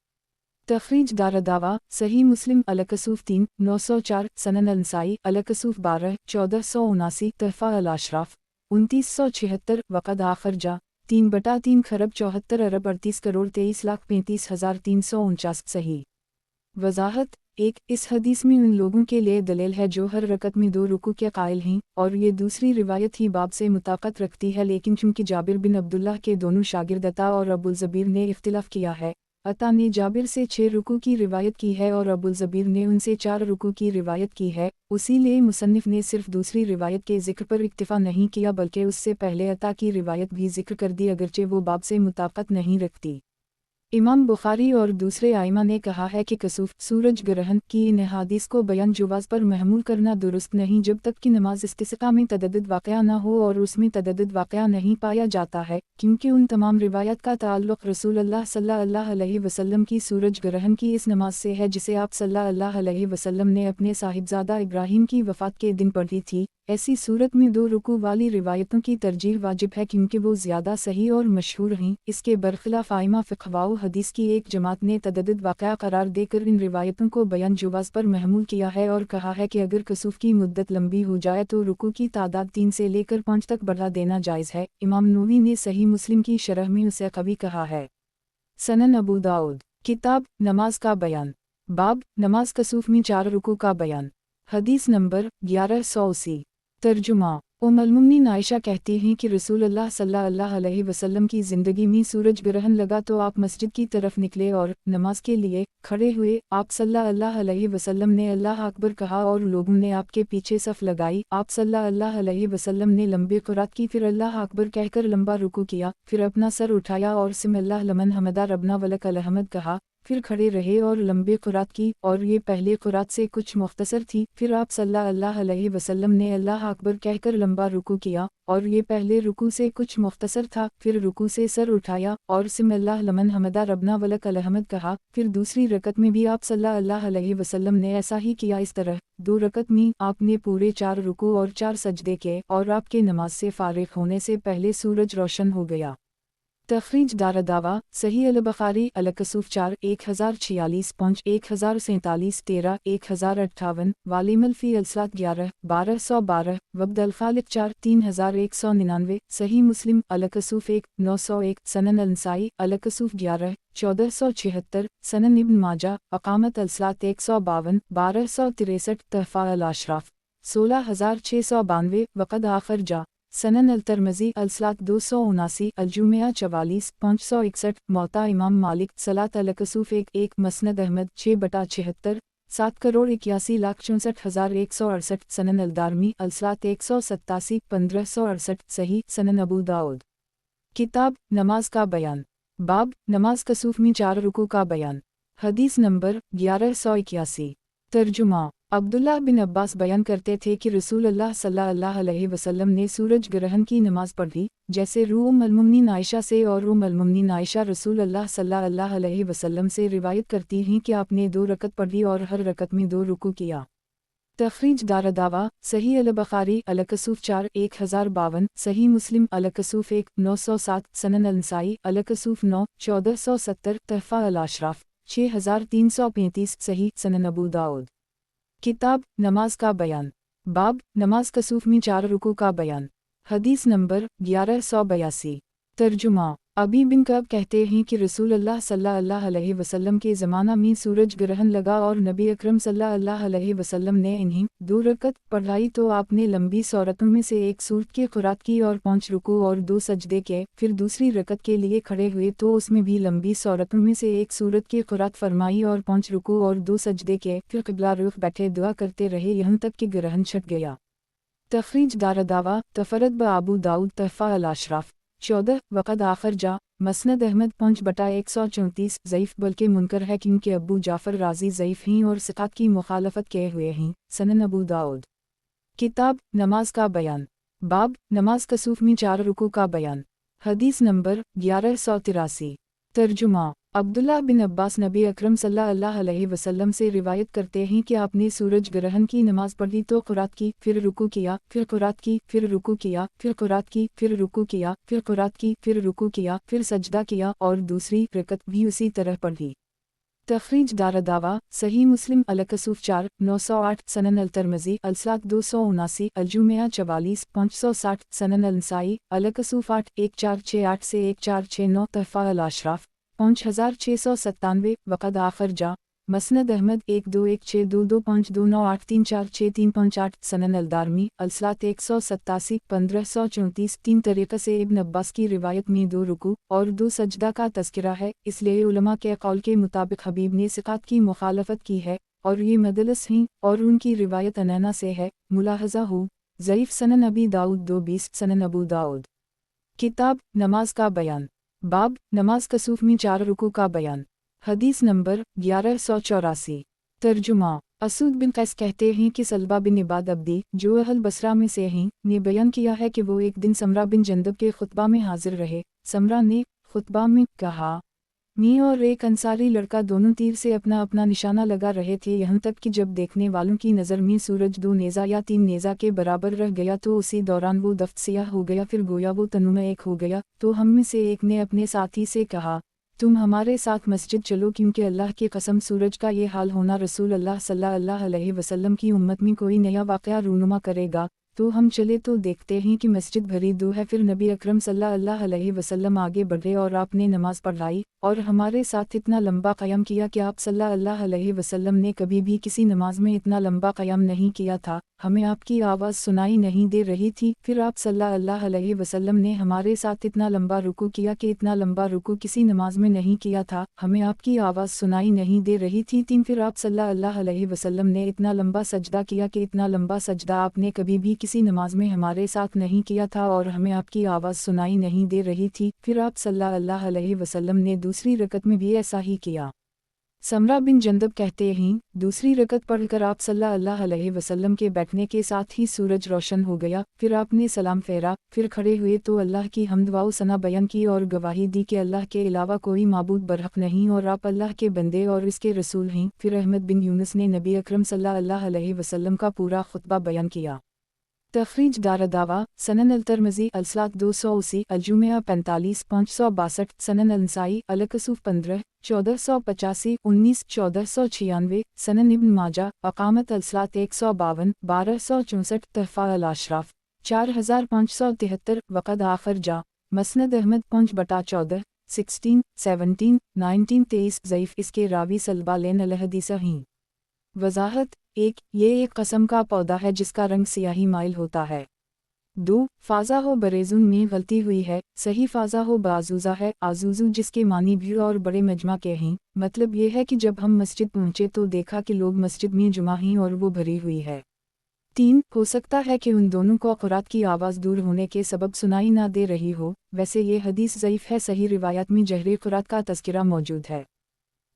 तखरीज दारदावा सही मुस्लिम अलकसूफ 3/904, सनन अलनसाई अलकसूफ 12/1479, तहफ़ा अल-अशराफ 2976, वक़द आखर जा 3/3 खरब 74 अरब 38 करोड़ 23,35,349, सही। वज़ाहत 1, इस हदीस में उन लोगों के लिए दलील है जो हर रकत में 2 रुकू के कायल हैं, और ये दूसरी रिवायत ही बाब से मुताक़त रखती है, लेकिन चूँकि जाबिर बिन अब्दुल्लाह के दोनों शागिर्द अता और अबुल ज़बीर ने इख्तिलाफ़ किया है, अता ने जाबिर से 6 रुकू की रिवायत की है और अबुल ज़बीर ने उनसे 4 रुकू की रिवायत की है, उसीलिए मुसन्निफ़ ने सिर्फ दूसरी रिवायत के ज़िक्र पर इक्तिफ़ा नहीं किया बल्कि उससे पहले अता की रिवायत भी ज़िक्र कर दी, अगरचे वो बाब से मुताक़त नहीं रखती। इमाम बुखारी और दूसरे आइमा ने कहा है कि कसूफ सूरज ग्रहण की इन अहादीस को बयान जुवाज़ पर महमूल करना दुरुस्त नहीं जब तक कि नमाज इस्तिस्क़ा में तदद्दुद वाक़या न हो, और उसमें तदद्दुद वाक़या नहीं पाया जाता है, क्योंकि उन तमाम रिवायत का ताल्लुक़ रसूल अल्लाह सल्लल्लाहु अलैहि वसल्लम की सूरज ग्रहण की इस नमाज से है जिसे आप सल्लल्लाहु अलैहि वसल्लम ने अपने साहिबजादा इब्राहीम की वफ़ात के दिन पढ़ी थी। ऐसी सूरत में 2 रुकू वाली रिवायतों की तरजीह वाजिब है क्योंकि वो ज़्यादा सही और मशहूर हैं। इसके बरखिलाफ़ आइमा फ़िक़्हवाओ हदीस की एक जमात ने तदद्दुद वाक़या करार देकर इन रिवायतों को बयान जुवाज़ पर महमूल किया है और कहा है कि अगर कसूफ की मुद्दत लंबी हो जाए तो रुकू की तादाद 3 से लेकर 5 तक बढ़ा देना जायज़ है। इमाम नूवी ने सही मुस्लिम की शरह में उसे कभी कहा है। सनन अबू दाऊद किताब नमाज का बयान, बाब नमाज कसूफ में 4 रुकू का बयान। हदीस नंबर 1180। तर्जुमा उम्मुल-मोमिनीन आयशा कहती हैं कि रसूल अल्लाह सल्लल्लाहु अलैहि वसल्लम की ज़िंदगी में सूरज ग्रहण लगा तो आप मस्जिद की तरफ निकले और नमाज के लिए खड़े हुए। आप सल्लल्लाहु अलैहि वसल्लम ने अल्लाह अकबर कहा और लोगों ने आपके पीछे सफ़ लगाई। आप सल्लल्लाहु अलैहि वसल्लम ने लंबी क़िरात की, फिर अल्लाह अकबर कहकर लंबा रुकू किया, फिर अपना सर उठाया और सिमिल्लाह लमन हमदा रब्ना वलक अलहमद कहा, फिर खड़े रहे और लंबी क़िरात की, और ये पहले क़िरात से कुछ मुख्तसर थी। फिर आप सल्लल्लाहु अलैहि वसल्लम ने अल्लाह अकबर कहकर लंबा रुकू किया, और ये पहले रुकू से कुछ मुख्तसर था। फिर रुकू से सर उठाया और सिमिल्लाह लमन हमदा रब्ना वलक अलहमद कहा। फिर दूसरी रकत में भी आप सल्लल्लाहु अलैहि वसल्लम ने ऐसा ही किया। इस तरह 2 रकत में आपने पूरे 4 रुकू और 4 सजदे किए और आपके नमाज से फारिग होने से पहले सूरज रोशन हो गया। तखरीज दारदावा सही अल-बुखारी अलकसूफ 4 1046 5 1047 13 1058 वालिमल फ़ी अलसलात 11 1212 वब्द अल-खालिक 4 3199 सही मुस्लिम अलकसूफ 1 901 सनन अलनसाई अलकसूफ 11 1476 सनन इब्न माजा अकामत अलसलात 152 1263 तहफ़ा अल-अशराफ 16692 वक़द आखर जा सनन अल-तिरमिज़ी अलसलात 279 अलजुमिया 44 561 मौता इमाम मालिक सलात अलकसूफ 1 मसनद अहमद 6/76 7 करोड़ 81,64,168 सनन अलदारमी अलसलात 187 1568 सही। सनन अबू दाऊद किताब नमाज का बयान, बाब नमाज कसूफ में 4 रुकू का बयान। हदीस नंबर 1181। तर्जुमा। अब्दुल्लाह बिन अब्बास बयान करते थे कि रसूल अल्लाह सल्लल्लाहु अलैहि वसल्लम ने सूरज ग्रहण की नमाज पढ़ी, जैसे उम्म अल-मुमिनीन आयशा से, और उम्म अल-मुमिनीन आयशा रसूल अल्लाह सल्लल्लाहु अलैहि वसल्लम से रिवायत करती हैं कि आपने 2 रकत पढ़ी और हर रकत में 2 रुकू किया। तखरीज दारदावा, सही अल-बुखारी अल-कसूफ 4 1052, सही मुस्लिम अल-कसूफ 1 907, सनन अल-नसाई अल-कसूफ 9 1470, तहफ़ा अल-अशराफ 6335, सही सनन अबू दाऊद। किताब नमाज का बयान। बाब नमाज कसूफ में 4 रुकू का बयान। हदीस नंबर 1182। तर्जुमा। अबी बिन कब कहते हैं कि रसूल अल्लाह सल्लल्लाहु अलैहि वसल्लम के ज़माना में सूरज ग्रहण लगा और नबी अकरम सल्लल्लाहु अलैहि वसल्लम ने इन्हें 2 रकत पढ़ाई तो आपने लंबी सूरतों में से एक सूरत की क़िरात की और 5 रुकू और 2 सजदे के, फिर दूसरी रकत के लिए खड़े हुए तो उसमें भी लंबी सूरतों में से एक सूरत की क़िरात फरमाई और 5 रुकू और 2 सजदे के, फिर क़िबला रुख बैठे दुआ करते रहे यहाँ तक कि ग्रहण छट गया। तखरीज दारदावा, तफरद ब अबू दाऊद तहफ़ा अल-अशराफ 14, वक़द आखर जा, मसनद अहमद 5/134, ज़ईफ़ बल्कि मुनकर है क्योंकि अबू जाफ़र राज़ी ज़ईफ़ हैं और सिक़ात की मुखालफत किए हुए हैं। सनन अबू दाऊद। किताब नमाज का बयान। बाब नमाज कसूफ में 4 रुकू का बयान। हदीस नंबर 1183। तर्जुमा। अब्दुल्लाह बिन अब्बास नबी अकरम सल्लल्लाहु अलैहि वसल्लम से रिवायत करते हैं कि आपने सूरज ग्रहण की नमाज पढ़ी तो क़िरात की, फिर रुकू किया, फिर क़िरात की, फिर रुकू किया, फिर क़िरात की, फिर रुकू किया, फिर क़िरात की, फिर रुकू किया, फिर सजदा किया और दूसरी रकत भी उसी तरह पढ़ी। तखरीज दारदावा, सही मुस्लिम अल-कसूफ 4 908, सनन अल-तिरमिज़ी अल-सलात 279, अल-जुमिया 44 560, सनन अल-नसाई अल-कसूफ 8 1468 से 1469, तहफ़ा अल-अशराफ 5697, वक़द आखर जा, मसनद अहमद 1216225298346358, सनन अल-दारमी अल-सलात 187 1534, 3 तरीक़े से इब्न अब्बास की रिवायत में 2 रुकू और 2 सजदा का तज़किरा है, इसलिए उलमा के कौल के मुताबिक हबीब ने सिक़ात की मुखालफत की है और ये मदलिस हैं और उनकी रिवायत अनैना से है। मुलाहज़ा हो, ज़ईफ़ सनन अबी दाऊद 220, सनन अबू दाऊद। किताब नमाज का बयान। बाब नमाज कसूफ में 4 रुकू का बयान। हदीस नंबर 1184। तर्जुमा। असूद बिन कैस कहते हैं कि सलबा बिन इबाद अब्दी, जो अहल बसरा में से हैं, ने बयान किया है कि वो एक दिन समरा बिन जंदब के खुतबा में हाजिर रहे। समरा ने खुतबा में कहा, मैं और एक अंसारी लड़का दोनों तीर से अपना अपना निशाना लगा रहे थे, यहाँ तक कि जब देखने वालों की नज़र में सूरज 2 नेज़ा या 3 नेज़ा के बराबर रह गया तो उसी दौरान वो दफ्त सियाह हो गया, फिर गोया वो तनु में एक हो गया। तो हम में से एक ने अपने साथी से कहा, तुम हमारे साथ मस्जिद चलो, क्योंकि अल्लाह की कसम सूरज का ये हाल होना रसूल अल्लाह सल्लल्लाहु अलैहि वसल्लम की उम्मत में कोई नया वाक़या रूनुमा करेगा। तो हम चले तो देखते हैं कि मस्जिद भरी दो है। फिर नबी अकरम सल्लल्लाहु अलैहि वसल्लम आगे बढ़े और आपने नमाज पढ़ाई और हमारे साथ इतना लंबा क़याम किया कि आप सल्लल्लाहु अलैहि वसल्लम ने कभी भी किसी नमाज में इतना लंबा क़याम नहीं किया था। हमें आपकी आवाज़ सुनाई नहीं दे रही थी। फिर आप सल्लल्लाहु अलैहि वसल्लम ने हमारे साथ इतना लंबा रुकू किया कि इतना लंबा रुकू किसी नमाज में नहीं किया था। हमें आपकी आवाज़ सुनाई नहीं दे रही थी। 3 फिर आप सल्लल्लाहु अलैहि वसल्लम ने इतना लंबा सजदा किया कि इतना लंबा सजदा आपने कभी भी किसी नमाज में हमारे साथ नहीं किया था और हमें आपकी आवाज़ सुनाई नहीं दे रही थी। फिर आप सल्लल्लाहु अलैहि वसल्लम ने दूसरी रकत में भी ऐसा ही किया। समरा बिन जंदब कहते हैं, दूसरी रकत पढ़कर आप सल्लल्लाहु अलैहि वसल्लम के बैठने के साथ ही सूरज रोशन हो गया। फिर आपने सलाम फेरा, फिर खड़े हुए तो अल्लाह की हम्द व सना बयान की और गवाही दी कि अल्लाह के अलावा कोई माबूद बरहक नहीं और आप अल्लाह के बंदे और इसके रसूल हैं। फिर अहमद बिन यूनुस ने नबी अकरम सल्लल्लाहु अलैहि वसल्लम का पूरा खुतबा बयान किया। तखरीज दारदावा, सनन अल-तिरमिज़ी अल-सलात 280, अल-जुमिया 45 562, सनन अल-नसाई अल-कसूफ 15 1485 19 1496, सनन इब्न माजा अक़ामत अल-सलात 152 1264, तहफ़ा अल-अशराफ 4573, वक़द आखर जा, मसनद अहमद 5/14 16 17 19 23, ज़ईफ़ इसके रावी सलबा लेन अल-हदीसा हैं। वज़ाहत 1, ये एक कसम का पौधा है जिसका रंग सियाही माइल होता है। 2, फ़ाज़ा हो बरेज़ुन में गलती हुई है, सही फ़ाज़ा हो बाज़ूज़ा है, आज़ूज़ू जिसके मानी भीड़ और बड़े मजमा के हैं। मतलब ये है कि जब हम मस्जिद पहुँचे तो देखा कि लोग मस्जिद में जुमा हैं और वो भरी हुई है। 3, हो सकता है कि उन दोनों को क़ुरात की आवाज़ दूर होने के सबब सुनाई ना दे रही हो। वैसे ये हदीस ज़ईफ़ है, सही रिवायत में जहरी क़ुरात का तज़किरा मौजूद है।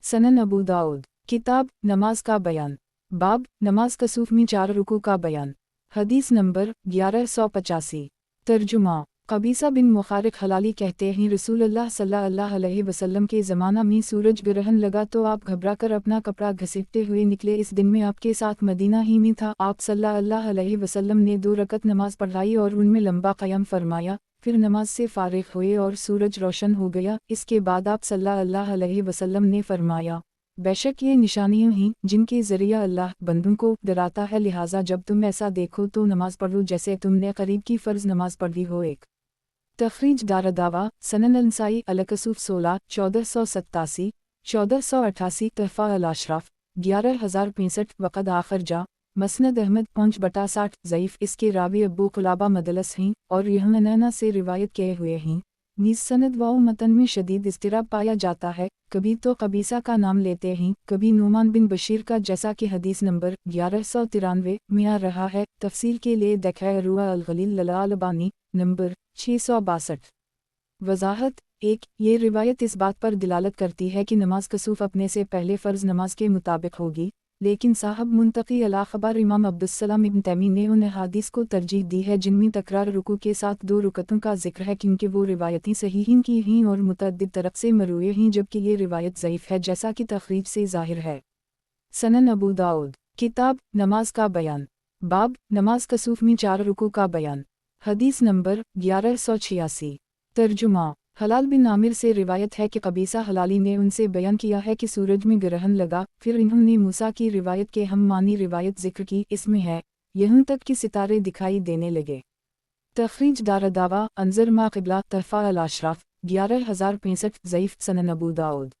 सनन अबू दाऊद। किताब नमाज का बयान। बाब नमाज कसूफ में 4 रुकू का बयान। हदीस नंबर 1185। तर्जुमा। कबीसा बिन मुखारिक हलाली कहते हैं रसूलुल्लाह सल्लल्लाहु अलैहि वसल्लम के ज़माना में सूरज ग्रहण लगा तो आप घबराकर अपना कपड़ा घसीटते हुए निकले। इस दिन में आपके साथ मदीना ही में था। आप सल्लल्लाहु अलैहि वसल्लम ने 2 रकत नमाज पढ़ाई और उनमें लंबा क़याम फरमाया। फिर नमाज से फारिग हुए और सूरज रोशन हो गया। इसके बाद आप सल्लल्लाहु अलैहि वसल्लम ने फरमाया, बेशक ये निशानियाँ हैं जिनके ज़रिया अल्लाह बंदों को डराता है, लिहाजा जब तुम ऐसा देखो तो नमाज पढ़ो जैसे तुमने करीब की फ़र्ज़ नमाज पढ़ी हो। एक तखरीज दारदावा सनन अनसाई अलकसूफ 16 1487 1488 तहफ़ा अल-अशराफ 11065 वक़द आखिर जा मसनद अहमद 5/60 ज़ईफ़। इसके रावी अबू क़ुलाबा मदलस हैं और यहनना से रिवायत किए हुए हैं। नीज़ सनद व मतन में शदीद इज़्तिराब पाया जाता है। कभी तो कबीसा का नाम लेते हैं, कभी नुमान बिन बशीर का, जैसा कि हदीस नंबर 1193 में आ रहा है। तफसील के लिए देखें रुआ अल-गलील लल-अलबानी नंबर 662। वज़ाहत 1। ये रिवायत इस बात पर दिलालत करती है कि नमाज कसूफ अपने से पहले फ़र्ज़ नमाज के मुताबिक होगी, लेकिन साहब मुंतकी अला ख़बर इमाम अब्दुस्सलाम इब्न तैमी ने उन अहादीस को तरजीह दी है जिनमें तकरार रुकू के साथ 2 रुकतों का जिक्र है, क्योंकि वो रिवायतें सहीह की हैं और मुतअद्दिद तरफ से मरूए हैं, जबकि ये रिवायत ज़ईफ़ है जैसा कि तखरीज से ज़ाहिर है। सनन अबू दाऊद किताब नमाज का बयान। बाब नमाज कसूफ में 4 रुकू का बयान। हदीस नंबर 1186। तर्जुमा। हलाल बिन आमिर से रिवायत है कि कबीसा हलाली ने उनसे बयान किया है कि सूरज में ग्रहण लगा। फिर इन्होंने मूसा की रिवायत के हम मानी रिवायत जिक्र की। इसमें है यहाँ तक कि सितारे दिखाई देने लगे। तखरीज दारदावा अंजर मा क़िबला तहफ़ा अल-अशराफ 11065 ज़ईफ़। सनन अबू दाऊद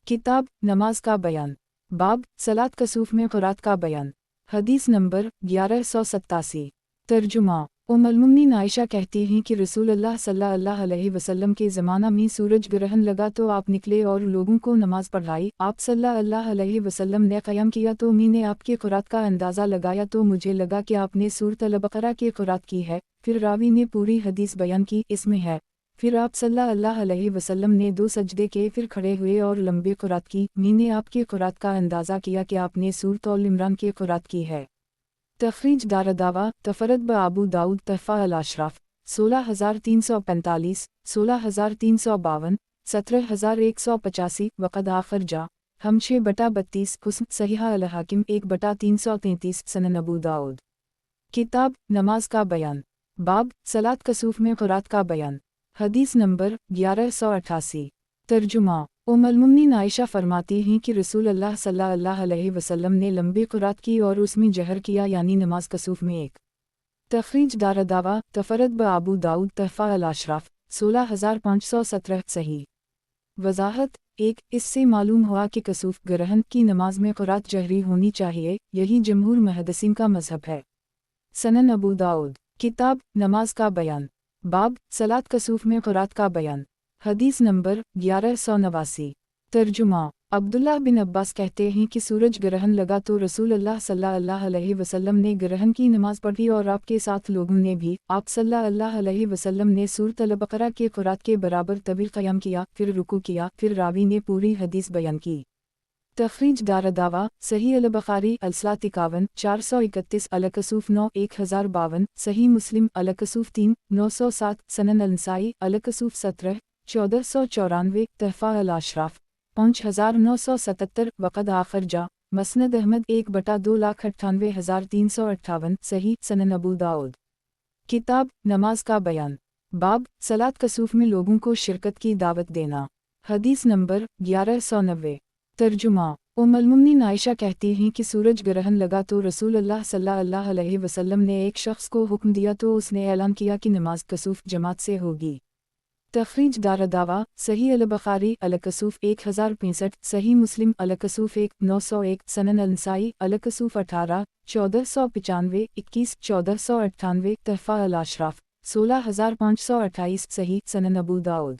किताब नमाज का बयान। बाब सलात कसूफ में क़ुरात का बयान। हदीस नंबर 1187। तर्जुमा। उम्मुल-मोमिनीन आयशा कहती हैं कि रसूलुल्लाह सल्लल्लाहु अलैहि वसल्लम के ज़माना में सूरज ग्रहण लगा तो आप निकले और लोगों को नमाज पढ़ाई। आप सल्लल्लाहु अलैहि वसल्लम ने क़याम किया तो मैंने आपके क़ुरात का अंदाज़ा लगाया तो मुझे लगा कि आपने सूरत अल-बक़रा की क़ुरात की है। फिर रावी ने पूरी हदीस बयान की। इसमें है फिर आप सल्लल्लाहु अलैहि वसल्लम ने 2 सजदे के, फिर खड़े हुए और लंबी क़ुरात की। मैंने आपके क़ुरात का अंदाज़ा किया कि आपने सूरत अल-इमरान की क़ुरात की है। तखरीज दारदावा तफरद ब अबू दाऊद तहफ़ा अल-अशराफ 16345 16352 17185 वक़द आखिर जा हम 6/32 हुस्न सहीह अल-हाकिम 1/333। सनन अबू दाऊद किताब नमाज का बयान। बाब सलात कसूफ में क़ुरात का बयान। हदीस नंबर 1188। तर्जुमा। उम्मुल-मोमिनीन आयशा फरमाती हैं कि रसूलुल्लाह सल्लल्लाहु अलैहि वसल्लम ने लंबी क़ुरात की और उसमें जहर किया, यानी नमाज कसूफ में। एक तखरीज दारदावा तफरद ब अबू दाऊद तहफ़ा अल-अशराफ 16517 सही। वज़ाहत 1। इससे मालूम हुआ कि कसूफ ग्रहण की नमाज में क़ुरात जहरी होनी चाहिए। यही जमहूर मुहद्दिसीन का मज़हब है। सनन अबू दाऊद किताब नमाज का बयान। बाब सलात कसूफ में क़ुरात का बयान। हदीस नंबर 1189। तर्जुमा। अब्दुल्लाह बिन अब्बास कहते हैं कि सूरज ग्रहण लगा तो रसूलुल्लाह सल्लल्लाहु अलैहि वसल्लम ने ग्रहण की नमाज पढ़ी और आपके साथ लोगों ने भी। आप सल्लल्लाहु अलैहि वसल्लम ने सूरत अल-बक़रा के क़ुरात के बराबर तवील क़याम किया, फिर रुकू किया। फिर रावी ने पूरी हदीस बयान की। तखरीज दारदावा सही अल-बुख़ारी अल-सलात 51 431 अल-कसूफ 9 1052 सही मुस्लिम अल-कसूफ 3 907 सनन अल-नसाई अल-कसूफ 17 1494 तहफ़ा अल-अशराफ 5977 वक़द आखिर जा मसनद अहमद 1/298,358 सही। सनन अबू दाऊद किताब नमाज का बयान। बाब सलात कसूफ में लोगों को शिरकत की दावत देना। हदीस नंबर 1190। तर्जुमा। उम्मुल-मोमिनीन आयशा कहती हैं कि सूरज ग्रहण लगा तो रसूलुल्लाह सल्लल्लाहु अलैहि वसल्लम ने एक शख्स को हुक्म दिया तो उसने ऐलान किया कि नमाज कसूफ जमात से होगी। तखरीज दारदावा सही अल-बुख़ारी अल-कसूफ 1065 सही मुस्लिम अल-कसूफ 1 901 सनन अल-नसाई अल-कसूफ 18 1495 21 1498 तहफ़ा अल-अशराफ 16528 सही। सनन अबू दाऊद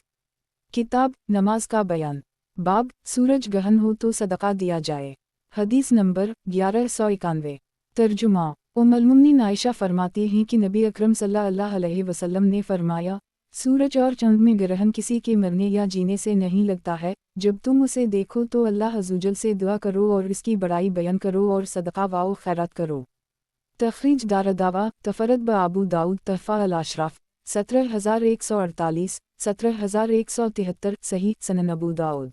किताब नमाज का बयान। बाब सूरज ग्रहण हो तो सदका दिया जाए। हदीस नंबर 1191। तर्जुमा। उम्मुल-मोमिनीन आयशा फरमाती हैं कि नबी अकरम सल्लल्लाहु अलैहि वसल्लम ने फरमाया, सूरज और चंद में ग्रहण किसी के मरने या जीने से नहीं लगता है। जब तुम उसे देखो तो अल्लाह अज़्ज़वजल से दुआ करो और इसकी बड़ाई बयान करो और सदका वाओ खैरात करो। तखरीज दारदावा तफरत ब आबू दाऊद तहफ़ा अल अशराफ 17148 17173 सही सनन अबू दाऊद।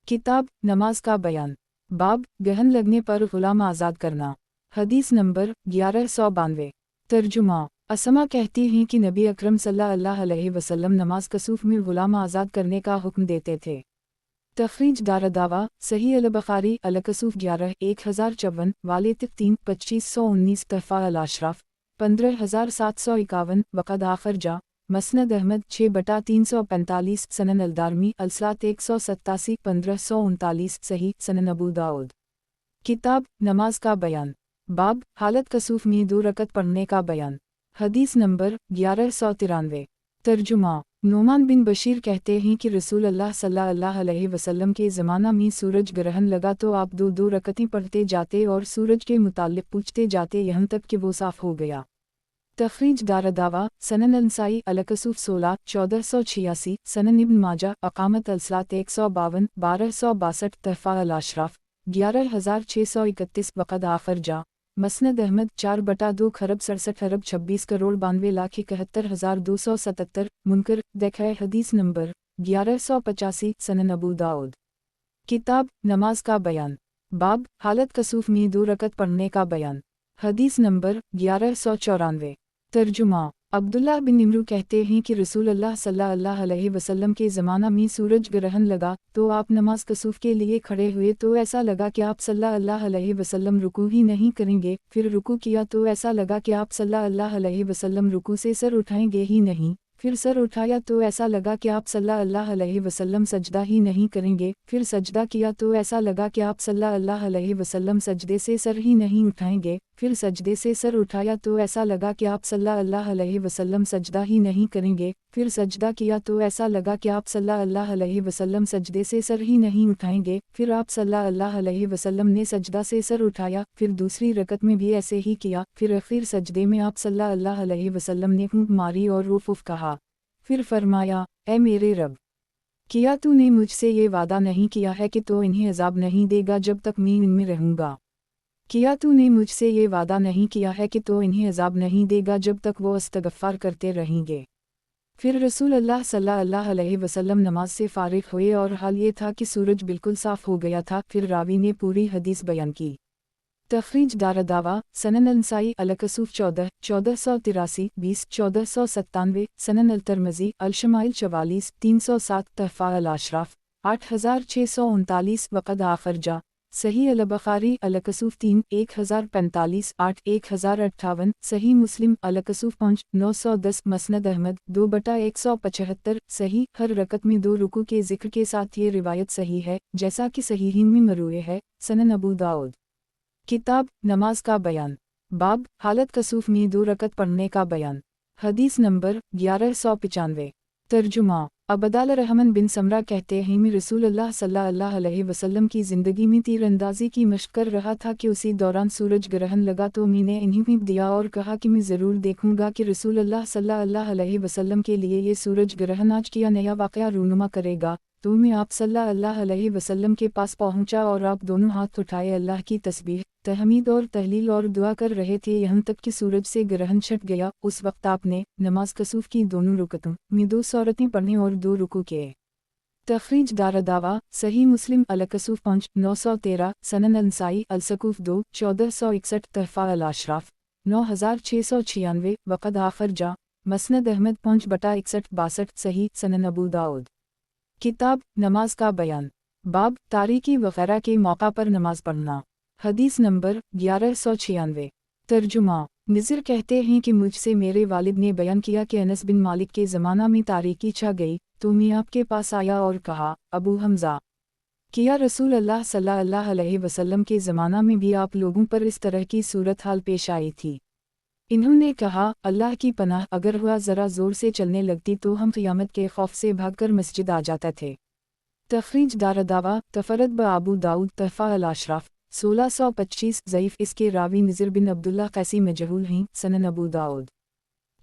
किताब नमाज का बयान बाब गहन लगने पर गुलाम आज़ाद करना। हदीस नंबर 1192। तर्जुमा असमा कहती हैं कि नबी अकरम सल्लल्लाहु अलैहि वसल्लम नमाज कसूफ में गुलाम आज़ाद करने का हुक्म देते थे। तखरीज दारदावा सही अल बुखारी अल कसूफ 11 1054 वाले 3 2519 तहफ़ा अल अशराफ 15751 वक़द आखर जा मसनद अहमद 6/345 सनन अलदारमी अलसात 187 1539 सही सनन अबू दाऊद। किताब नमाज का बयान बाब हालत कसूफ में 2 रकत पढ़ने का बयान। हदीस नंबर 1193। तर्जुमा नोमान बिन बशीर कहते हैं कि रसूल अल्लाह सल्लल्लाहु अलैहि वसल्लम के ज़माना में सूरज ग्रहण लगा तो आप 2 रकतें पढ़ते जाते और सूरज के मुताल्लिक़ पूछते जाते यहाँ तक कि वो साफ़ हो गया। तखरीज दारदावा सनन अंसाई अलकसूफ 16 1486 सनन इब्न माजा अकामत अलसलात 152 1262 तहफ़ा अल अशराफ 11631 वक़द आखर जा मसनद अहमद 4/2 खरब 67 अरब 26 करोड़ 92,71,277 मुनकर देखा हदीस नंबर 1185 सनन अबू दाऊद। किताब नमाज का बयान बाब हालत कसूफ में 2 रकत पढ़ने का बयान। हदीस नंबर 1194। तर्जुमा अब्दुल्लाह बिन इमरू कहते हैं कि रसूल अल्लाह सल्लल्लाहु अलैहि वसल्लम के ज़माना में सूरज ग्रहण लगा तो आप नमाज कसूफ के लिए खड़े हुए तो ऐसा लगा कि आप सल्लल्लाहु अलैहि वसल्लम रुकू ही नहीं करेंगे, फिर रुकू किया तो ऐसा लगा कि आप सल्लल्लाहु अलैहि वसल्लम रुकू से सर उठाएंगे ही नहीं, फिर सर उठाया तो ऐसा लगा कि आप सल्लल्लाहु अलैहि वसल्लम सजदा ही नहीं करेंगे, फिर सजदा किया तो ऐसा लगा कि आप सल्लल्लाहु अलैहि वसल्लम सजदे से सर ही नहीं उठाएंगे, फिर सजदे से सर उठाया तो ऐसा लगा कि आप सल्लल्लाहु अलैहि वसल्लम सजदा ही नहीं करेंगे, फिर सजदा किया तो ऐसा लगा कि आप सल्लल्लाहु अलैहि वसल्लम सजदे से सर ही नहीं उठाएंगे, फिर आप सल्लल्लाहु अलैहि वसल्लम ने सजदा से सर उठाया, फिर दूसरी रकत में भी ऐसे ही किया, फिर आखिर सजदे में आप सल्लल्लाहु अलैहि वसल्लम ने फूंक मारी और रूफ उफ कहा, फिर फरमाया, ए मेरे रब, किया तूने मुझसे ये वादा नहीं किया है कि तो इन्हें अज़ाब नहीं देगा जब तक मैं इनमें रहूँगा। किया तूने मुझसे ये वादा नहीं किया है कि तो इन्हें अज़ाब नहीं देगा जब तक वो इस्तग़फ़ार करते रहेंगे। फिर रसूल अल्लाह सल्लल्लाहु अलैहि वसल्लम नमाज से फ़ारिग़ हुए और हाल ये था कि सूरज बिल्कुल साफ़ हो गया था। फिर रावी ने पूरी हदीस बयान की। तखरीज दारदावा सनन अंसाई अलकसूफ 14 1483 20 1497 सनन अलतरमज़ी अलशमाइल 44 307 तहफ़ा अल अशराफ 8639 वक़द आखर जा सही अल बुखारी अलकसूफ 3 1045 8 1058 सही मुस्लिम अलकसूफ 5 910 मसनद अहमद 2/175 सही हर रकत में 2 रुकू के जिक्र के साथ ये रिवायत सही है जैसा कि सहीहीन में मरूए है। सनन अबू दाऊद। किताब नमाज का बयान बाब हालत कसूफ में 2 रकत पढ़ने का बयान। हदीस नंबर 1195। तर्जुमा अबदाल रहमान बिन समरा कहते हैं मैं रसूल अल्लाह सल्लल्लाहु अलैहि वसल्लम की ज़िंदगी में तीरंदाजी की मशक़ कर रहा था कि उसी दौरान सूरज ग्रहण लगा तो मैंने इन्हीं में दिया और कहा कि मैं ज़रूर देखूंगा कि रसूल अल्लाह सल्लल्लाहु अलैहि वसल्लम के लिए ये सूरज ग्रहण आज किया नया वाक़या रूनुमा करेगा। तो मैं आप सल्लल्लाहु अलैहि वसल्लम के पास पहुंचा और आप दोनों हाथ उठाए अल्लाह की तस्बीह तहमीद और तहलील और दुआ कर रहे थे यहाँ तक कि सूरज से ग्रहण छट गया। उस वक्त आपने नमाज कसूफ की दोनों रुकतों में 2 सूरतें पढ़ने और 2 रुकू किए। तखरीज दारदावा सही मुस्लिम अलकसूफ 5 913 सनन अंसाई अलसकूफ 2 1461 तहफ़ा अल अशराफ 9696 वक़द आखर जा मसनद अहमद 5/61 सही सनन अबू दाऊद। किताब नमाज का बयान बाब तारीकी वग़ैरह के मौका पर नमाज पढ़ना। हदीस नंबर 1196। तर्जुमा निज़र कहते हैं कि मुझसे मेरे वालिद ने बयान किया कि अनस बिन मालिक के ज़माना में तारीकी छा गई तो मैं आपके पास आया और कहा, अबू हमज़ा, किया रसूल अल्लाह सल्लल्लाहु अलैहि वसल्लम के ज़माना में भी आप लोगों पर इस तरह की सूरत हाल पेश आई थी? इन्होंने कहा, अल्लाह की पनाह, अगर हुआ ज़रा ज़ोर से चलने लगती तो हम क़ियामत के खौफ से भागकर मस्जिद आ जाते थे। तखरीज दारदावा तफरत ब आबू दाऊद तहफ़ा अल अशराफ 1625 ज़ईफ़ इसके रावी निज़र बिन अब्दुल्ला कैसी मजहूल हैं। सनन अबू दाऊद।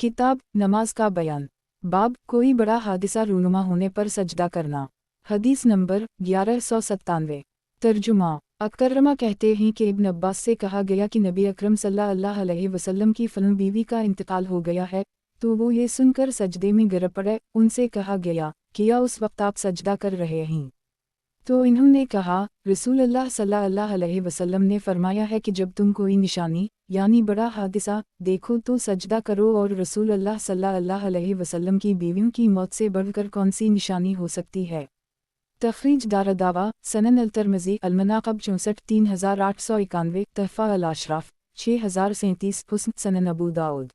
किताब नमाज का बयान बाब कोई बड़ा हादिसा रूनुमा होने पर सजदा करना। हदीस नंबर 1197। तर्जुमा अकर्रमा कहते हैं कि इब्न अब्बास से कहा गया कि नबी अकरम सल्लल्लाहु अलैहि वसल्लम की फलन बीवी का इंतकाल हो गया है, तो वो ये सुनकर सजदे में गिर पड़े। उनसे कहा गया, क्या उस वक्त आप सजदा कर रहे हैं? तो इन्होंने कहा, रसूलुल्लाह सल्लल्लाहु अलैहि वसल्लम ने फरमाया है कि जब तुम कोई निशानी यानी बड़ा हादिसा देखो तो सजदा करो। और रसूलुल्लाह सल्लल्लाहु अलैहि वसल्लम की बीवियों की मौत से बढ़कर कौन सी निशानी हो सकती है? तखरीज दारदावा सनन अल-तिर्मिज़ी अल-मनाक़िब 64 3891 तहफ़ा अल-अशराफ़ 6037 हुस्न सनन अबू दाऊद।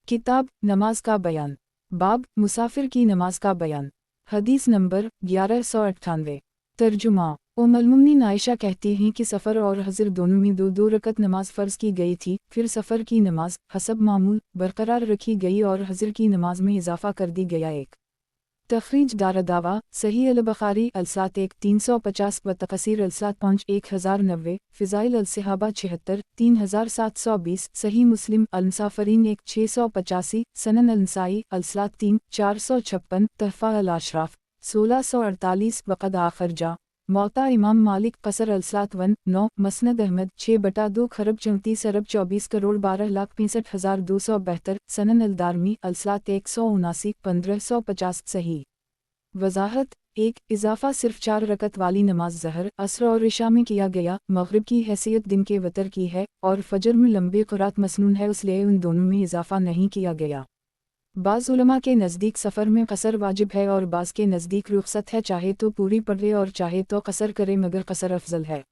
किताब नमाज का बयान। बाब मुसाफिर की नमाज का बयान। हदीस नंबर 1198। तर्जुमा उम्मुल-मोमिनीन आयशा कहती हैं कि सफ़र और हज़र दोनों में दो दो रकत नमाज फ़र्ज़ की गई थी, फिर सफ़र की नमाज हसब मामूल बरकरार रखी गई और हज़र की नमाज में इजाफ़ा कर दी गया। एक तखरीज दारदावा सही अल-बुखारी अल-सात 1350 व तक़सीर अल-सात 1090 फ़िज़ाइल अल-सहाबा 76 3720 सही मुस्लिम अल-मुसाफ़िरीन 1685 सनन अल-नसाई अल-सलात 3 456 तहफ़ा अल-अशराफ़ 1648 वक़द आख़िर मौता इमाम मालिक कसर अल-सलात 1 9 मसनद अहमद 6/2 खरब 34 अरब 24 करोड़ 12,65,272 सनन अल-दारमी अल-सलात 179 1550 सही। वज़ाहत 1 इजाफ़ा सिर्फ 4 रकत वाली नमाज ज़हर असर और इशा में किया गया। मग़रिब की हैसियत दिन के वतर की है और फ़जर में लंबी क़ुरात मसनून है, इसलिए उन दोनों में इजाफ़ा नहीं किया गया। बाज़ उलमा के नज़दीक सफ़र में क़सर वाजिब है और बाज़ के नज़दीक रुख़सत है, चाहे तो पूरी पढ़े और चाहे तो क़सर करे, मगर क़सर अफ़ज़ल है।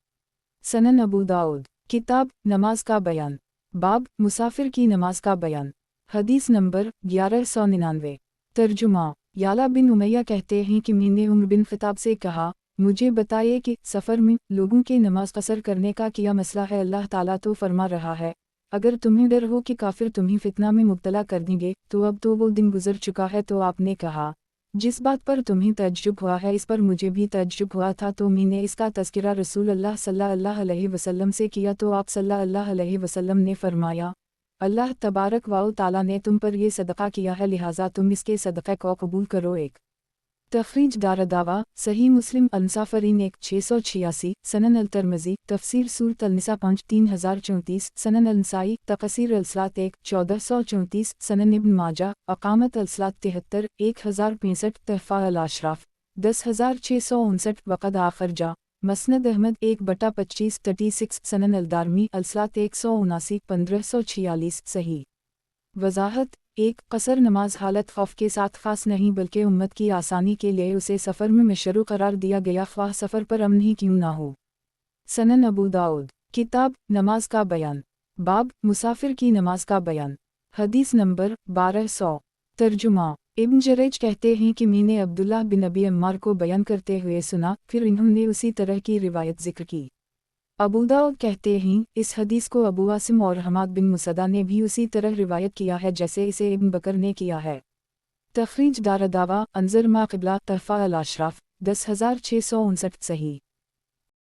सनन अबू दाऊद। किताब नमाज का बयान। बाब मुसाफिर की नमाज का बयान। हदीस नंबर 1199। तर्जुमा याला बिन उमैया कहते हैं कि मैंने उमर बिन ख़िताब से कहा, मुझे बताइए कि सफ़र में लोगों के नमाज क़सर करने का क्या मसला है? अल्लाह ताला तो फरमा रहा है, अगर तुम्हें डर हो कि काफिर तुम्हें फितना में मुब्तला कर देंगे तो अब तो वो दिन गुजर चुका है। तो आपने कहा, जिस बात पर तुम्हें तअज्जुब हुआ है इस पर मुझे भी तअज्जुब हुआ था, तो मैंने इसका तज़किरा रसूलुल्लाह सल्लल्लाहु अलैहि वसल्लम से किया तो आप सल्लल्लाहु अलैहि वसल्लम ने फरमाया, अल्लाह तबारक व तआला ने तुम पर यह सदक़ा किया है, लिहाजा तुम इसके सदक़े को कबूल करो। एक तखरीज दारदावा सही मुस्लिम अल-मुसाफ़िरीन 1686 सनन अल-तिर्मिज़ी तफ़सीर सूरत अल-निसा 5 3034 सनन अल-नसाई तक़सीर अल-सलात 1 1434 सनन इब्न माजा अक़ामत अल-सलात 73 1065 तहफ़ा अल-अशराफ़ 10659 वक़द आख़िर मसनद अहमद 1/25 36 सनन अल-दारमी अल-सलात 179 1546 सही। वज़ाहत 1 क़सर नमाज हालत ख़ौफ़ के साथ ख़ास नहीं बल्कि उम्मत की आसानी के लिए उसे सफ़र में मशरू करार दिया गया, ख्वाह सफ़र पर अमन ही क्यों ना हो। सनन अबू दाऊद। किताब नमाज का बयान। बाब मुसाफिर की नमाज का बयान। हदीस नंबर 1200। तर्जुमा इब्न जरैज कहते हैं कि मैंने अब्दुल्लाह बिन अबी अम्मार को बयान करते हुए सुना, फिर इन्होंने उसी तरह की रिवायत ज़िक्र की। अबू दाऊद कहते हैं, इस हदीस को अबू आसिम और हमाद बिन मुसद्दा ने भी उसी तरह रिवायत किया है जैसे इसे इब्न बकर ने किया है। तखरीज दारदावा अंज़र मा क़िबला तहफ़ा अल-अशराफ़ 10659 सही।